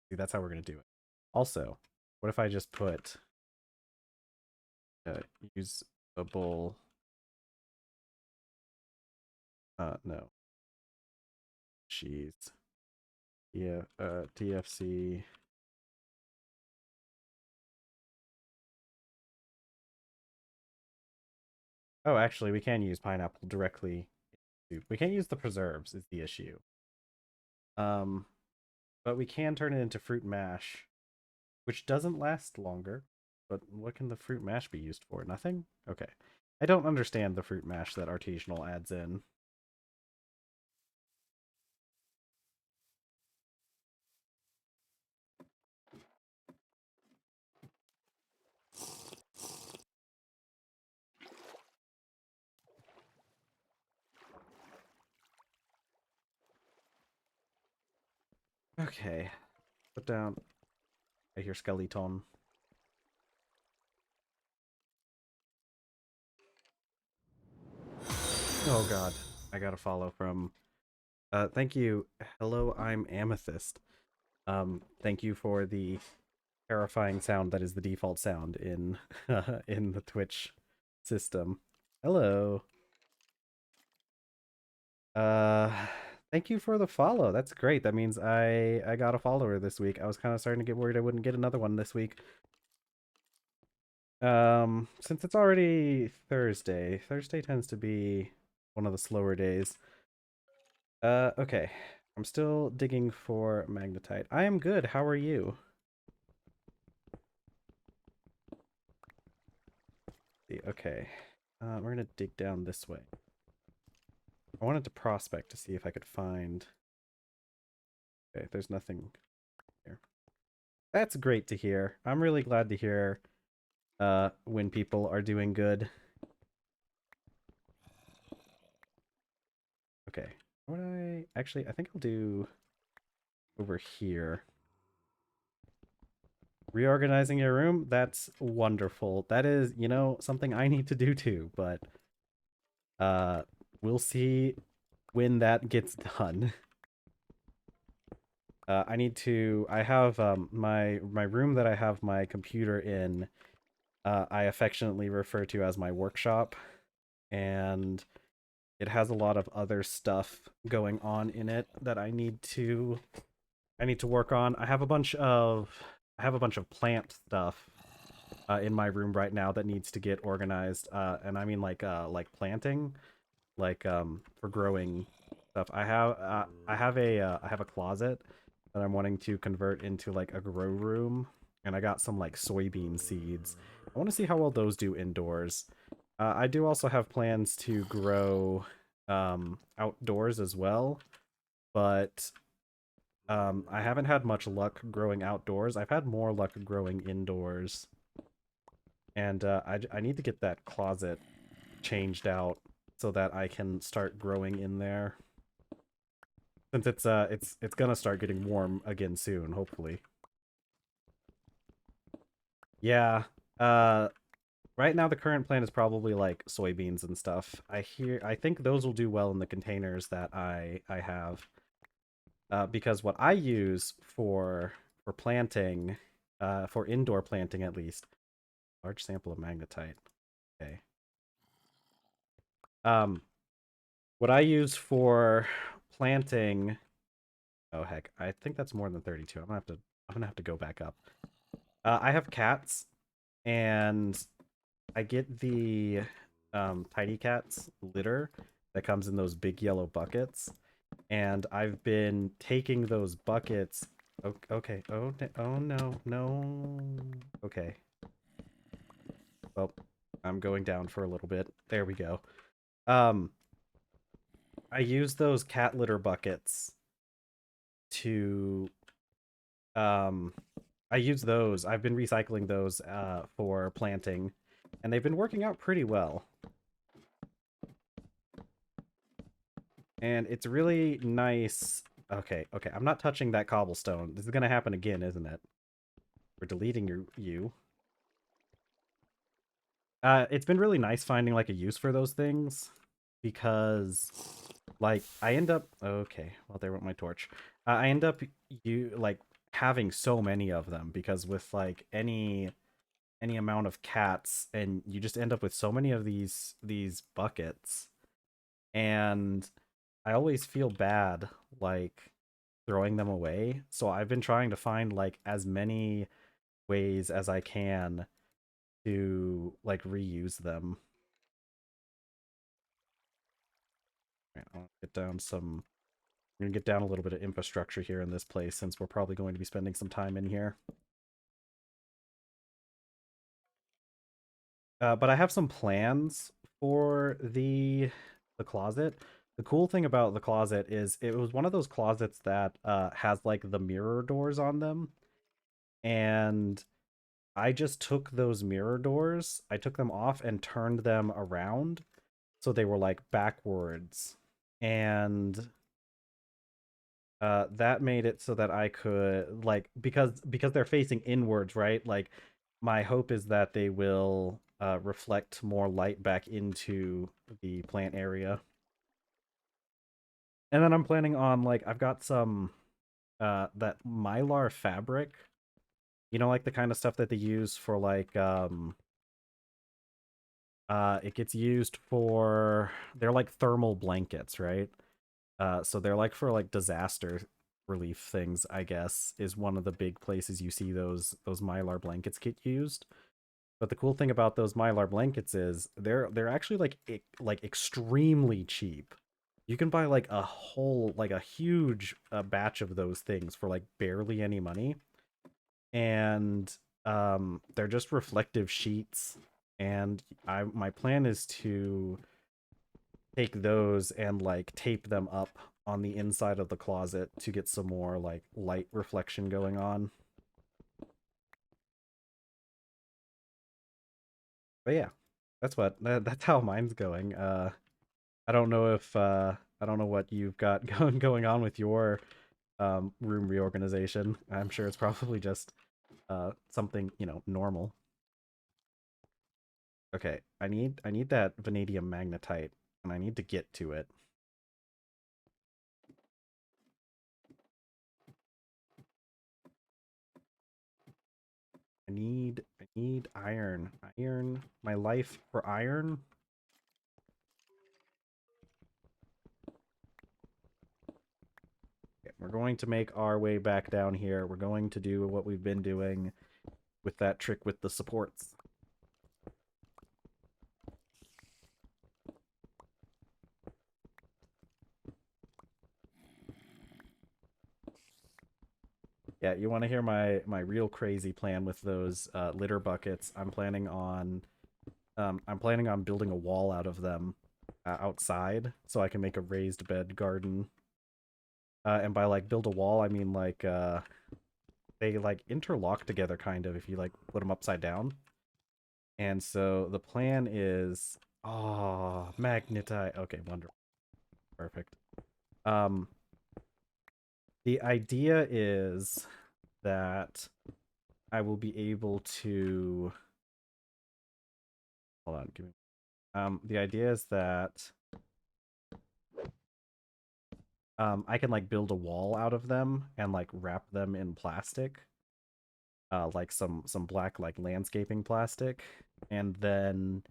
See, that's how we're gonna do it. Also, what if I just put usable no. Cheese. Yeah, TFC. Oh, actually, we can use pineapple directly in soup. We can't use the preserves is the issue. Um, but we can turn it into fruit mash, which doesn't last longer. But what can the fruit mash be used for? Nothing? Okay. I don't understand the fruit mash that Artisanal adds in. Okay. Put down. I hear skeleton. Oh god. I got a follow from thank you. Hello, I'm Amethyst. Thank you for the terrifying sound that is the default sound in in the Twitch system. Hello. Uh thank you for the follow. That's great. That means I got a follower this week. I was kind of starting to get worried I wouldn't get another one this week. Since it's already Thursday. Thursday tends to be one of the slower days. Okay. I'm still digging for magnetite. I am good. How are you? Okay. We're gonna dig down this way. I wanted to prospect to see if I could find. Okay, there's nothing here. That's great to hear. I'm really glad to hear when people are doing good. Okay. What I actually I think I'll do over here. Reorganizing your room, that's wonderful. That is, something I need to do too, but uh we'll see when that gets done. I have my room that I have my computer in, I affectionately refer to as my workshop, and it has a lot of other stuff going on in it that I need to work on. I have a bunch of plant stuff in my room right now that needs to get organized, and I mean like planting, like for growing stuff. I have a closet that I'm wanting to convert into like a grow room, and I got some like soybean seeds. I want to see how well those do indoors. I do also have plans to grow outdoors as well, but I haven't had much luck growing outdoors. I've had more luck growing indoors. And I need to get that closet changed out so that I can start growing in there. Since it's gonna start getting warm again soon, hopefully. Yeah. Uh right now the current plan is probably like soybeans and stuff. I think those will do well in the containers that I have. Because what I use for planting, for indoor planting at least, large sample of magnetite. Okay. Um, what I use for planting, oh heck, I think that's more than 32. I'm gonna have to go back up. I have cats, and I get the Tidy Cats litter that comes in those big yellow buckets, and I've been taking those buckets. Okay. Oh, oh no, no. Okay. Well, I'm going down for a little bit. There we go. Um, I use those cat litter buckets to um I use those. I've been recycling those for planting, and they've been working out pretty well. And it's really nice. Okay, okay. I'm not touching that cobblestone. This is gonna happen again, isn't it? We're deleting you. It's been really nice finding like a use for those things because like I end up okay, well there went my torch. I end up you like having so many of them because with like any amount of cats and you just end up with so many of these buckets, and I always feel bad like throwing them away. So I've been trying to find like as many ways as I can to like reuse them. Right, I'll get down some. I'm gonna get down a little bit of infrastructure here in this place since we're probably going to be spending some time in here. But I have some plans for the closet. The cool thing about the closet is it was one of those closets that has like the mirror doors on them, and I just took those mirror doors, I took them off and turned them around so they were like backwards, and that made it so that I could like because they're facing inwards, right? Like my hope is that they will reflect more light back into the plant area. And then I'm planning on like I've got some that mylar fabric, you know, like the kind of stuff that they use for like it gets used for they're like thermal blankets, right? So they're like for like disaster relief things, I guess, is one of the big places you see those mylar blankets get used. But the cool thing about those mylar blankets is they're actually like extremely cheap. You can buy like a whole like a huge batch of those things for like barely any money, and they're just reflective sheets. And my plan is to take those and like tape them up on the inside of the closet to get some more like light reflection going on. But yeah, that's how mine's going. I don't know if I don't know what you've got going on with your room reorganization. I'm sure it's probably just something, you know, normal. Okay, I need that vanadium magnetite and I need to get to it. I need iron. Iron. My life for iron. Okay, we're going to make our way back down here. We're going to do what we've been doing with that trick with the supports. Yeah, you want to hear my real crazy plan with those litter buckets? I'm planning on building a wall out of them outside so I can make a raised bed garden. And by like build a wall, I mean like they like interlock together kind of if you like put them upside down. And so the plan is, oh, magnetite. Okay, wonderful. Perfect. Um, the idea is that I will be able to, hold on, give me, the idea is that I can like build a wall out of them and like wrap them in plastic, like some black like landscaping plastic, and then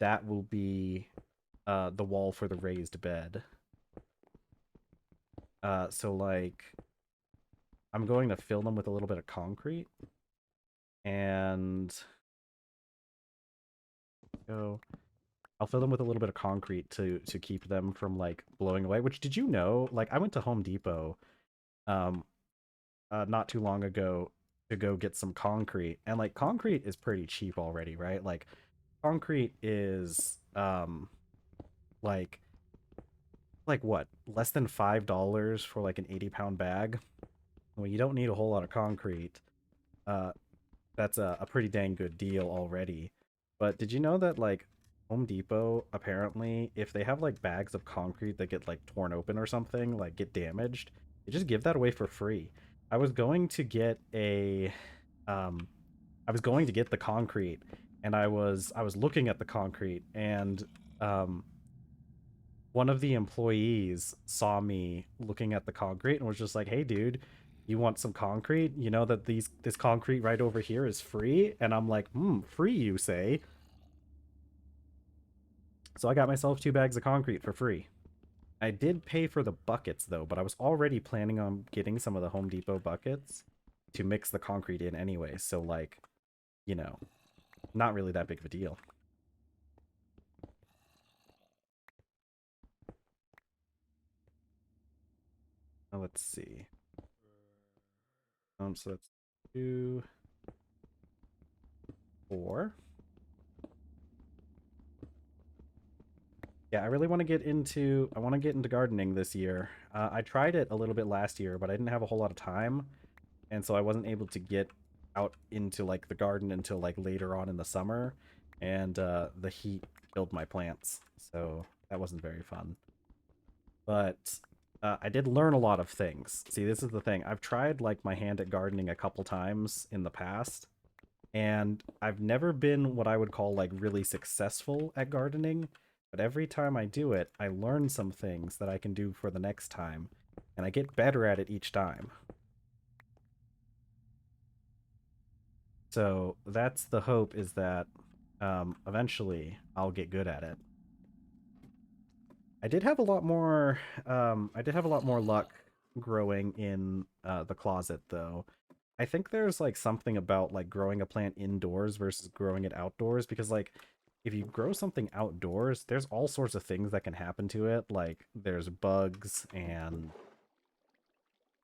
that will be the wall for the raised bed. So like I'm going to fill them with a little bit of concrete and go. I'll fill them with a little bit of concrete to keep them from like blowing away. Which did you know? Like I went to Home Depot um not too long ago to go get some concrete, and like concrete is pretty cheap already, right? Like concrete is like what, less than $5 for like an 80-pound bag. Well, you don't need a whole lot of concrete. Uh, that's a pretty dang good deal already. But did you know that like Home Depot, apparently, if they have like bags of concrete that get like torn open or something, like get damaged, they just give that away for free. I was going to get a um I was going to get the concrete, and I was looking at the concrete, and um one of the employees saw me looking at the concrete and was just like, "Hey, dude, you want some concrete? You know that this concrete right over here is free." And I'm like, "Hmm, free, you say?" So I got myself 2 bags of concrete for free. I did pay for the buckets though, but I was already planning on getting some of the Home Depot buckets to mix the concrete in anyway. So like, you know, not really that big of a deal. Now let's see. So that's 2, 4. Yeah, I really want to get into gardening this year. I tried it a little bit last year, but I didn't have a whole lot of time, and so I wasn't able to get out into like the garden until like later on in the summer, and the heat killed my plants, so that wasn't very fun. But I did learn a lot of things. See, this is the thing. I've tried like my hand at gardening a couple times in the past, and I've never been what I would call like really successful at gardening, but every time I do it, I learn some things that I can do for the next time, and I get better at it each time. So that's the hope, is that eventually I'll get good at it. I did have a lot more I did have a lot more luck growing in the closet though. I think there's like something about like growing a plant indoors versus growing it outdoors, because like if you grow something outdoors, there's all sorts of things that can happen to it. Like there's bugs and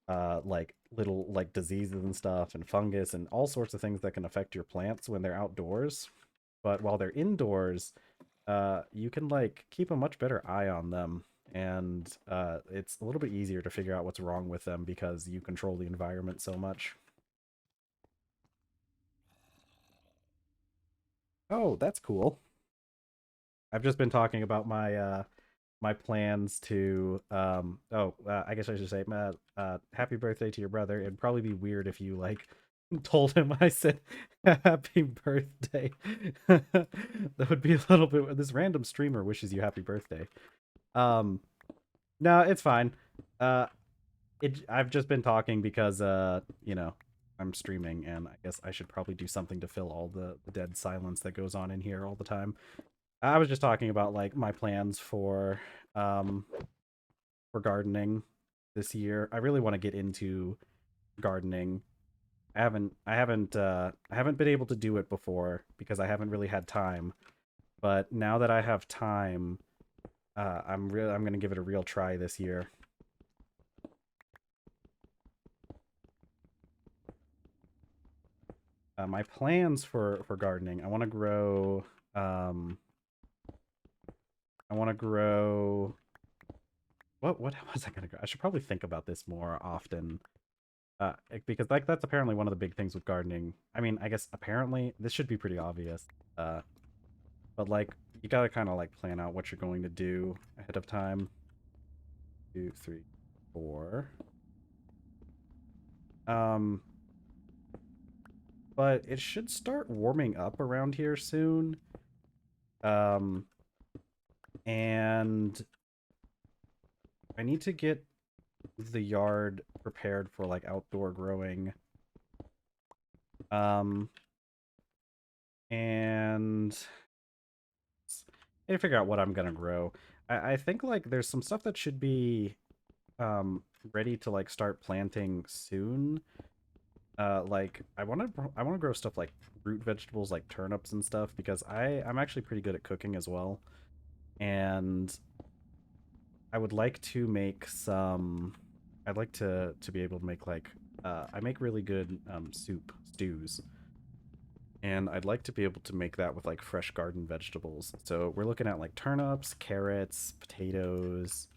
like little like diseases and stuff and fungus and all sorts of things that can affect your plants when they're outdoors. But while they're indoors, you can like keep a much better eye on them, and it's a little bit easier to figure out what's wrong with them because you control the environment so much. Oh, that's cool. I've just been talking about my plans to I guess I should say happy birthday to your brother. It'd probably be weird if you like told him I said happy birthday. That would be a little bit, this random streamer wishes you happy birthday. Um no, it's fine. Uh I've just been talking because you know, I'm streaming, and I guess I should probably do something to fill all the dead silence that goes on in here all the time. I was just talking about like my plans um for gardening this year. I really want to get into gardening. I haven't been able to do it before because I haven't really had time. But now that I have time, I'm gonna give it a real try this year. My plans for gardening, um I want to grow, what was I gonna grow? I should probably think about this more often. Because like that's apparently one of the big things with gardening. I mean, I guess apparently this should be pretty obvious. But like you gotta kind of like plan out what you're going to do ahead of time. 2, 3, 4. Um, but it should start warming up around here soon. Um, and I need to get the yard prepared for like outdoor growing. Um, and I need to figure out what I'm gonna grow. I think like there's some stuff that should be ready to like start planting soon. Like I want to grow stuff like root vegetables like turnips and stuff because I'm actually pretty good at cooking as well. And I would like to make some I'd like to be able to make like I make really good stews. And I'd like to be able to make that with like fresh garden vegetables. So we're looking at like turnips, carrots, potatoes.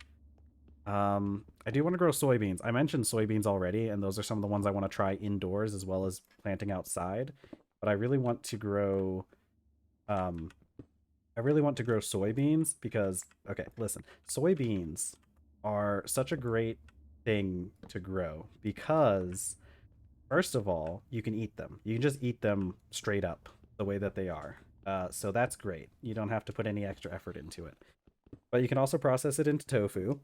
I do want to grow soybeans. I mentioned soybeans already, and those are some of the ones I want to try indoors as well as planting outside. But I really want to grow um I really want to grow soybeans because okay, listen. Soybeans are such a great thing to grow because first of all, you can eat them. You can just eat them straight up the way that they are. So that's great. You don't have to put any extra effort into it. But you can also process it into tofu,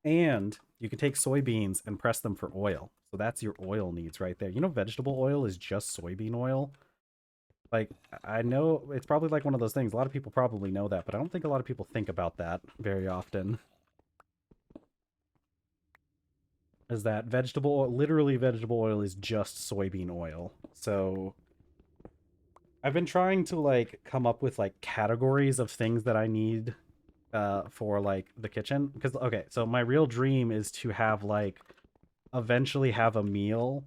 and you can take soybeans and press them for oil. So that's your oil needs right there. You know, vegetable oil is just soybean oil. Like, I know it's probably like one of those things. A lot of people probably know that, but I don't think a lot of people think about that very often. Is that vegetable oil, literally vegetable oil is just soybean oil. So I've been trying to like come up with like categories of things that I need for like the kitchen because okay, so my real dream is to have like eventually have a meal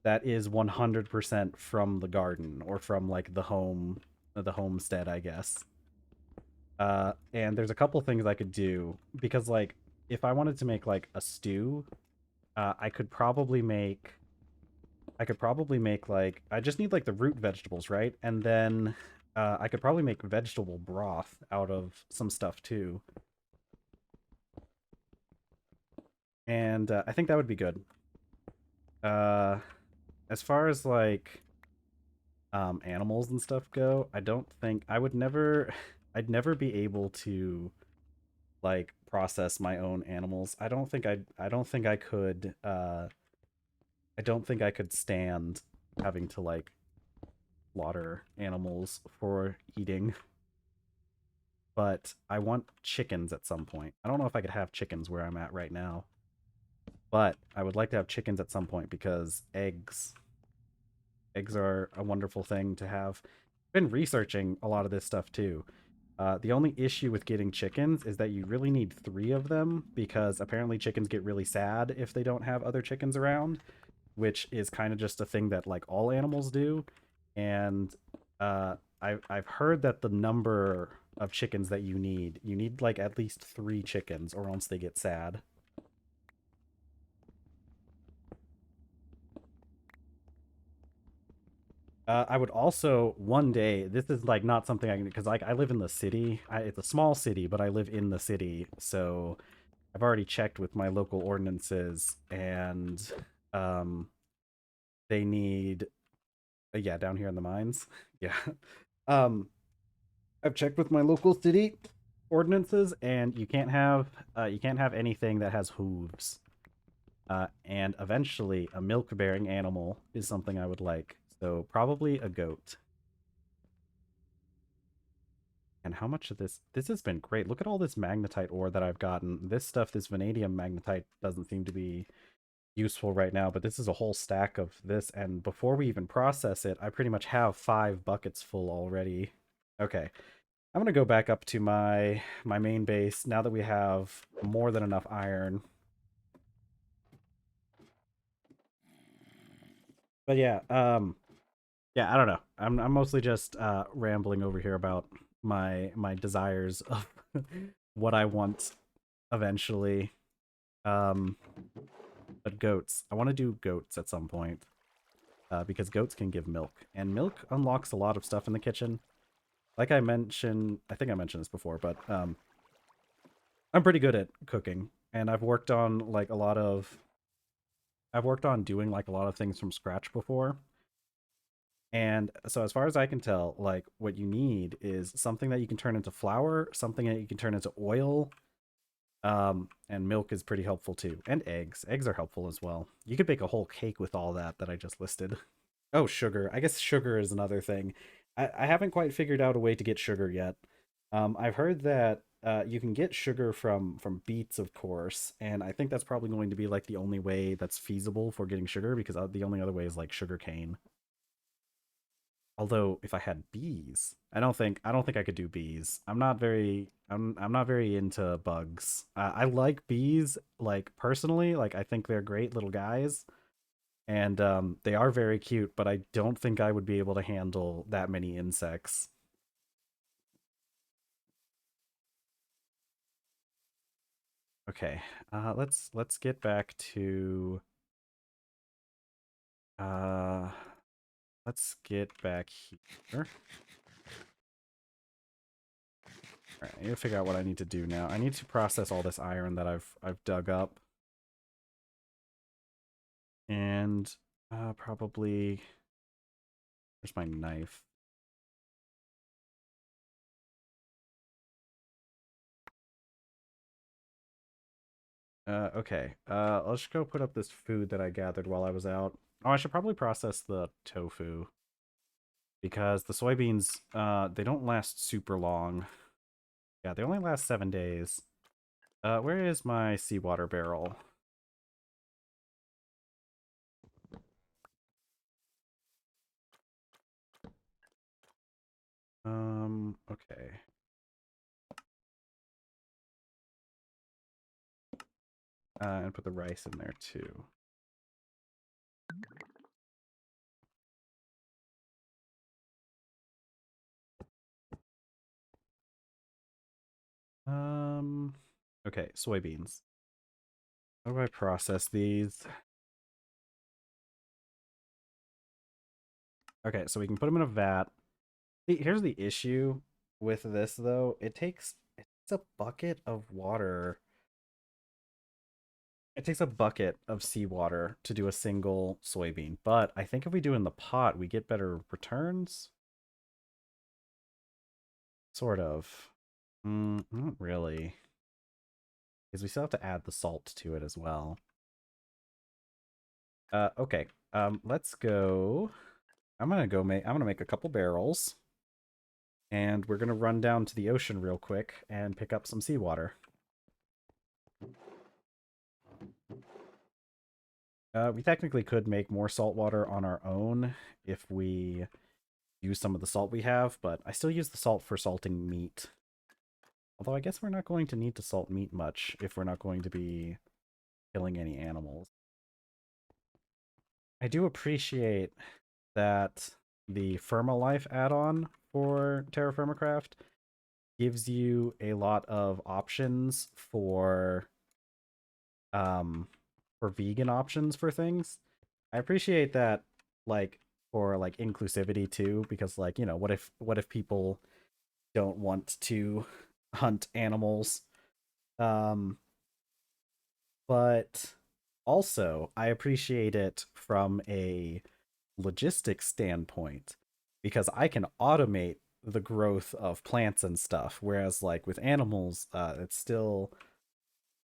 that is 100% from the garden or from like the homestead, I guess. And there's a couple things I could do because like if I wanted to make like a stew, I could probably make like I just need like the root vegetables, right? And then I could probably make vegetable broth out of some stuff too. And I think that would be good. Uh, as far as like animals and stuff go, I don't think I would never I'd never be able to like process my own animals. I don't think I could I don't think I could stand having to like slaughter animals for eating. But I want chickens at some point. I don't know if I could have chickens where I'm at right now, but I would like to have chickens at some point because eggs are a wonderful thing to have. I've been researching a lot of this stuff too. The only issue with getting chickens is that you really need 3 of them because apparently chickens get really sad if they don't have other chickens around, which is kind of just a thing that like all animals do. And I've heard that the number of chickens that you need like at least 3 chickens or else they get sad. I would also one day. This is like not something I can because like I live in the city. It's a small city, but I live in the city, so I've already checked with my local ordinances, and um, they need yeah down here in the mines. Yeah, um, I've checked with my local city ordinances, and you can't have anything that has hooves. And eventually, a milk bearing animal is something I would like. So probably a goat. And how much of this? This has been great. Look at all this magnetite ore that I've gotten. This stuff, this vanadium magnetite, doesn't seem to be useful right now, but this is a whole stack of this. And before we even process it, I pretty much have 5 buckets full already. Okay, I'm gonna go back up to my main base now that we have more than enough iron. But yeah, yeah, I don't know. I'm mostly just rambling over here about my desires of what I want eventually. Um But goats, I want to do goats at some point. Because goats can give milk. And milk unlocks a lot of stuff in the kitchen. Like I mentioned, I think I mentioned this before, but I'm pretty good at cooking. And I've worked on like a lot of I've worked on doing like a lot of things from scratch before. And so as far as I can tell, like what you need is something that you can turn into flour, something that you can turn into oil, and milk is pretty helpful too. And eggs. Eggs are helpful as well. You could bake a whole cake with all that I just listed. Oh, sugar. I guess sugar is another thing. I haven't quite figured out a way to get sugar yet. I've heard that you can get sugar from beets, of course, and I think that's probably going to be like the only way that's feasible for getting sugar because the only other way is like sugar cane. Although if I had bees, I don't think I could do bees. I'm not very into bugs. I like bees like personally, like I think they're great little guys and they are very cute, but I don't think I would be able to handle that many insects. Okay, let's get back to uh let's get back here. All right, I need to figure out what I need to do now. I need to process all this iron that I've dug up, and probably where's my knife? Okay. Let's go put up this food that I gathered while I was out. Oh, I should probably process the tofu because the soybeans, they don't last super long. Yeah, they only last 7 days. Where is my seawater barrel? Okay. And put the rice in there too. Um, okay, soybeans. How do I process these? Okay, so we can put them in a vat. Here's the issue with this though. It's a bucket of water. It takes a bucket of seawater to do a single soybean, but I think if we do in the pot, we get better returns. Sort of. Not really. Because we still have to add the salt to it as well. Okay. Let's go. I'm gonna make a couple barrels. And we're gonna run down to the ocean real quick and pick up some seawater. We technically could make more salt water on our own if we use some of the salt we have, but I still use the salt for salting meat. Although I guess we're not going to need to salt meat much if we're not going to be killing any animals. I do appreciate that the Life add-on for TerraFirmaCraft gives you a lot of options um for vegan options for things. I appreciate that like for like inclusivity too because like, what if people don't want to hunt animals? Um but also I appreciate it from a logistics standpoint because I can automate the growth of plants and stuff whereas like with animals it's still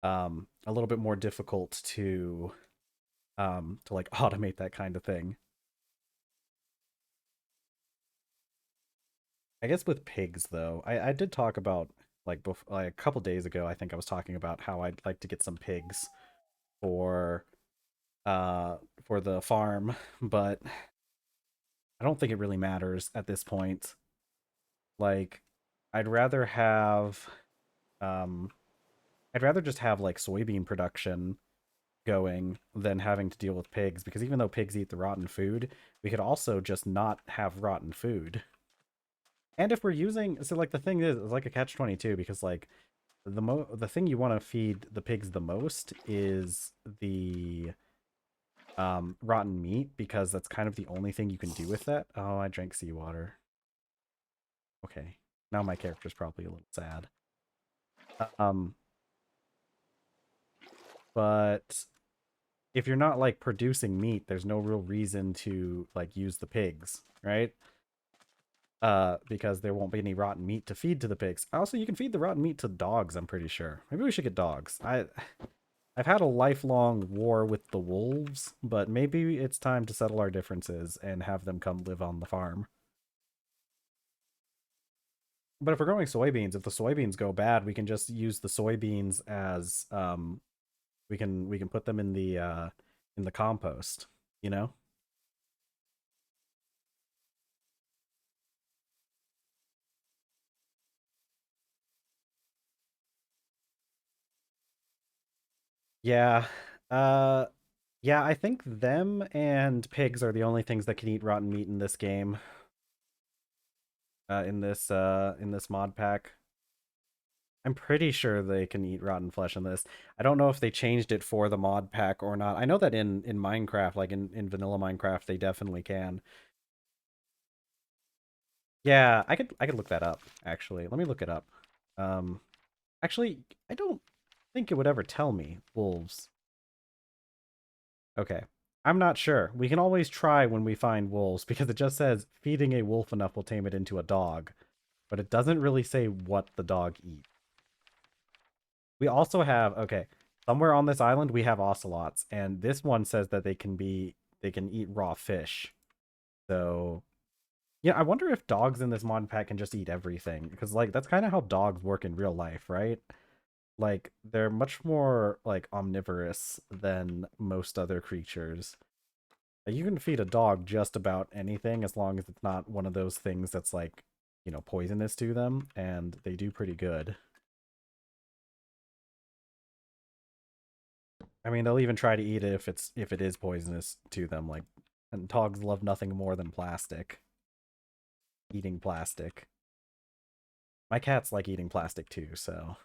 a little bit more difficult to like automate that kind of thing. I guess with pigs though, I did talk about like a couple days ago I think I was talking about how I'd like to get some pigs for uh for the farm, but I don't think it really matters at this point. Like I'd rather have um I'd rather just have like soybean production going than having to deal with pigs because even though pigs eat the rotten food, we could also just not have rotten food. And if we're using so like the thing is it's like a catch 22 because like the thing you want to feed the pigs the most is the rotten meat because that's kind of the only thing you can do with that. Oh, I drank seawater. Okay. Now my character's probably a little sad. Um, but if you're not like producing meat, there's no real reason to like use the pigs, right? Because there won't be any rotten meat to feed to the pigs. Also, you can feed the rotten meat to dogs, I'm pretty sure. Maybe we should get dogs. I've had a lifelong war with the wolves, but maybe it's time to settle our differences and have them come live on the farm. But if we're growing soybeans, if the soybeans go bad, we can just use the soybeans as we can put them in the compost, you know? Yeah. Uh yeah, I think them and pigs are the only things that can eat rotten meat in this game. In this mod pack. I'm pretty sure they can eat rotten flesh in this. I don't know if they changed it for the mod pack or not. I know that in Minecraft, like in vanilla Minecraft, they definitely can. Yeah, I could look that up, actually. Let me look it up. Um Actually, I don't think it would ever tell me wolves. Okay. I'm not sure. We can always try when we find wolves because it just says feeding a wolf enough will tame it into a dog, but it doesn't really say what the dog eats. We also have, okay, somewhere on this island we have ocelots, and this one says that they can eat raw fish. So, yeah, I wonder if dogs in this mod pack can just eat everything because like that's kind of how dogs work in real life, right? Like they're much more like omnivorous than most other creatures. Like, you can feed a dog just about anything as long as it's not one of those things that's like, poisonous to them, and they do pretty good. I mean, they'll even try to eat it if it is poisonous to them. Like, and dogs love nothing more than plastic. Eating plastic. My cats like eating plastic too. So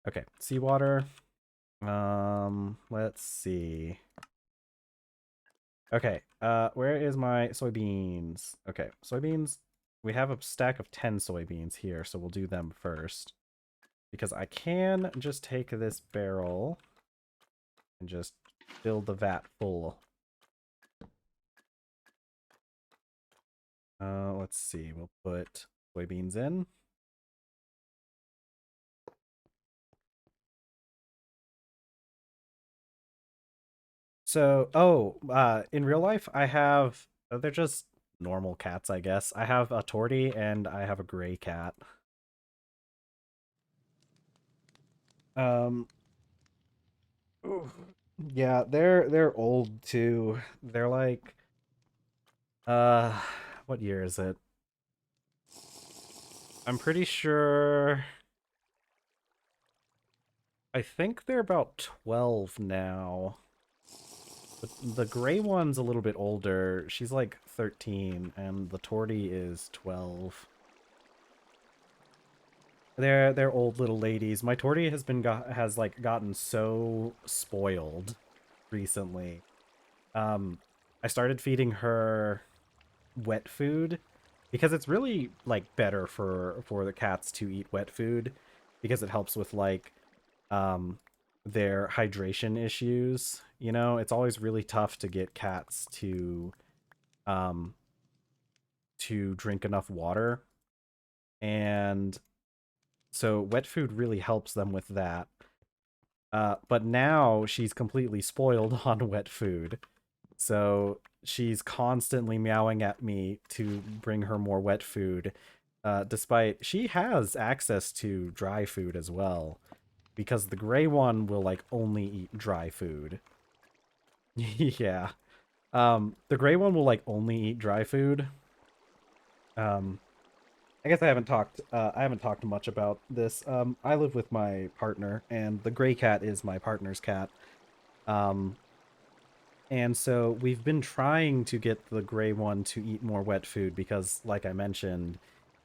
okay, seawater. Let's see. Okay, where is my soybeans? Okay, soybeans. We have a stack of 10 soybeans here, so we'll do them first. Because I can just take this barrel and just fill the vat full. Let's see. We'll put soybeans in. So, in real life, I have, they're just normal cats, I guess. I have a tortie and I have a gray cat. Um, oof. Yeah, they're old too. They're like, uh, what year is it? I'm pretty sure. I think they're about 12 now. The gray one's a little bit older. She's like 13, and the tortie is 12. They're old little ladies. My tortie has like gotten so spoiled recently. Um, I started feeding her wet food because it's really like better for the cats to eat wet food because it helps with like um their hydration issues. It's always really tough to get cats um to drink enough water, and so wet food really helps them with that. But now she's completely spoiled on wet food. So she's constantly meowing at me to bring her more wet food, despite she has access to dry food as well, because the gray one will like only eat dry food. Yeah. The gray one will like only eat dry food. Um, I guess I haven't talked much about this. I live with my partner, and the gray cat is my partner's cat. Um, And so we've been trying to get the gray one to eat more wet food because, like I mentioned,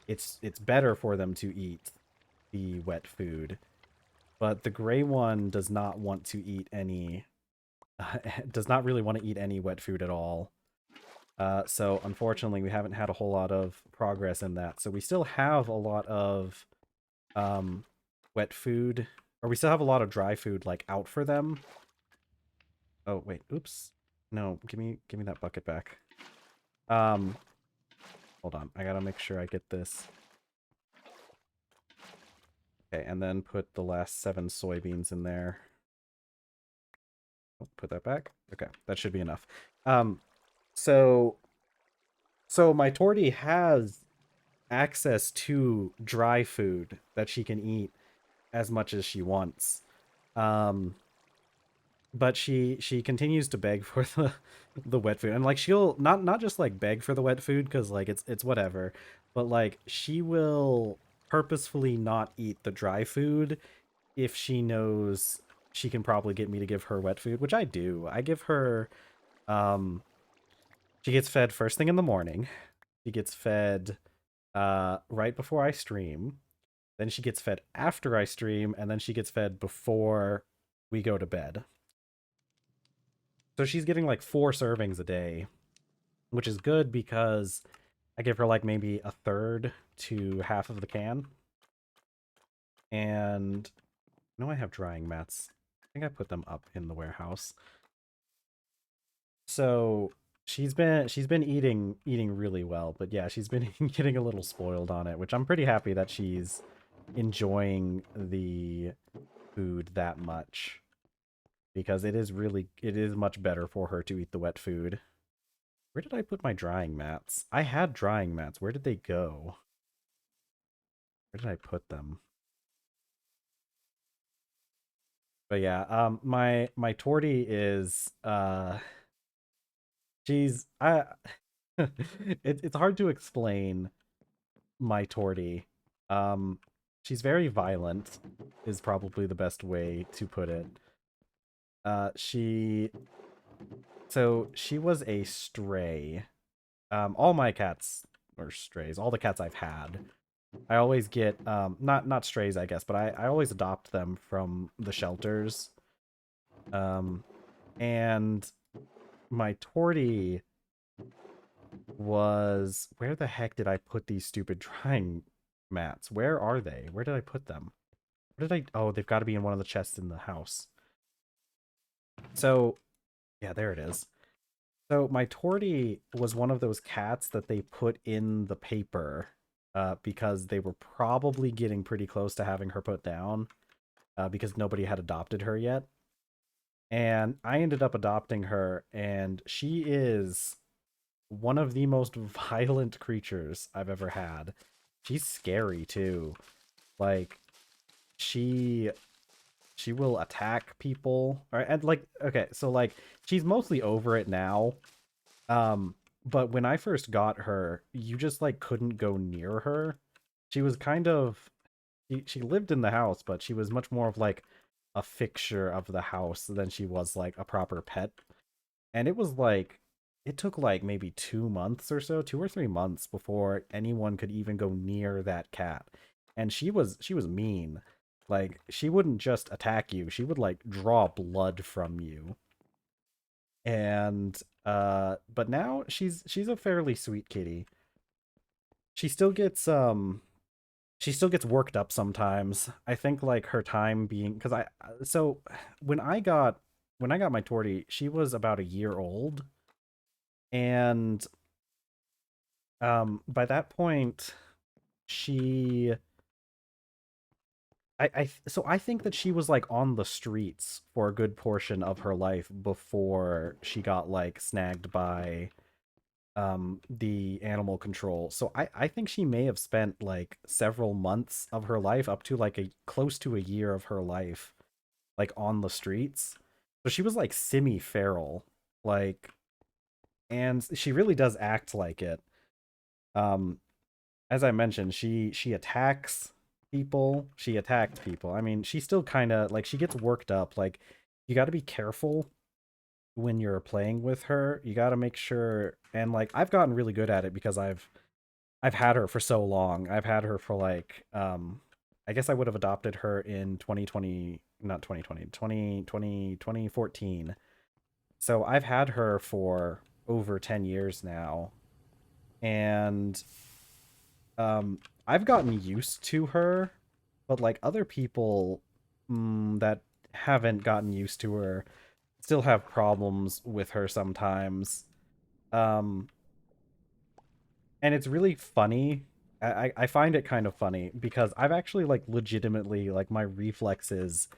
it's better for them to eat the wet food. but the gray one does not want to eat any, does not really want to eat any wet food at all. So unfortunately, we haven't had a whole lot of progress in that. So we still have a lot of wet food, or we still have a lot of dry food like out for them. Oh wait, oops. No, give me that bucket back. Hold on. I gotta make sure I get this. Okay, and then put the last 7 soybeans in there. Put that back. Okay, that should be enough. So my Tortie has access to dry food that she can eat as much as she wants. But she continues to beg for the wet food. And like she'll not just like beg for the wet food because like it's whatever, but like she will purposefully not eat the dry food if she knows she can probably get me to give her wet food, which I do. I give her she gets fed first thing in the morning. She gets fed right before I stream. Then she gets fed after I stream, and then she gets fed before we go to bed. So she's getting like 4 servings a day, which is good because I give her like maybe a third to half of the can. And I know I have drying mats. I think I put them up in the warehouse. So she's been eating really well, but yeah, she's been getting a little spoiled on it, which I'm pretty happy that she's enjoying the food that much, because it is much better for her to eat the wet food. Where did I put my drying mats? I had drying mats. Where did they go? Where did I put them? But yeah, my Tortie is she's it's hard to explain my Tortie. She's very violent is probably the best way to put it. She was a stray. All my cats are strays. All the cats I've had, I always get not strays, I guess, but I always adopt them from the shelters. And my Tortie was, where the heck did I put these stupid drying mats? Where are they? Where did I put them? Where did I? Oh, they've got to be in one of the chests in the house. So, yeah, there it is. So my Tortie was one of those cats that they put in the paper because they were probably getting pretty close to having her put down because nobody had adopted her yet. And I ended up adopting her, and she is one of the most violent creatures I've ever had. She's scary too. Like she will attack people. All right, and like okay, so like she's mostly over it now. But when I first got her, you just like couldn't go near her. She was kind of she lived in the house, but she was much more of like a fixture of the house than she was like a proper pet. And it was like it took like maybe 2 months or so, 2 or 3 months before anyone could even go near that cat. And she was mean. Like she wouldn't just attack you, she would like draw blood from you. And but now she's a fairly sweet kitty. She still gets worked up sometimes. I think like her time being, because I so when I got my Tortie, she was about a year old, and by that point she I think that she was like on the streets for a good portion of her life before she got like snagged by the animal control. So I think she may have spent like several months of her life, up to like a close to a year of her life, like on the streets. So she was like semi-feral, like, and she really does act like it. Um, as I mentioned, she attacks people. She attacked people. I mean, she still kind of like she gets worked up. Like, you got to be careful when you're playing with her. You got to make sure, and like I've gotten really good at it because I've had her for so long. I've had her for like I guess I would have adopted her in 2020, not 2020, 2014. So I've had her for over 10 years now. And um, I've gotten used to her, but like other people that haven't gotten used to her still have problems with her sometimes. Um, and it's really funny. I find it kind of funny because I've actually like legitimately like my reflexes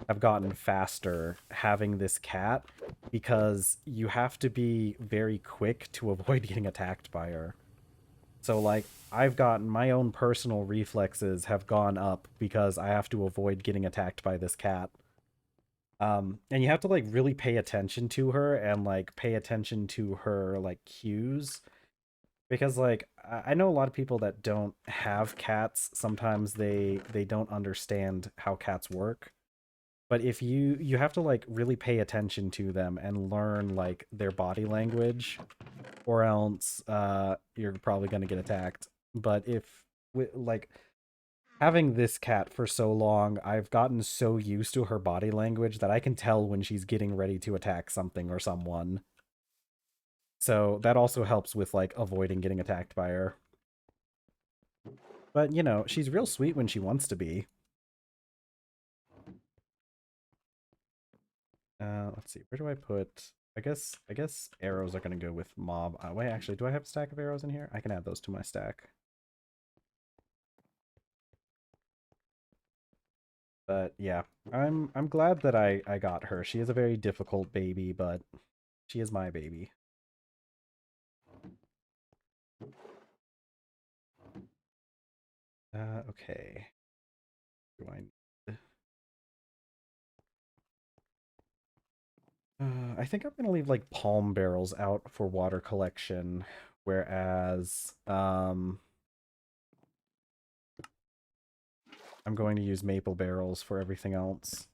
have gotten faster having this cat because you have to be very quick to avoid getting attacked by her. So like I've gotten my own personal reflexes have gone up because I have to avoid getting attacked by this cat. And you have to like really pay attention to her and like pay attention to her like cues because like I know a lot of people that don't have cats. Sometimes they don't understand how cats work. But if you have to like really pay attention to them and learn like their body language, or else you're probably gonna get attacked. But if like having this cat for so long, I've gotten so used to her body language that I can tell when she's getting ready to attack something or someone. So that also helps with like avoiding getting attacked by her. But you know, she's real sweet when she wants to be. Let's see. Where do I put? I guess arrows are gonna go with mob. Wait, actually, do I have a stack of arrows in here? I can add those to my stack. But yeah, I'm glad that I got her. She is a very difficult baby, but she is my baby. Okay. Do I need... I think I'm gonna leave like palm barrels out for water collection, whereas I'm going to use maple barrels for everything else.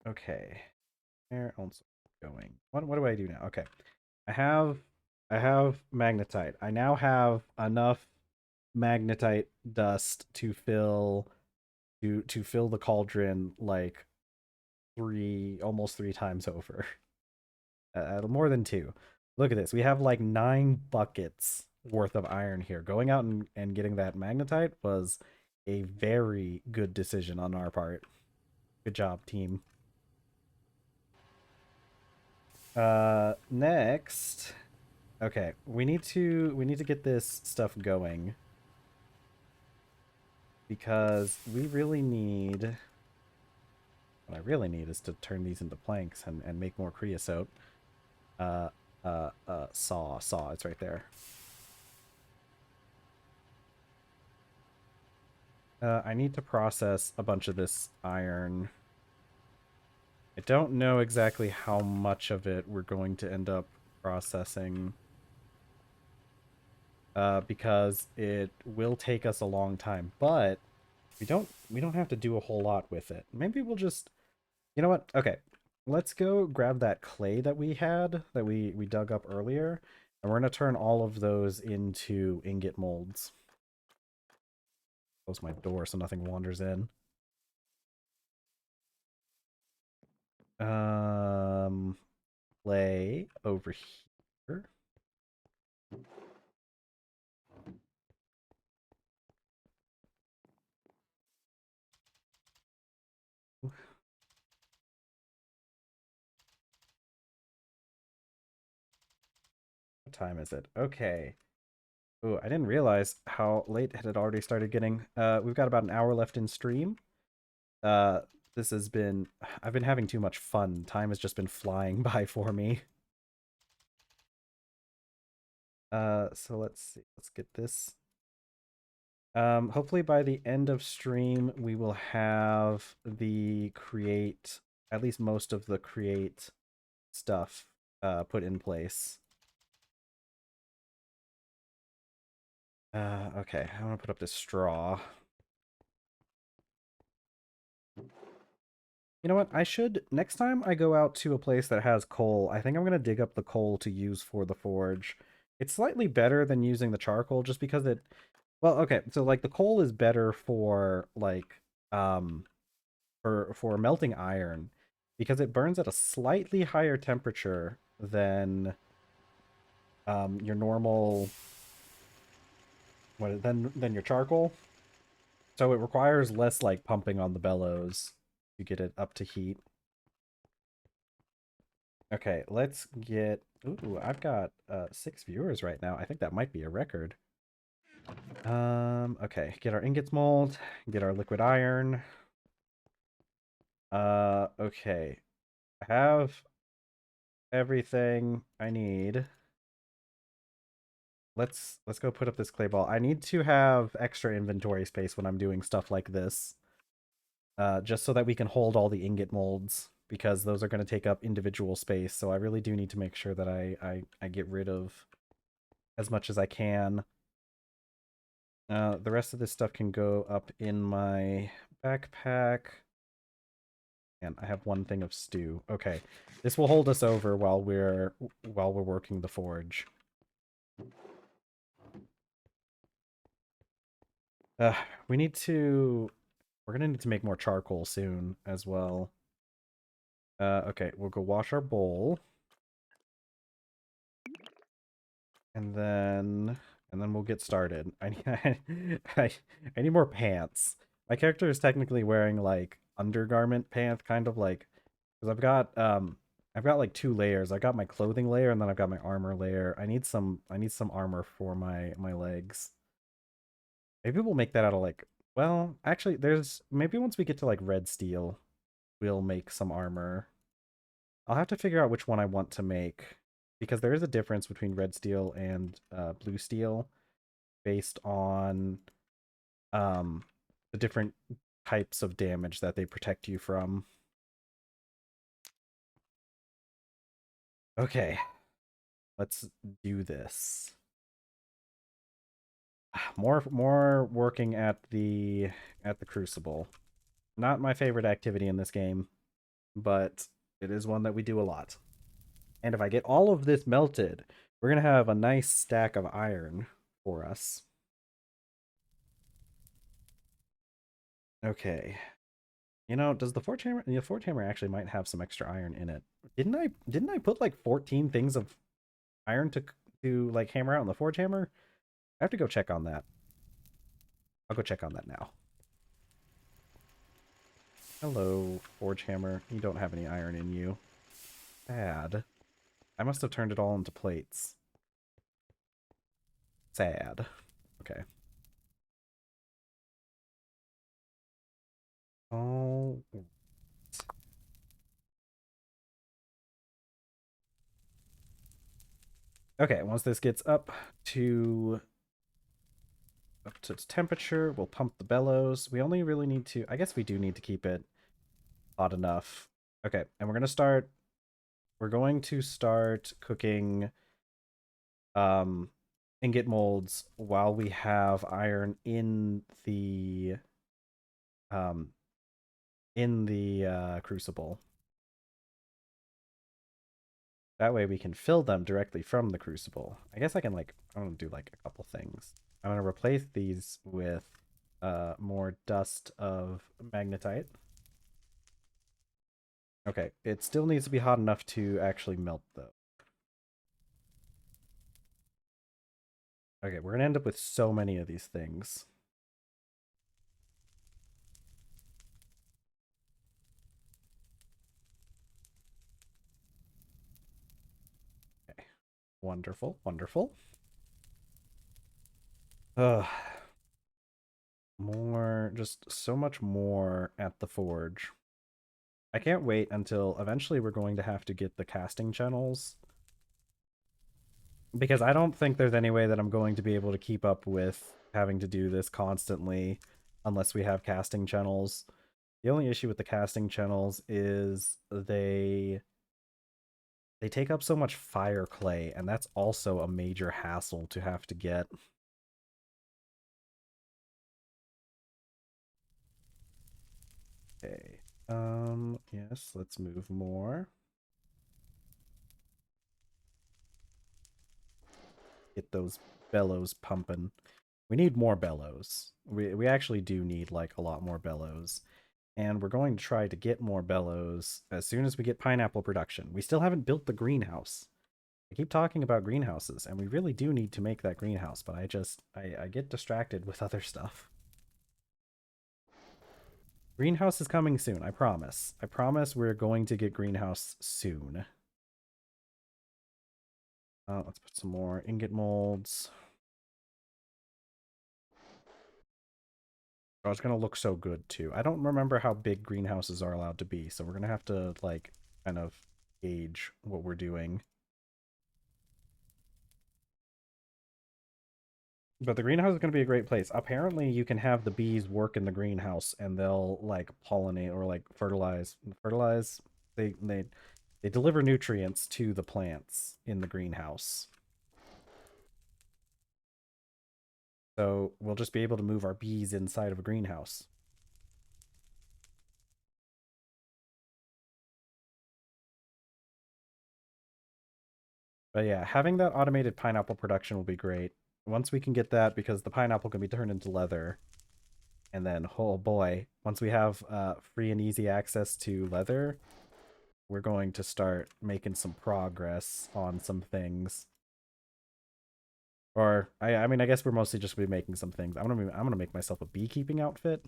Okay. Where else am I going? What do I do now? Okay. I have I have magnetite. I now have enough magnetite dust to fill the cauldron like almost three times over. More than two. Look at this. We have like 9 buckets worth of iron here. Going out and getting that magnetite was a very good decision on our part. Good job, team. Next. Okay, we need to get this stuff going because we really need what I really need is to turn these into planks and make more creosote. Uh, saw. It's right there. I need to process a bunch of this iron. I don't know exactly how much of it we're going to end up processing. Because it will take us a long time, but we don't have to do a whole lot with it. Maybe we'll just, you know what? Okay, let's go grab that clay that we had that we dug up earlier, and we're gonna turn all of those into ingot molds. Close my door so nothing wanders in. Um, Clay over here. What time is it? Okay. Oh, I didn't realize how late it had already started getting. We've got about an hour left in stream. Uh, this has been... I've been having too much fun. Time has just been flying by for me. So let's see. Let's get this. Hopefully by the end of stream, we will have the create, at least most of the create stuff, put in place. Okay, I want to put up this straw. You know what? I should, next time I go out to a place that has coal, I think I'm going to dig up the coal to use for the forge. It's slightly better than using the charcoal just because it, well, okay, so like the coal is better for like um for melting iron because it burns at a slightly higher temperature than your normal what than your charcoal. So it requires less like pumping on the bellows to get it up to heat. Okay, let's get ooh, I've got 6 viewers right now. I think that might be a record. Okay, get our ingots mold, get our liquid iron. Okay. I have everything I need. Let's go put up this clay ball. I need to have extra inventory space when I'm doing stuff like this. Just so that we can hold all the ingot molds because those are going to take up individual space. So I really do need to make sure that I get rid of as much as I can. The rest of this stuff can go up in my backpack. And I have one thing of stew. Okay. This will hold us over while we're working the forge. Uh, we need to we're gonna need to make more charcoal soon as well. Okay, we'll go wash our bowl. And then we'll get started. I need I need more pants. My character is technically wearing like undergarment pants, kind of like because I've got like two layers. I got my clothing layer and then I've got my armor layer. I need some armor for my legs. Maybe we'll make that out of like well, actually there's maybe once we get to like red steel, we'll make some armor. I'll have to figure out which one I want to make because there is a difference between red steel and blue steel based on um, the different types of damage that they protect you from. Okay, let's do this. More working at the crucible. Not my favorite activity in this game, but it is one that we do a lot. And if I get all of this melted, we're gonna have a nice stack of iron for us. Okay. You know, does the forge hammer? The forge hammer actually might have some extra iron in it. Didn't I put like 14 things of iron to like hammer out in the forge hammer? I have to go check on that. I'll go check on that now. Hello, forge hammer. You don't have any iron in you. Sad. I must have turned it all into plates. Sad. Okay. Oh. Okay, once this gets up to its temperature, we'll pump the bellows. We only really need to I guess we do need to keep it hot enough. Okay, and we're going to start cooking ingot molds while we have iron um in the crucible. That way we can fill them directly from the crucible. I guess I can like I'm gonna do like a couple things. I'm gonna replace these with more dust of magnetite. Okay, it still needs to be hot enough to actually melt though. Okay, we're gonna end up with so many of these things. Okay, wonderful, wonderful. Ugh, more, just so much more at the forge. I can't wait until eventually we're going to have to get the casting channels because I don't think there's any way that I'm going to be able to keep up with having to do this constantly unless we have casting channels. The only issue with the casting channels is they take up so much fire clay, and that's also a major hassle to have to get. Okay. Yes, let's move more. get those bellows pumping. We need more bellows. We actually do need like a lot more bellows. And we're going to try to get more bellows as soon as we get pineapple production. We still haven't built the greenhouse. I keep talking about greenhouses, and we really do need to make that greenhouse, but I get distracted with other stuff. Greenhouse is coming soon, I promise. I promise we're going to get greenhouse soon. Let's put some more ingot molds. Oh, it's gonna look so good too. I don't remember how big greenhouses are allowed to be, so we're gonna have to like kind of gauge what we're doing. But the greenhouse is going to be a great place. Apparently, you can have the bees work in the greenhouse, and they'll like pollinate or like fertilize. Fertilize. They deliver nutrients to the plants in the greenhouse. So we'll just be able to move our bees inside of a greenhouse. But yeah, having that automated pineapple production will be great. Once we can get that, because the pineapple can be turned into leather. And then, oh boy, once we have free and easy access to leather, we're going to start making some progress on some things. Or I mean, I guess we're mostly just gonna be making some things. I'm gonna make myself a beekeeping outfit.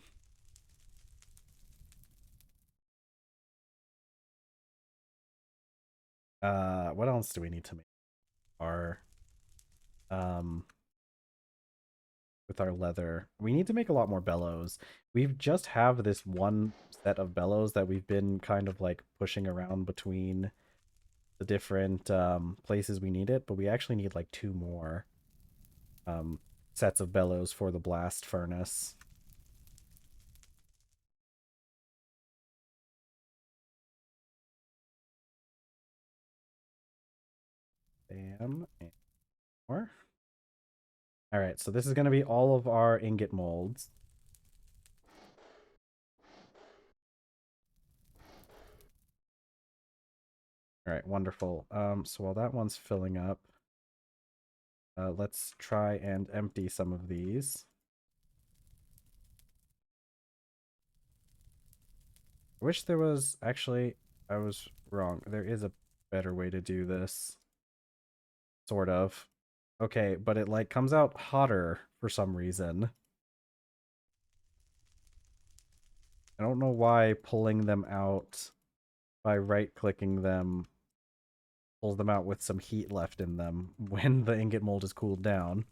What else do we need to make? Our um with our leather. We need to make a lot more bellows. We've just have this one set of bellows that we've been kind of like pushing around between the different places we need it, but we actually need like two more sets of bellows for the blast furnace. Bam, and more. All right, so this is going to be all of our ingot molds. All right, wonderful. So while that one's filling up, let's try and empty some of these. I wish there was, actually, I was wrong. There is a better way to do this. Sort of. Okay, but it like comes out hotter for some reason. I don't know why pulling them out by right-clicking them pulls them out with some heat left in them when the ingot mold is cooled down.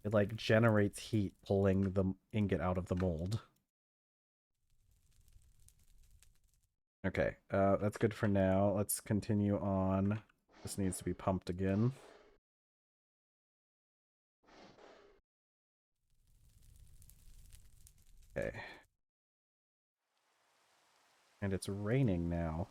It like generates heat pulling the ingot out of the mold. Okay, that's good for now. Let's continue on. This needs to be pumped again. Okay. And it's raining now.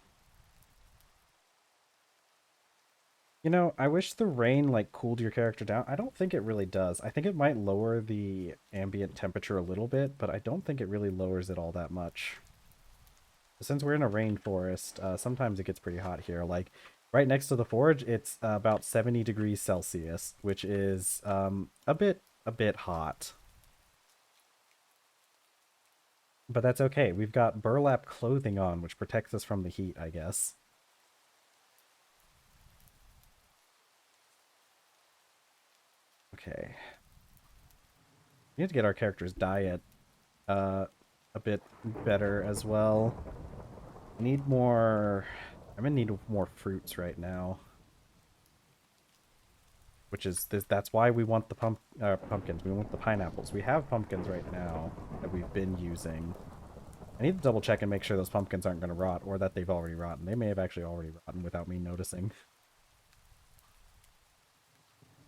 You know, I wish the rain like cooled your character down. I don't think it really does. I think it might lower the ambient temperature a little bit, but I don't think it really lowers it all that much. Since we're in a rainforest, sometimes it gets pretty hot here. Like right next to the forge, it's about 70 degrees Celsius, which is a bit hot. But that's okay. We've got burlap clothing on, which protects us from the heat, I guess. Okay. We need to get our character's diet a bit better as well. I need more... I'm in need of more fruits right now. Which is... that's why we want the pumpkins. We want the pineapples. We have pumpkins right now that we've been using. I need to double check and make sure those pumpkins aren't going to rot, or that they've already rotten. They may have actually already rotten without me noticing.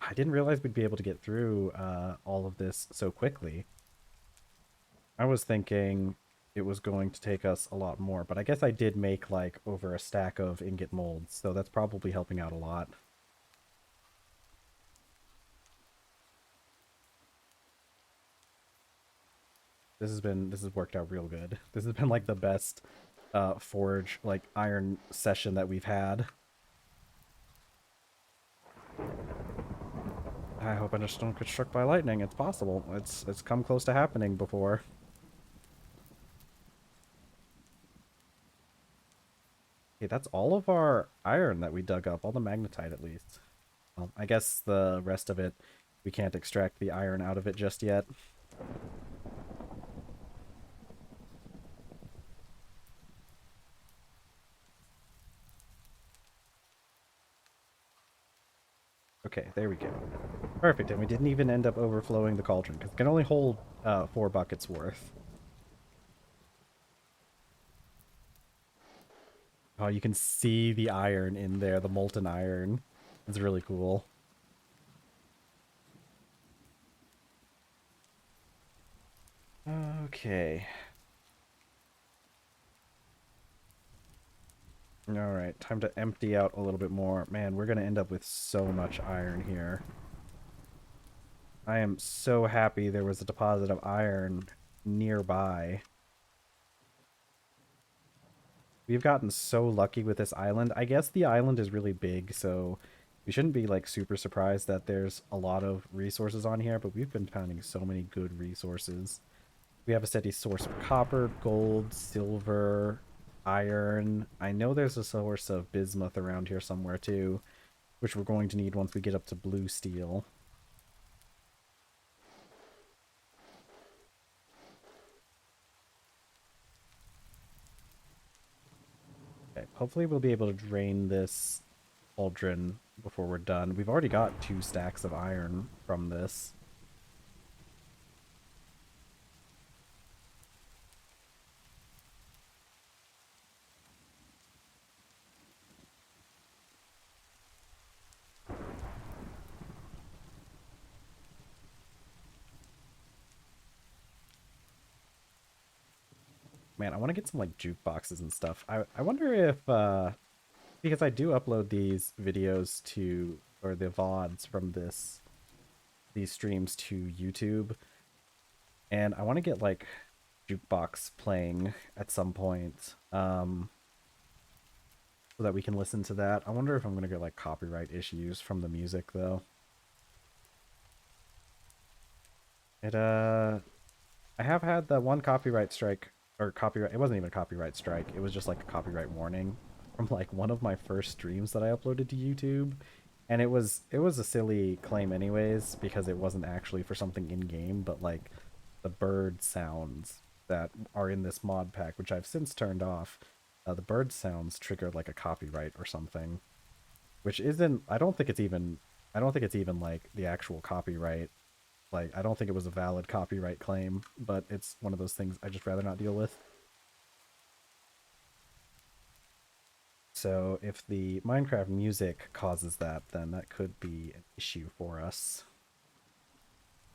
I didn't realize we'd be able to get through all of this so quickly. I was thinking it was going to take us a lot more, but I guess I did make like over a stack of ingot molds, so that's probably helping out a lot. This has worked out real good. This has been like the best forge like iron session that we've had. I hope I just don't get struck by lightning. It's possible. It's come close to happening before. Okay, that's all of our iron that we dug up, all the magnetite at least. Well, I guess the rest of it, we can't extract the iron out of it just yet. Okay, there we go. Perfect, and we didn't even end up overflowing the cauldron, because it can only hold 4 buckets worth. Oh, you can see the iron in there, the molten iron. It's really cool. Okay. Alright, time to empty out a little bit more. Man, we're going to end up with so much iron here. I am so happy there was a deposit of iron nearby. We've gotten so lucky with this island. I guess the island is really big, so we shouldn't be like super surprised that there's a lot of resources on here, but we've been finding so many good resources. We have a steady source of copper, gold, silver, iron. I know there's a source of bismuth around here somewhere too, which we're going to need once we get up to blue steel. Okay, hopefully we'll be able to drain this cauldron before we're done. We've already got 2 stacks of iron from this. Man, I want to get some like jukeboxes and stuff. I wonder if because I do upload these videos to, or the VODs from these streams to YouTube, and I want to get like jukebox playing at some point, so that we can listen to that. I wonder if I'm gonna get like copyright issues from the music though. It I have had that one copyright strike, or copyright, it wasn't even a copyright strike, it was just like a copyright warning from like one of my first streams that I uploaded to YouTube. And it was a silly claim anyways, because it wasn't actually for something in game, but like the bird sounds that are in this mod pack, which I've since turned off, the bird sounds triggered like a copyright or something, which isn't, I don't think it's even like the actual copyright. Like, I don't think it was a valid copyright claim, but it's one of those things I just rather not deal with. So if the Minecraft music causes that, then that could be an issue for us.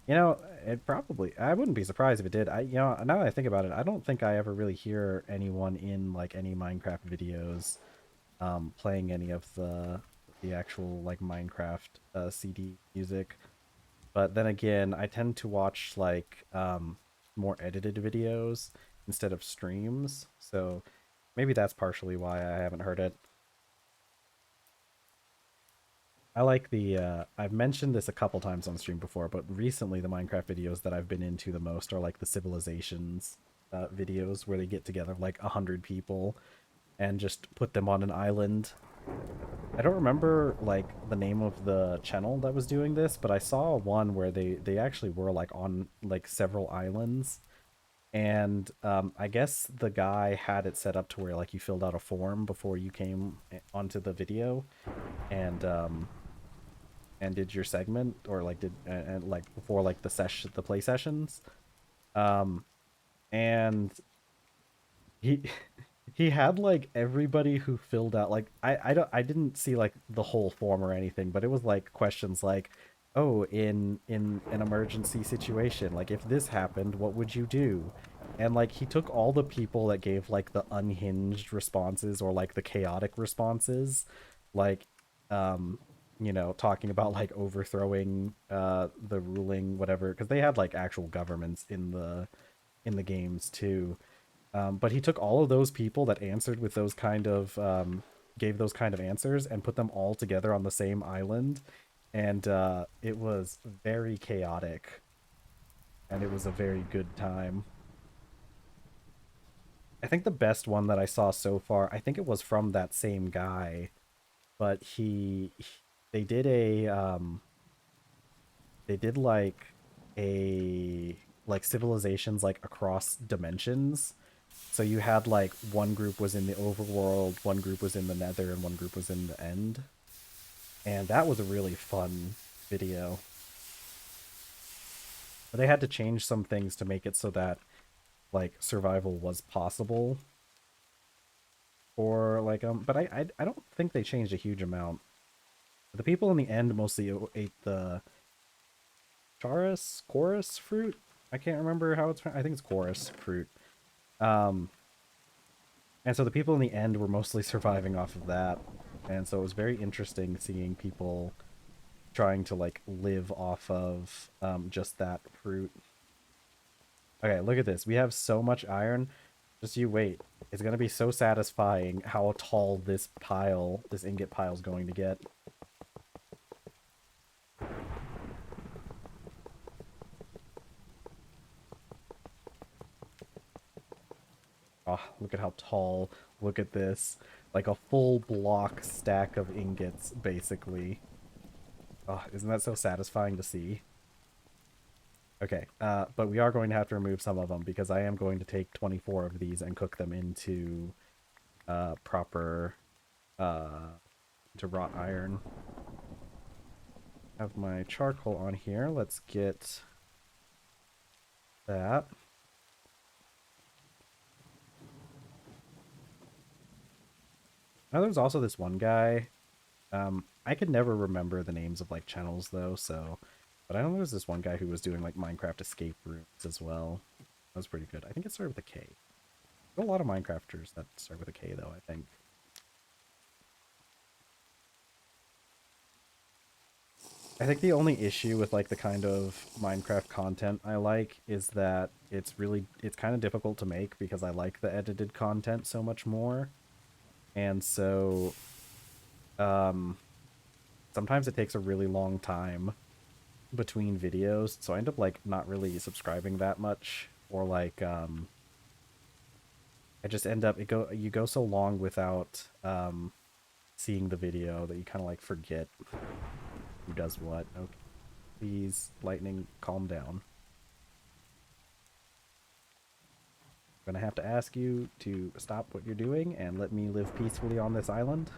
You know, it probably, I wouldn't be surprised if it did. Now that I think about it, I don't think I ever really hear anyone in like any Minecraft videos playing any of the actual like Minecraft CD music. But then again, I tend to watch like more edited videos instead of streams, so maybe that's partially why I haven't heard it. I like the I've mentioned this a couple times on stream before, but recently the Minecraft videos that I've been into the most are like the civilizations videos where they get together like 100 people and just put them on an island. I don't remember like the name of the channel that was doing this, but I saw one where they actually were like on like several islands, and I guess the guy had it set up to where like you filled out a form before you came onto the video, and did your segment, or like did and like before like the play sessions, um and he he had like everybody who filled out like I didn't see like the whole form or anything, but it was like questions like, oh, in an emergency situation, like if this happened, what would you do? And like he took all the people that gave like the unhinged responses or like the chaotic responses, like um talking about like overthrowing the ruling whatever, because they had like actual governments in the games too. But he took all of those people that answered with those kind of gave those kind of answers and put them all together on the same island, And it was very chaotic, and it was a very good time. I think the best one that I saw so far, I think it was from that same guy, but they did they did a like civilizations like across dimensions. So you had like one group was in the overworld, one group was in the nether, and one group was in the end. And that was a really fun video. But they had to change some things to make it so that like survival was possible. Or like but I don't think they changed a huge amount. The people in the end mostly ate the chorus fruit. I can't remember how it's. I think it's chorus fruit. Um, and so the people in the end were mostly surviving off of that, and so it was very interesting seeing people trying to like live off of just that fruit. Okay, look at this. We have so much iron. Just you wait. It's gonna be so satisfying how tall this pile, this ingot pile, is going to get. Oh, look at how tall. Look at this. Like a full block stack of ingots, basically. Oh, isn't that so satisfying to see? Okay, but we are going to have to remove some of them because I am going to take 24 of these and cook them into proper to wrought iron. Have my charcoal on here. Let's get that. Now there's also this one guy. I could never remember the names of like channels though, so but I know there's this one guy who was doing like Minecraft escape rooms as well. That was pretty good. I think it started with a K. There are a lot of Minecrafters that start with a K though, I think. I think the only issue with like the kind of Minecraft content I like is that it's kind of difficult to make because I like the edited content so much more. And so um sometimes it takes a really long time between videos, so I end up like not really subscribing that much, or like I just end up you go so long without seeing the video that you kind of like forget who does what. Okay, please lightning, calm down. I'm gonna have to ask you to stop what you're doing and let me live peacefully on this island.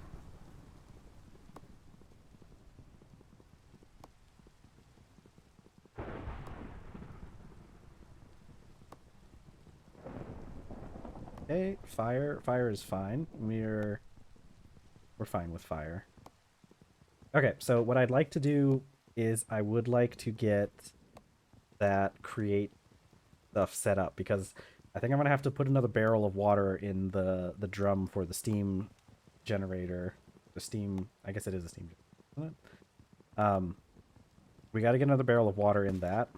Okay, fire is fine. We're fine with fire. Okay, so what I'd like to do is I would like to get that create stuff set up because I think I'm gonna have to put another barrel of water in the drum for the steam generator. The steam, I guess it is a steam generator, isn't it? We got to get another barrel of water in that,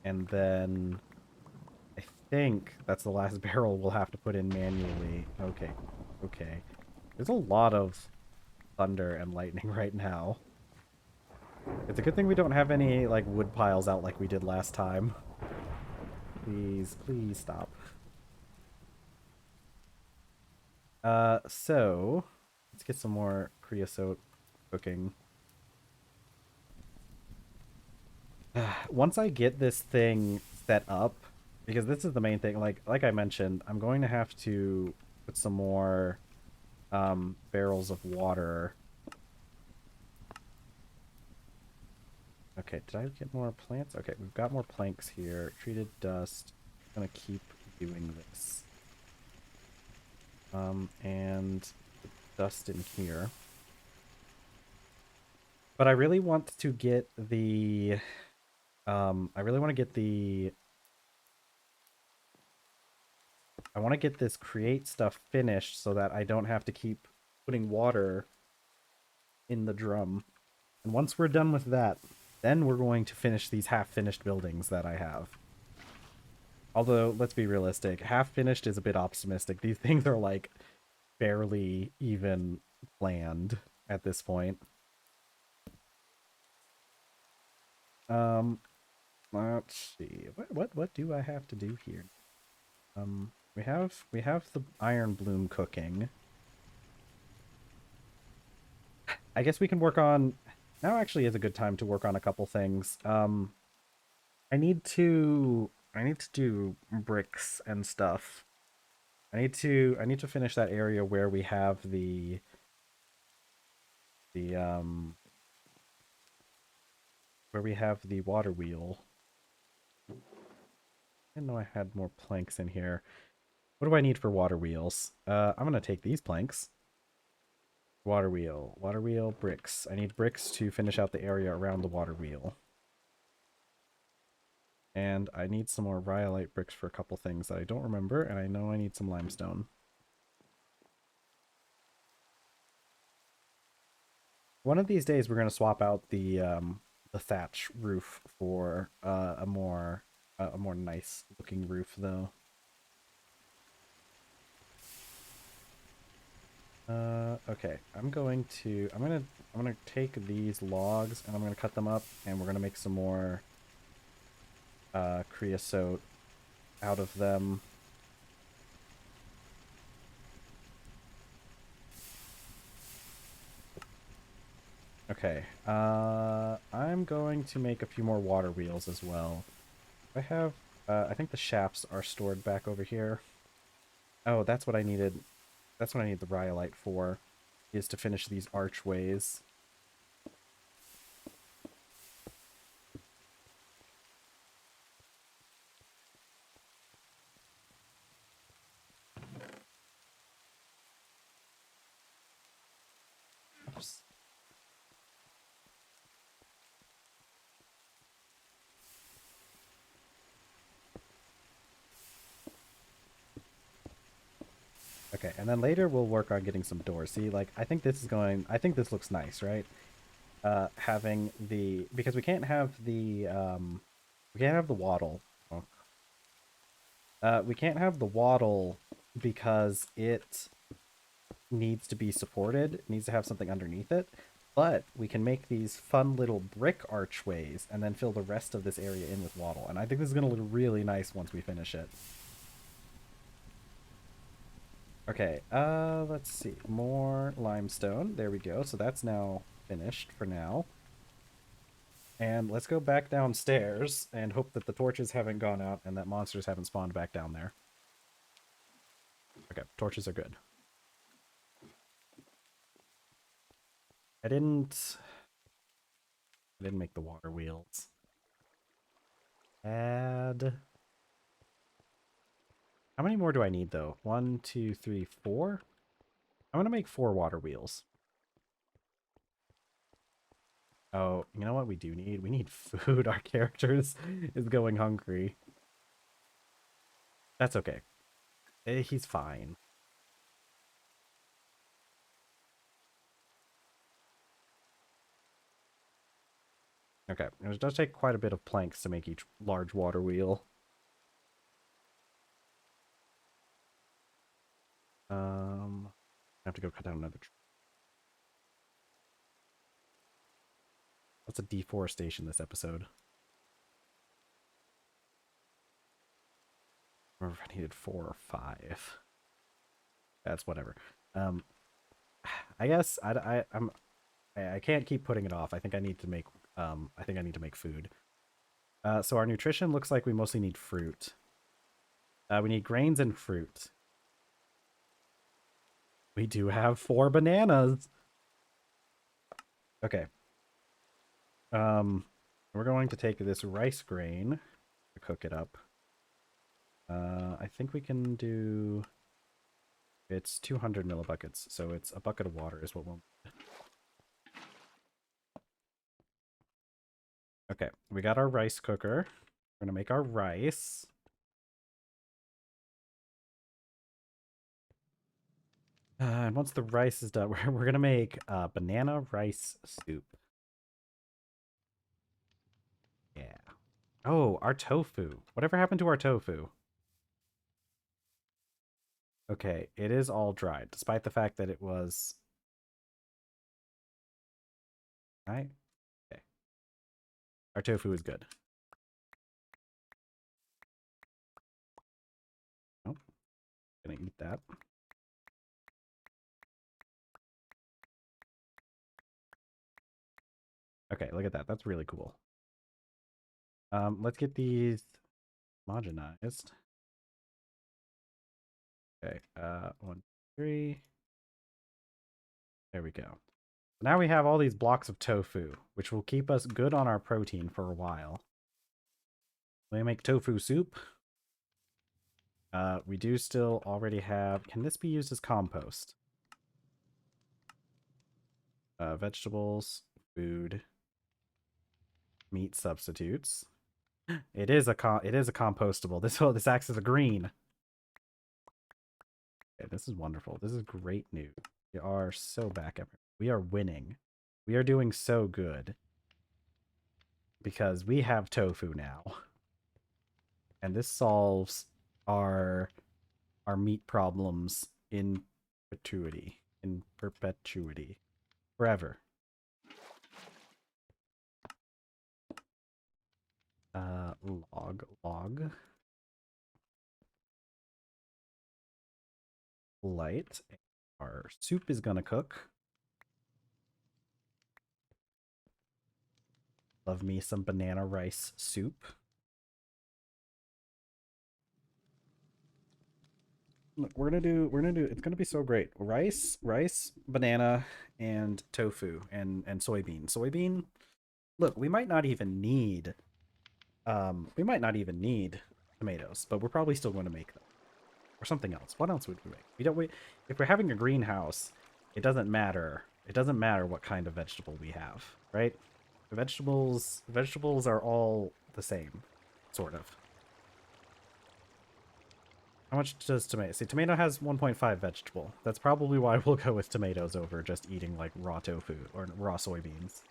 and then I think that's the last barrel we'll have to put in manually. Okay, okay. There's a lot of thunder and lightning right now. It's a good thing we don't have any like wood piles out like we did last time. Please, please stop. So let's get some more creosote cooking. Once I get this thing set up, because this is the main thing, like I mentioned, I'm going to have to put some more barrels of water. Okay, did I get more plants? Okay, we've got more planks here. Treated dust. I'm gonna keep doing this. And dust in here. But I really want to get the I really want to get the I want to get this create stuff finished so that I don't have to keep putting water in the drum. And once we're done with that, then we're going to finish these half-finished buildings that I have. Although, let's be realistic, half-finished is a bit optimistic. These things are like barely even planned at this point. Um, let's see. What do I have to do here? We have the iron bloom cooking. I guess we can work on now actually is a good time to work on a couple things. I need to do bricks and stuff. I need to finish that area where we have the where we have the water wheel. I didn't know I had more planks in here. What do I need for water wheels? I'm gonna take these planks. Water wheel, bricks. I need bricks to finish out the area around the water wheel. And I need some more rhyolite bricks for a couple things that I don't remember, and I know I need some limestone. One of these days, we're gonna swap out the thatch roof for a more nice looking roof, though. Okay. I'm gonna take these logs and I'm gonna cut them up, and we're gonna make some more creosote out of them. Okay. I'm going to make a few more water wheels as well. I think the shafts are stored back over here. Oh, that's what I needed. That's what I need the rhyolite for, is to finish these archways. Oops. Okay, and then later we'll work on getting some doors. See, like, I think this looks nice, right? Having because we can't have the wattle. Oh. We can't have the wattle because it needs to be supported. It needs to have something underneath it. But we can make these fun little brick archways and then fill the rest of this area in with wattle. And I think this is going to look really nice once we finish it. Okay, let's see. More limestone. There we go. So that's now finished for now. And let's go back downstairs and hope that the torches haven't gone out and that monsters haven't spawned back down there. Okay, torches are good. I didn't make the water wheels. Add. How many more do I need though? 1, 2, 3, 4. I'm gonna make 4 water wheels. Oh, you know what we do need? We need food. Our characters is going hungry. That's okay. He's fine. Okay, it does take quite a bit of planks to make each large water wheel. I have to go cut down another tree. That's a deforestation this episode. I remember if I needed 4 or 5. That's whatever. Um, I guess I can't keep putting it off. I think I need to make food. So our nutrition looks like we mostly need fruit. We need grains and fruit. We do have 4 bananas. Okay. We're going to take this rice grain to cook it up. I think we can do. It's 200 millibuckets, so it's a bucket of water is what we'll. Okay, we got our rice cooker. We're gonna make our rice. And once the rice is done, we're gonna make banana rice soup. Yeah. Oh, our tofu. Whatever happened to our tofu? Okay, it is all dried, despite the fact that it was. Right? Okay. Our tofu is good. Oh, gonna eat that. Okay, look at that. That's really cool. Let's get these homogenized. Okay, 1, 3. There we go. Now we have all these blocks of tofu, which will keep us good on our protein for a while. We make tofu soup. We do still already have... Can this be used as compost? Vegetables, food, meat substitutes. It is a compostable. This acts as a green. Okay, this is wonderful. This is great news. We are so back up. We are winning. We are doing so good because we have tofu now, and this solves our meat problems in perpetuity. In perpetuity, forever. Log. Light. Our soup is gonna cook. Love me some banana rice soup. Look, we're gonna do it's gonna be so great. Rice, banana, and tofu and soybean. Soybean. Look, we might not even need tomatoes, but we're probably still going to make them. Or something else. What else would we make? If we're having a greenhouse, it doesn't matter. It doesn't matter what kind of vegetable we have, right? The vegetables are all the same, sort of. How much does tomato? See, tomato has 1.5 vegetable. That's probably why we'll go with tomatoes over just eating like raw tofu or raw soybeans.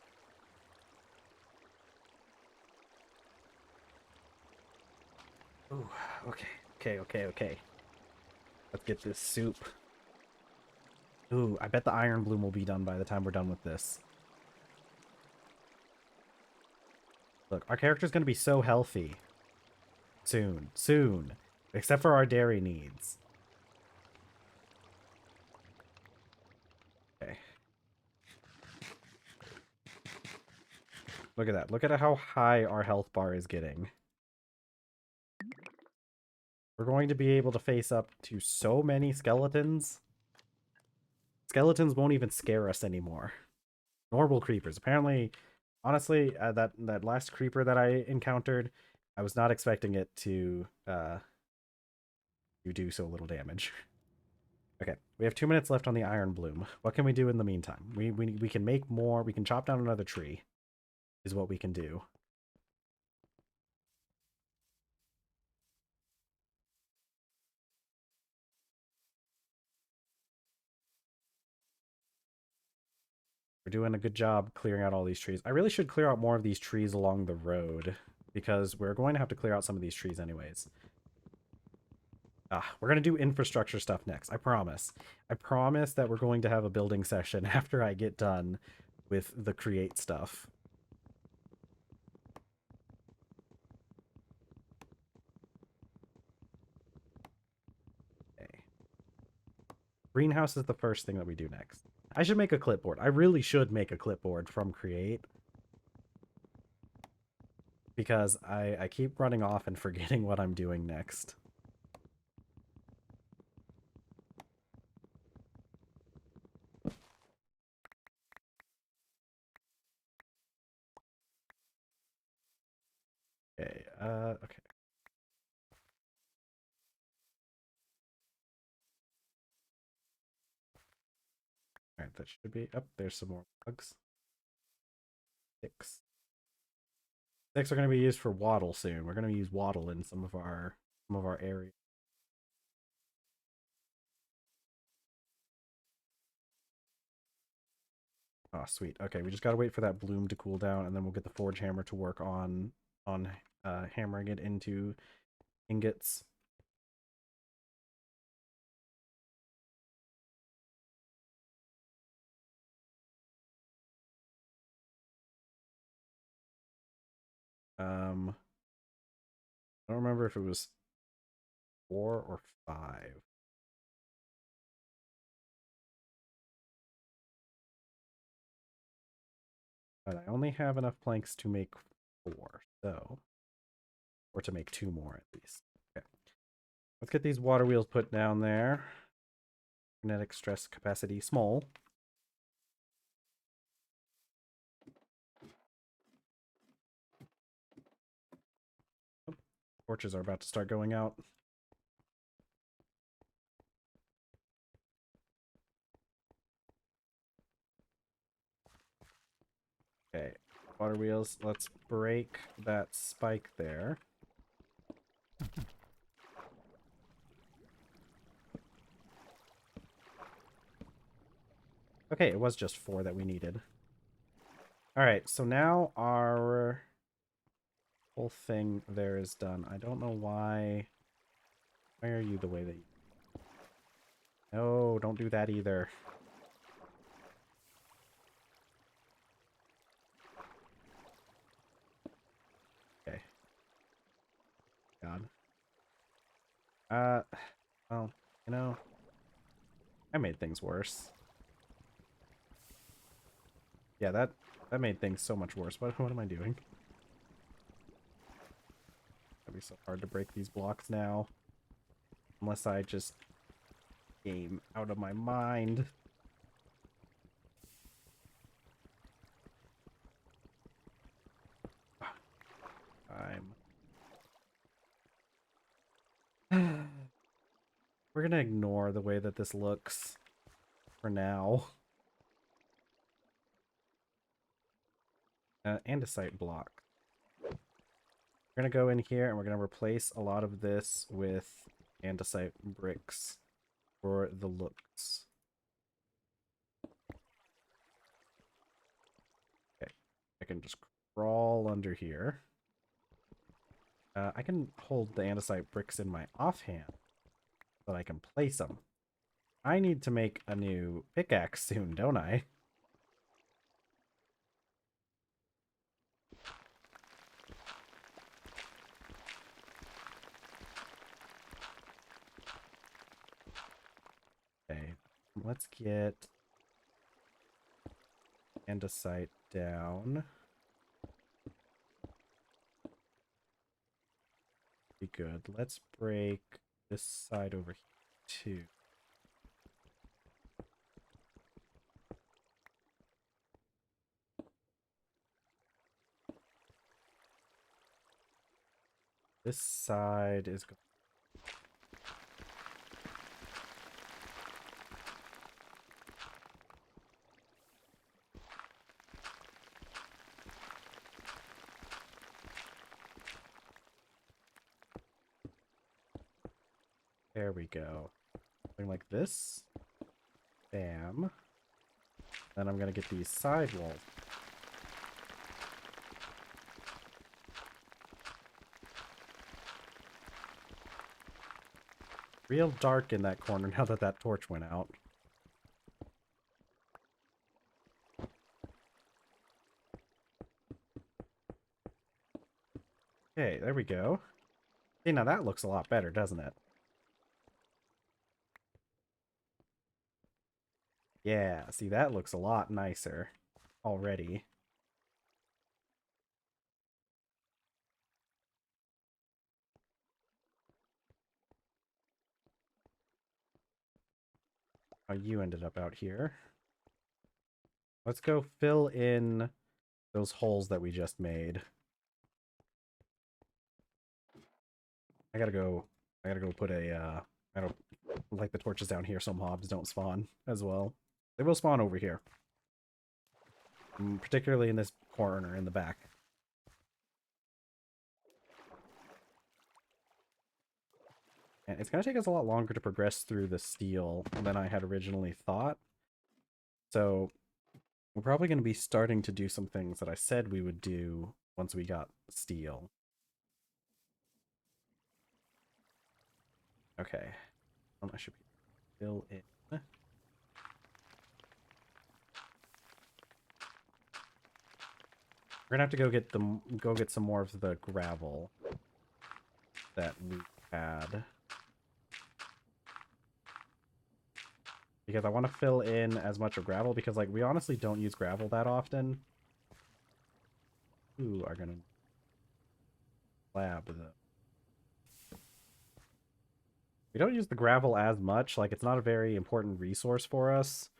Ooh, okay. Let's get this soup. Ooh, I bet the iron bloom will be done by the time we're done with this. Look, our character's gonna be so healthy. Soon. Except for our dairy needs. Okay. Look at that. Look at how high our health bar is getting. We're going to be able to face up to so many skeletons. Skeletons won't even scare us anymore. Normal creepers. Apparently, honestly, that last creeper that I encountered, I was not expecting it to do so little damage. Okay, we have 2 minutes left on the iron bloom. What can we do in the meantime? We can make more. We can chop down another tree, is what we can do. We're doing a good job clearing out all these trees. I really should clear out more of these trees along the road, because we're going to have to clear out some of these trees anyways. We're going to do infrastructure stuff next. I promise. I promise that we're going to have a building session after I get done with the create stuff. Okay. Greenhouse is the first thing that we do next. I should make a clipboard. I really should make a clipboard from create. Because I keep running off and forgetting what I'm doing next. Okay, okay. Alright, that should be up. There's some more bugs. 6. 6 are going to be used for wattle soon. We're going to use wattle in some of our areas. Oh, sweet. Okay, we just gotta wait for that bloom to cool down, and then we'll get the forge hammer to work on hammering it into ingots. I don't remember if it was 4 or 5. But I only have enough planks to make 4, so... Or to make 2 more, at least. Okay. Let's get these water wheels put down there. Kinetic stress capacity small. Oh, torches are about to start going out. Okay, water wheels. Let's break that spike there. Okay, it was just 4 that we needed. Alright, so now our whole thing there is done. I don't know why... Why are you the way that you... No, don't do that either. Okay. God. Well, you know, I made things worse. Yeah, that made things so much worse. What am I doing? It'll be so hard to break these blocks now. Unless I just game out of my mind. We're gonna ignore the way that this looks for now. Andesite block. We're gonna go in here and we're gonna replace a lot of this with andesite bricks for the looks. Okay, I can just crawl under here. I can hold the andesite bricks in my offhand so that I can place them. I need to make a new pickaxe soon, don't I? Okay, let's get andesite down. Be good. Let's break this side over here too. This side is going. There we go. Something like this. Bam. Then I'm gonna get these side walls. Real dark in that corner now that that torch went out. Okay, there we go. See, now that looks a lot better, doesn't it? Yeah, see, that looks a lot nicer already. Oh, you ended up out here. Let's go fill in those holes that we just made. I gotta go put a, I don't like the torches down here so mobs don't spawn as well. They will spawn over here. Particularly in this corner in the back. And it's going to take us a lot longer to progress through the steel than I had originally thought. So we're probably going to be starting to do some things that I said we would do once we got steel. Okay. I should fill in. We're gonna have to go get some more of the gravel that we had. Because I want to fill in as much of gravel, because like we honestly don't use gravel that often. Ooh, are gonna slab the. We don't use the gravel as much, like it's not a very important resource for us.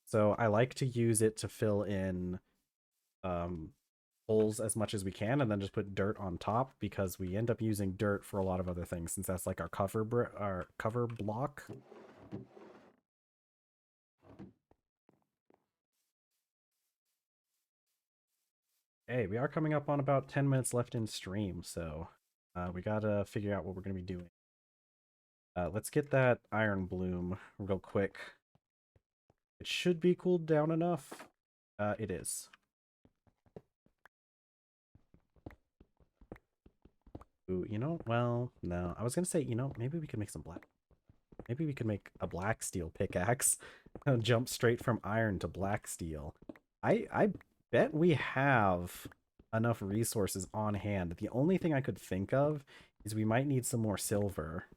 So I like to use it to fill in holes as much as we can, and then just put dirt on top, because we end up using dirt for a lot of other things, since that's like our cover block. Hey, we are coming up on about 10 minutes left in stream, so we gotta figure out what we're gonna be doing. Let's get that iron bloom real quick. It should be cooled down enough. It is. Ooh, you know, well, no. I was gonna say, you know, maybe we could make some black. Maybe we could make a black steel pickaxe. Jump straight from iron to black steel. I bet we have enough resources on hand. The only thing I could think of is we might need some more silver.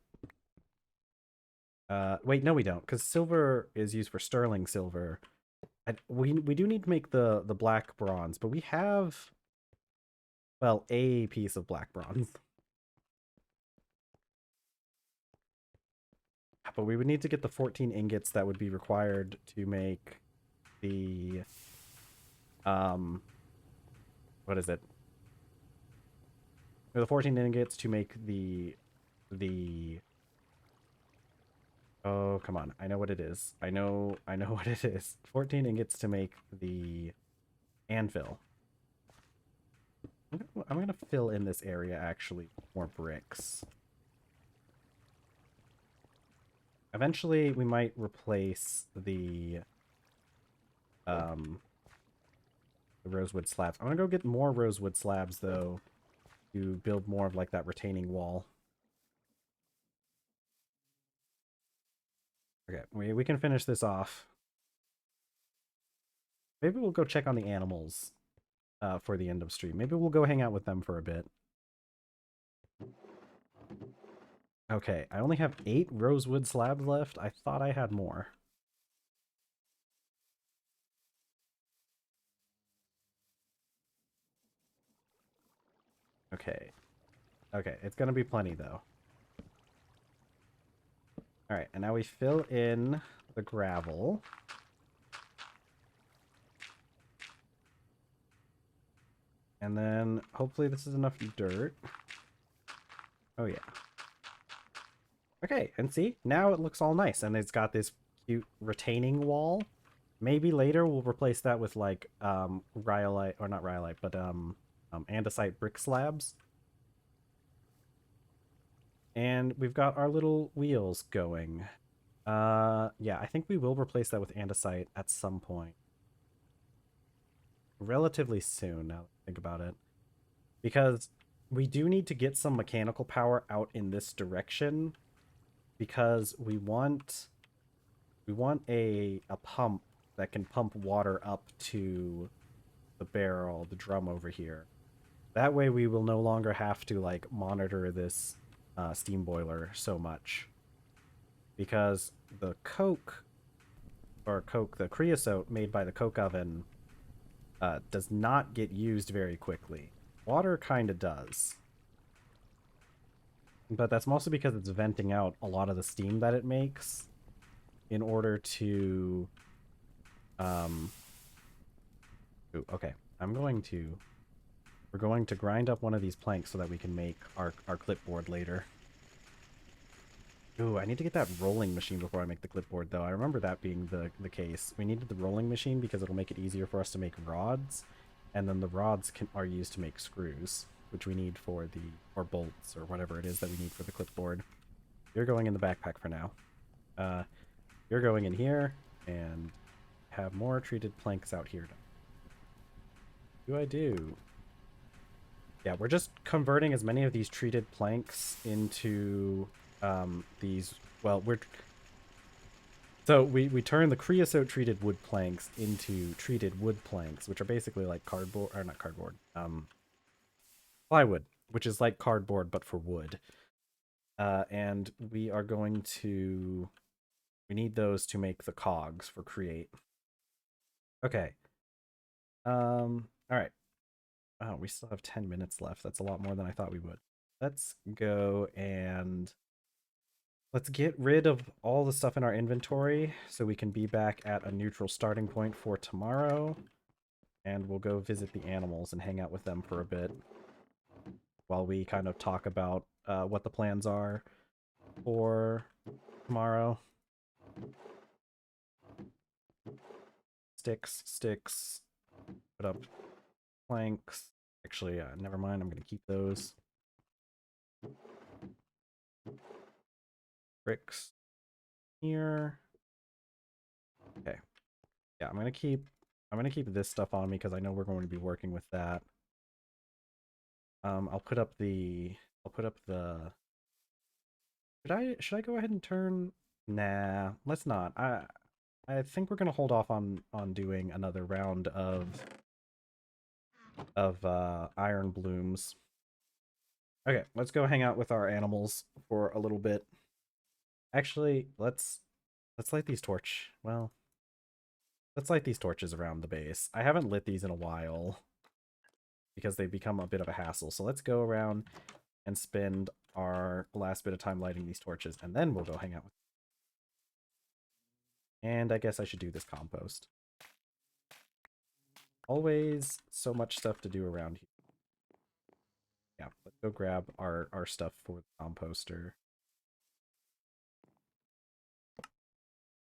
Wait, no we don't, because silver is used for sterling silver. We do need to make the black bronze, but we have, well, a piece of black bronze. But we would need to get the 14 ingots that would be required to make the what is it? The 14 ingots to make the oh, come on. I know what it is. I know what it is. 14 ingots to make the anvil. I'm gonna fill in this area actually with more bricks. Eventually we might replace the rosewood slabs. I'm gonna go get more rosewood slabs though to build more of like that retaining wall. Okay, we can finish this off. Maybe we'll go check on the animals for the end of stream. Maybe we'll go hang out with them for a bit. Okay, I only have 8 rosewood slabs left. I thought I had more. Okay. Okay, it's gonna be plenty though. Alright, and now we fill in the gravel. And then hopefully this is enough dirt. Oh yeah. Okay, and see? Now it looks all nice, and it's got this cute retaining wall. Maybe later we'll replace that with like rhyolite, or not rhyolite, but andesite brick slabs. And we've got our little wheels going. Yeah, I think we will replace that with andesite at some point. Relatively soon, now that I think about it. Because we do need to get some mechanical power out in this direction, because we want a pump that can pump water up to the barrel, the drum over here. That way we will no longer have to like monitor this steam boiler so much, because the the creosote made by the coke oven does not get used very quickly. Water kind of does, but that's mostly because it's venting out a lot of the steam that it makes in order to ooh, okay, we're going to grind up one of these planks so that we can make our clipboard later. Ooh, I need to get that rolling machine before I make the clipboard, though. I remember that being the case. We needed the rolling machine because it'll make it easier for us to make rods, and then the rods are used to make screws, which we need for or bolts, or whatever it is that we need for the clipboard. You're going in the backpack for now. You're going in here, and have more treated planks out here. Do I do? Yeah, we're just converting as many of these treated planks into these, well, So we turn the creosote treated wood planks into treated wood planks, which are basically like cardboard, or not cardboard, plywood, which is like cardboard but for wood. And we are going to, we need those to make the cogs for create. Okay. All right. Oh, we still have 10 minutes left. That's a lot more than I thought we would. Let's go and let's get rid of all the stuff in our inventory so we can be back at a neutral starting point for tomorrow. And we'll go visit the animals and hang out with them for a bit while we kind of talk about what the plans are for tomorrow. Sticks, put up planks. Actually, never mind. I'm going to keep those. Bricks here. Okay. Yeah, I'm gonna keep this stuff on me because I know we're going to be working with that. I'll put up the should I go ahead and turn? Nah, let's not. I think we're gonna hold off on doing another round of iron blooms. Okay, let's go hang out with our animals for a little bit. Actually, let's light these torch. Well, let's light these torches around the base. I haven't lit these in a while because they've become a bit of a hassle. So let's go around and spend our last bit of time lighting these torches, and then we'll go hang out with them. And I guess I should do this compost. Always so much stuff to do around here. Yeah, let's go grab our stuff for the composter.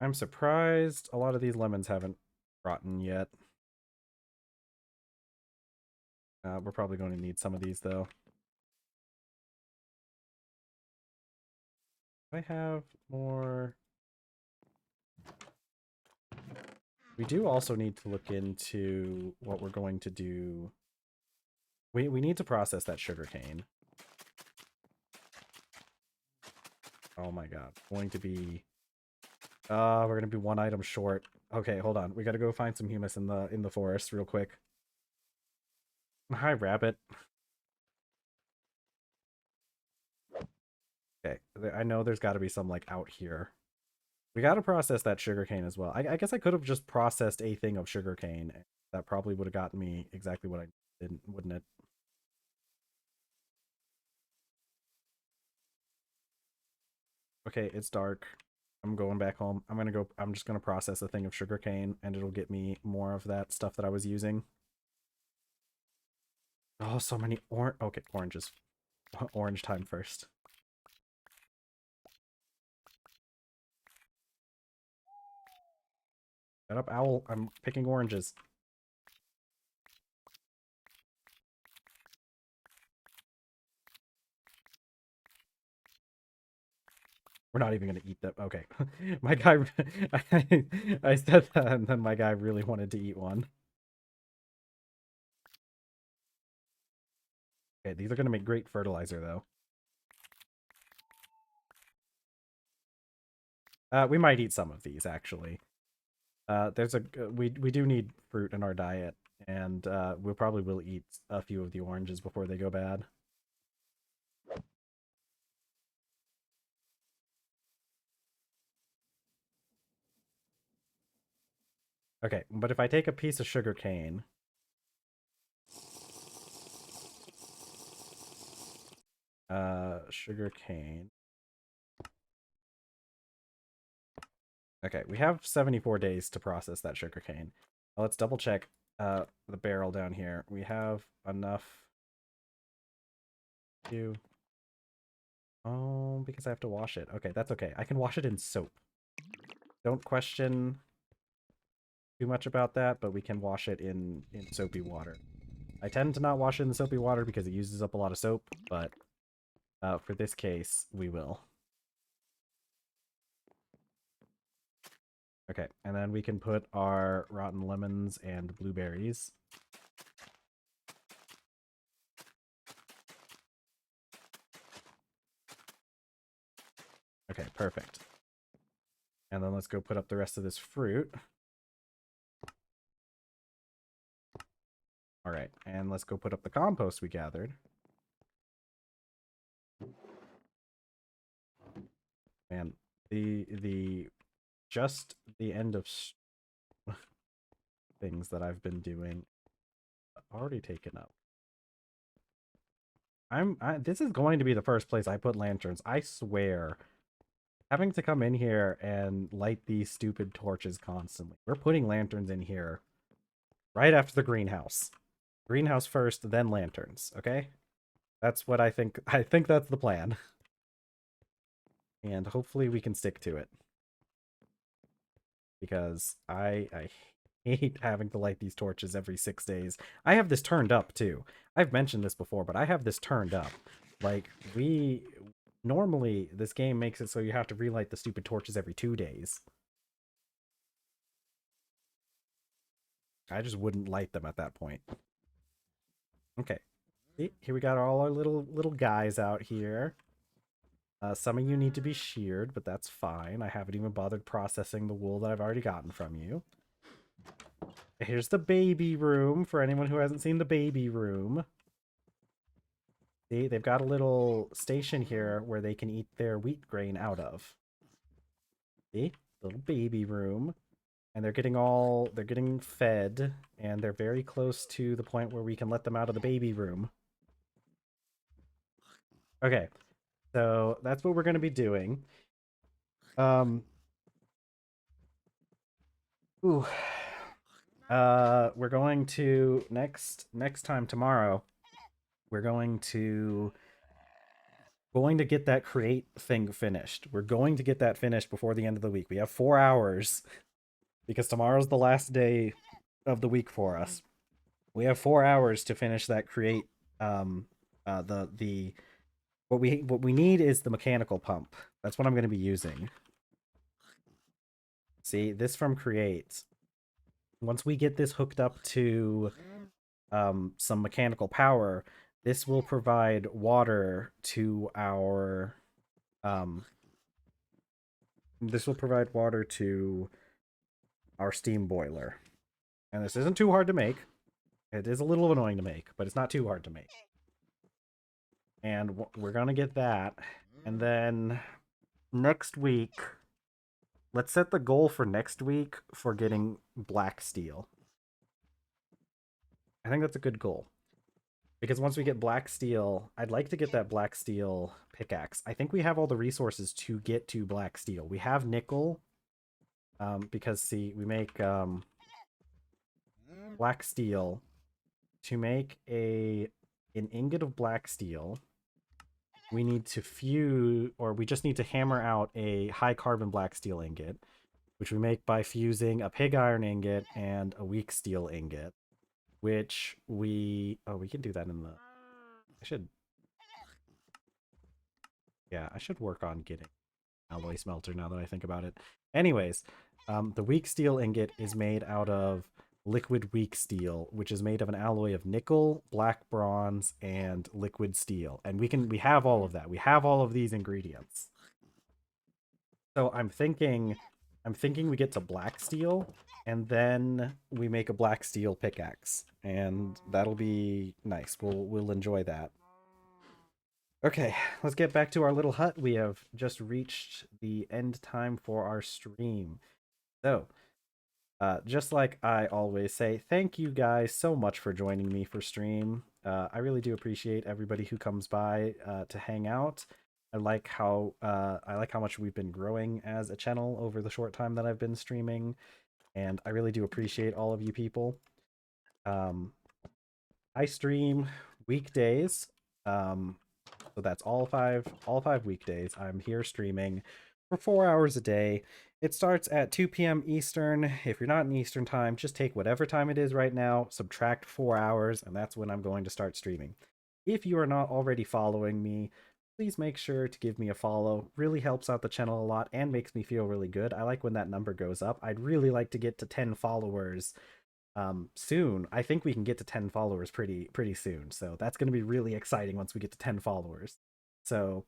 I'm surprised a lot of these lemons haven't rotten yet. We're probably going to need some of these, though. I have more. We do also need to look into what we're going to do. We need to process that sugarcane. Oh my god. Going to be we're gonna be one item short. Okay, hold on. We gotta go find some humus in the forest real quick. Hi, rabbit. Okay, I know there's got to be some like out here. We got to process that sugarcane as well. I guess I could have just processed a thing of sugarcane. That probably would have gotten me exactly what I didn't, wouldn't it? Okay, it's dark. I'm going back home. I'm just gonna process a thing of sugarcane and it'll get me more of that stuff that I was using. Oh, so many okay, oranges. Orange time first. Shut up, owl. I'm picking oranges. We're not even going to eat them. Okay. My guy, I said that, and then my guy really wanted to eat one. Okay, these are going to make great fertilizer, though. We might eat some of these, actually. We do need fruit in our diet, and we probably will eat a few of the oranges before they go bad. Okay, but if I take a piece of sugar cane, sugar cane. Okay, we have 74 days to process that sugar cane. Now let's double check the barrel down here. We have enough to... Oh, because I have to wash it. Okay, that's okay. I can wash it in soap. Don't question too much about that, but we can wash it in soapy water. I tend to not wash it in the soapy water because it uses up a lot of soap, but for this case, we will. Okay, and then we can put our rotten lemons and blueberries. Okay, perfect. And then let's go put up the rest of this fruit. All right, and let's go put up the compost we gathered. Man, the just the end of things that I've been doing already taken up. This is going to be the first place I put lanterns. I swear. Having to come in here and light these stupid torches constantly. We're putting lanterns in here right after the greenhouse. Greenhouse first, then lanterns, okay? That's what I think. I think that's the plan. And hopefully we can stick to it. Because I hate having to light these torches every 6 days. I have this turned up too. I've mentioned this before, but I have this turned up. Like, normally this game makes it so you have to relight the stupid torches every 2 days. I just wouldn't light them at that point. Okay. See, here we got all our little guys out here. Some of you need to be sheared, but that's fine. I haven't even bothered processing the wool that I've already gotten from you. Here's the baby room for anyone who hasn't seen the baby room. See, they've got a little station here where they can eat their wheat grain out of. See, little baby room. And they're getting fed, and they're very close to the point where we can let them out of the baby room. Okay, so that's what we're going to be doing. Ooh. We're going to next time tomorrow. We're going to get that create thing finished. We're going to get that finished before the end of the week. We have 4 hours because tomorrow's the last day of the week for us. We have 4 hours to finish that create. What we need is the mechanical pump. That's what I'm going to be using. See, this from create. Once we get this hooked up to some mechanical power, this will provide water to our steam boiler. And this isn't too hard to make. It is a little annoying to make, but it's not too hard to make. And we're going to get that. And then next week, let's set the goal for next week for getting black steel. I think that's a good goal. Because once we get black steel, I'd like to get that black steel pickaxe. I think we have all the resources to get to black steel. We have nickel. Because, see, we make black steel. To make an ingot of black steel, we need to fuse, or we just need to hammer out a high carbon black steel ingot, which we make by fusing a pig iron ingot and a weak steel ingot, which we can do that in the, I should work on getting alloy smelter now that I think about it. Anyways, the weak steel ingot is made out of liquid weak steel, which is made of an alloy of nickel, black bronze, and liquid steel. And we have all of that. We have all of these ingredients. So I'm thinking we get to black steel, and then we make a black steel pickaxe, and that'll be nice. We'll enjoy that. Okay, let's get back to our little hut. We have just reached the end time for our stream. So, just like I always say, thank you guys so much for joining me for stream. I really do appreciate everybody who comes by to hang out. I like how much we've been growing as a channel over the short time that I've been streaming, and I really do appreciate all of you people. I stream weekdays, so that's all five weekdays. I'm here streaming for 4 hours a day. It starts at 2 p.m. Eastern. If you're not in Eastern time, just take whatever time it is right now, subtract 4 hours, and that's when I'm going to start streaming. If you are not already following me, please make sure to give me a follow. Really helps out the channel a lot and makes me feel really good. I like when that number goes up. I'd really like to get to 10 followers soon. I think we can get to 10 followers pretty soon. So that's going to be really exciting once we get to 10 followers. So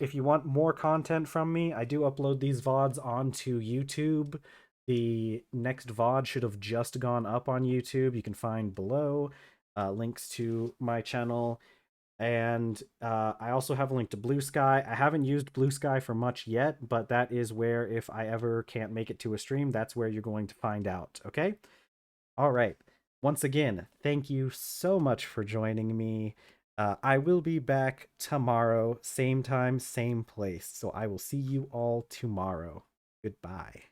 if you want more content from me, I do upload these VODs onto YouTube. The next VOD should have just gone up on YouTube. You can find below links to my channel. And I also have a link to Blue Sky. I haven't used Blue Sky for much yet, but that is where, if I ever can't make it to a stream, that's where you're going to find out. Okay? All right. Once again, thank you so much for joining me. I will be back tomorrow, same time, same place. So I will see you all tomorrow. Goodbye.